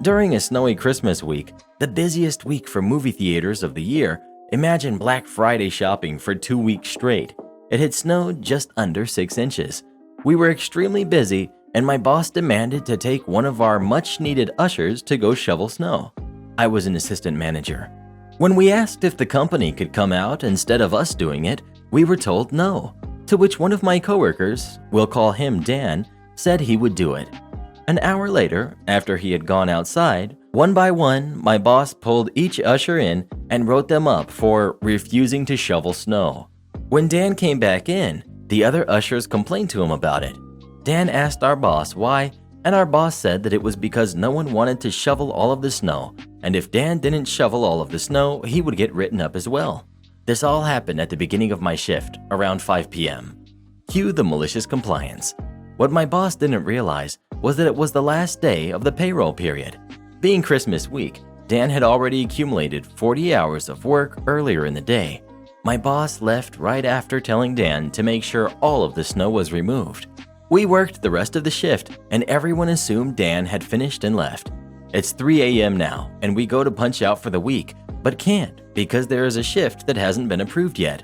During a snowy Christmas week, the busiest week for movie theaters of the year, imagine Black Friday shopping for 2 weeks straight. It had snowed just under 6 inches. We were extremely busy, and my boss demanded to take one of our much-needed ushers to go shovel snow. I was an assistant manager. When we asked if the company could come out instead of us doing it, we were told no, to which one of my coworkers, we'll call him Dan, said he would do it. An hour later, after he had gone outside, one by one, my boss pulled each usher in and wrote them up for refusing to shovel snow. When Dan came back in, the other ushers complained to him about it. Dan asked our boss why, and our boss said that it was because no one wanted to shovel all of the snow, and if Dan didn't shovel all of the snow, he would get written up as well. This all happened at the beginning of my shift, around 5 p.m. Cue the malicious compliance. What my boss didn't realize was that it was the last day of the payroll period. Being Christmas week, Dan had already accumulated 40 hours of work earlier in the day. My boss left right after telling Dan to make sure all of the snow was removed. We worked the rest of the shift, and everyone assumed Dan had finished and left. It's 3 a.m. now, and we go to punch out for the week, but can't because there is a shift that hasn't been approved yet.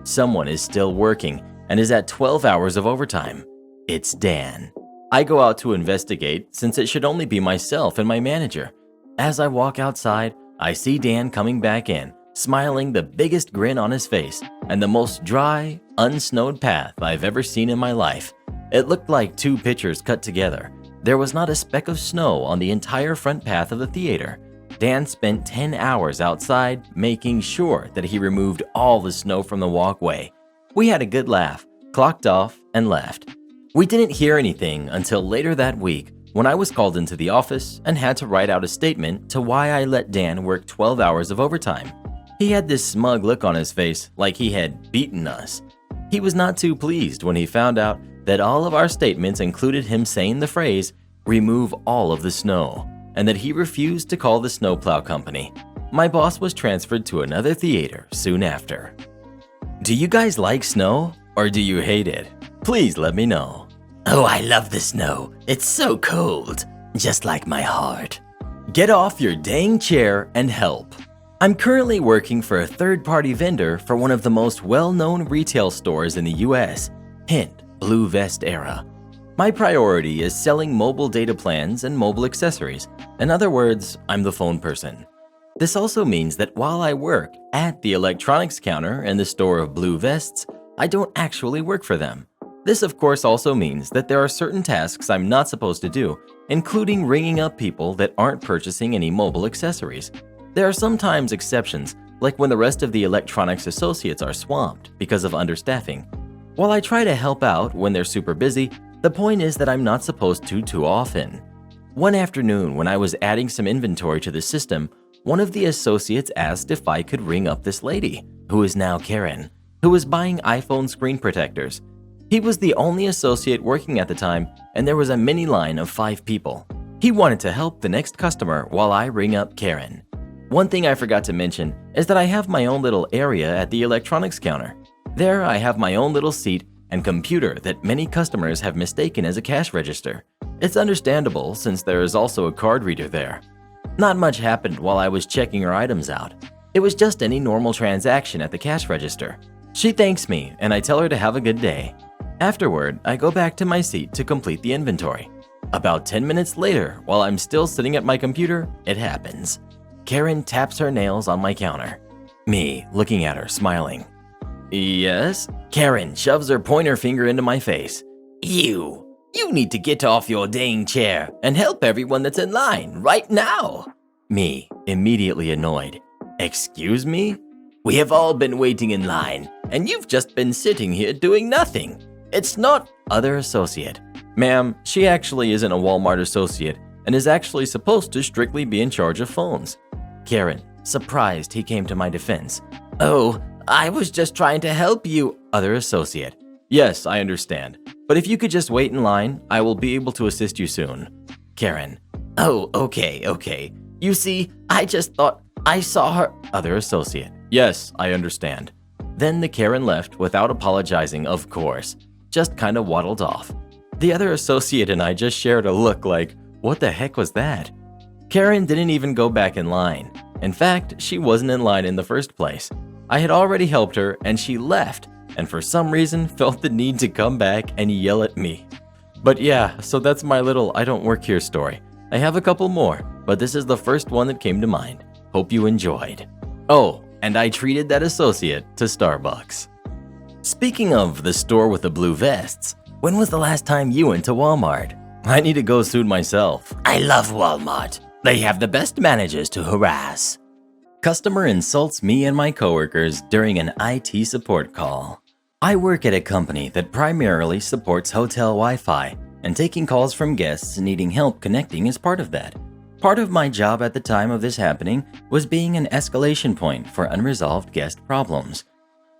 Someone is still working and is at 12 hours of overtime. It's Dan. I go out to investigate since it should only be myself and my manager. As I walk outside, I see Dan coming back in, smiling the biggest grin on his face and the most dry, unsnowed path I've ever seen in my life. It looked like 2 pictures cut together. There was not a speck of snow on the entire front path of the theater. Dan spent 10 hours outside making sure that he removed all the snow from the walkway. We had a good laugh, clocked off, and left. We didn't hear anything until later that week when I was called into the office and had to write out a statement to why I let Dan work 12 hours of overtime. He had this smug look on his face like he had beaten us. He was not too pleased when he found out that all of our statements included him saying the phrase, "remove all of the snow," and that he refused to call the snowplow company. My boss was transferred to another theater soon after. Do you guys like snow, or do you hate it? Please let me know. Oh, I love the snow. It's so cold, just like my heart. Get off your dang chair and help. I'm currently working for a third-party vendor for one of the most well-known retail stores in the US. Hint, Blue Vest era. My priority is selling mobile data plans and mobile accessories. In other words, I'm the phone person. This also means that while I work at the electronics counter in the store of Blue Vests, I don't actually work for them. This of course also means that there are certain tasks I'm not supposed to do, including ringing up people that aren't purchasing any mobile accessories. There are sometimes exceptions, like when the rest of the electronics associates are swamped because of understaffing. While I try to help out when they're super busy, the point is that I'm not supposed to too often. One afternoon when I was adding some inventory to the system, one of the associates asked if I could ring up this lady, who is now Karen, who was buying iPhone screen protectors. He was the only associate working at the time, and there was a mini line of 5 people. He wanted to help the next customer while I ring up Karen. One thing I forgot to mention is that I have my own little area at the electronics counter. There I have my own little seat and computer that many customers have mistaken as a cash register. It's understandable since there is also a card reader there. Not much happened while I was checking her items out. It was just any normal transaction at the cash register. She thanks me, and I tell her to have a good day. Afterward, I go back to my seat to complete the inventory. About 10 minutes later, while I'm still sitting at my computer, it happens. Karen taps her nails on my counter. Me, looking at her, smiling. Yes? Karen shoves her pointer finger into my face. You need to get off your dang chair and help everyone that's in line right now. Me, immediately annoyed. Excuse me? We have all been waiting in line, and you've just been sitting here doing nothing. It's not... Other associate. Ma'am, she actually isn't a Walmart associate and is actually supposed to strictly be in charge of phones. Karen, surprised he came to my defense. Oh, I was just trying to help you. Other associate. Yes, I understand. But if you could just wait in line, I will be able to assist you soon. Karen. Oh, okay. You see, I just thought I saw her. Other associate. Yes, I understand. Then the Karen left without apologizing, of course. Just kind of waddled off. The other associate and I just shared a look like, what the heck was that? Karen didn't even go back in line. In fact, she wasn't in line in the first place. I had already helped her and she left, and for some reason felt the need to come back and yell at me. But yeah, so that's my little I don't work here story. I have a couple more, but this is the first one that came to mind. Hope you enjoyed. Oh, and I treated that associate to Starbucks. Speaking of the store with the blue vests, when was the last time you went to Walmart? I need to go soon myself. I love Walmart. They have the best managers to harass. Customer insults me and my coworkers during an IT support call. I work at a company that primarily supports hotel Wi-Fi, and taking calls from guests needing help connecting is part of that. Part of my job at the time of this happening was being an escalation point for unresolved guest problems.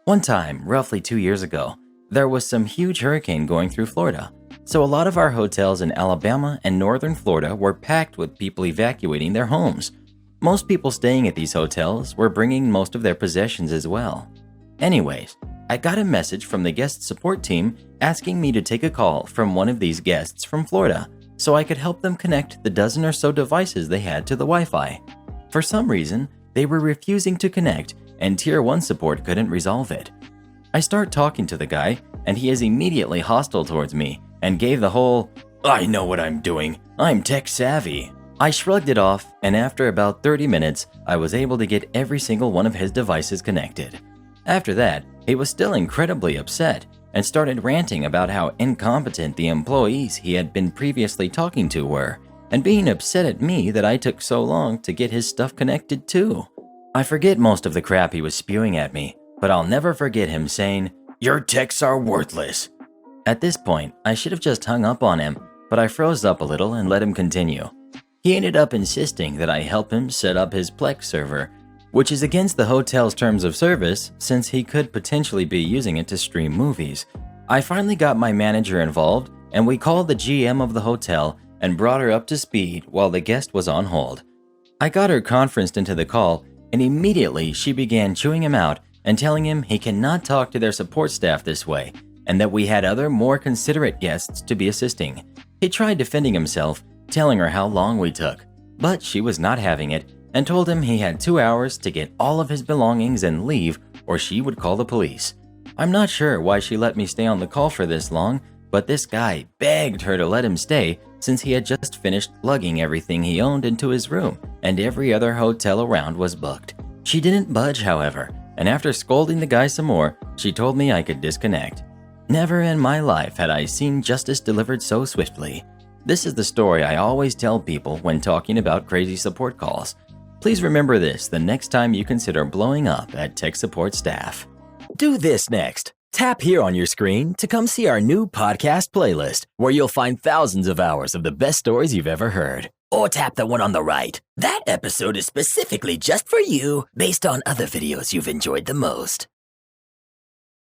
One time, roughly 2 years ago, there was some huge hurricane going through Florida, so a lot of our hotels in Alabama and northern Florida were packed with people evacuating their homes. Most people staying at these hotels were bringing most of their possessions as well. Anyways, I got a message from the guest support team asking me to take a call from one of these guests from Florida so I could help them connect the dozen or so devices they had to the Wi-Fi. For some reason, they were refusing to connect and Tier 1 support couldn't resolve it. I start talking to the guy and he is immediately hostile towards me and gave the whole, I know what I'm doing, I'm tech savvy. I shrugged it off, and after about 30 minutes, I was able to get every single one of his devices connected. After that, he was still incredibly upset and started ranting about how incompetent the employees he had been previously talking to were, and being upset at me that I took so long to get his stuff connected too. I forget most of the crap he was spewing at me, but I'll never forget him saying, "Your techs are worthless." At this point, I should have just hung up on him, but I froze up a little and let him continue. He ended up insisting that I help him set up his Plex server, which is against the hotel's terms of service since he could potentially be using it to stream movies. I finally got my manager involved and we called the GM of the hotel and brought her up to speed while the guest was on hold. I got her conferenced into the call and immediately she began chewing him out and telling him he cannot talk to their support staff this way and that we had other more considerate guests to be assisting. He tried defending himself, telling her how long we took, but she was not having it and told him he had 2 hours to get all of his belongings and leave or she would call the police. I'm not sure why she let me stay on the call for this long, but this guy begged her to let him stay since he had just finished lugging everything he owned into his room and every other hotel around was booked. She didn't budge, however, and after scolding the guy some more, she told me I could disconnect. Never in my life had I seen justice delivered so swiftly. This is the story I always tell people when talking about crazy support calls. Please remember this the next time you consider blowing up at tech support staff. Do this next. Tap here on your screen to come see our new podcast playlist, where you'll find thousands of hours of the best stories you've ever heard. Or tap the one on the right. That episode is specifically just for you, based on other videos you've enjoyed the most.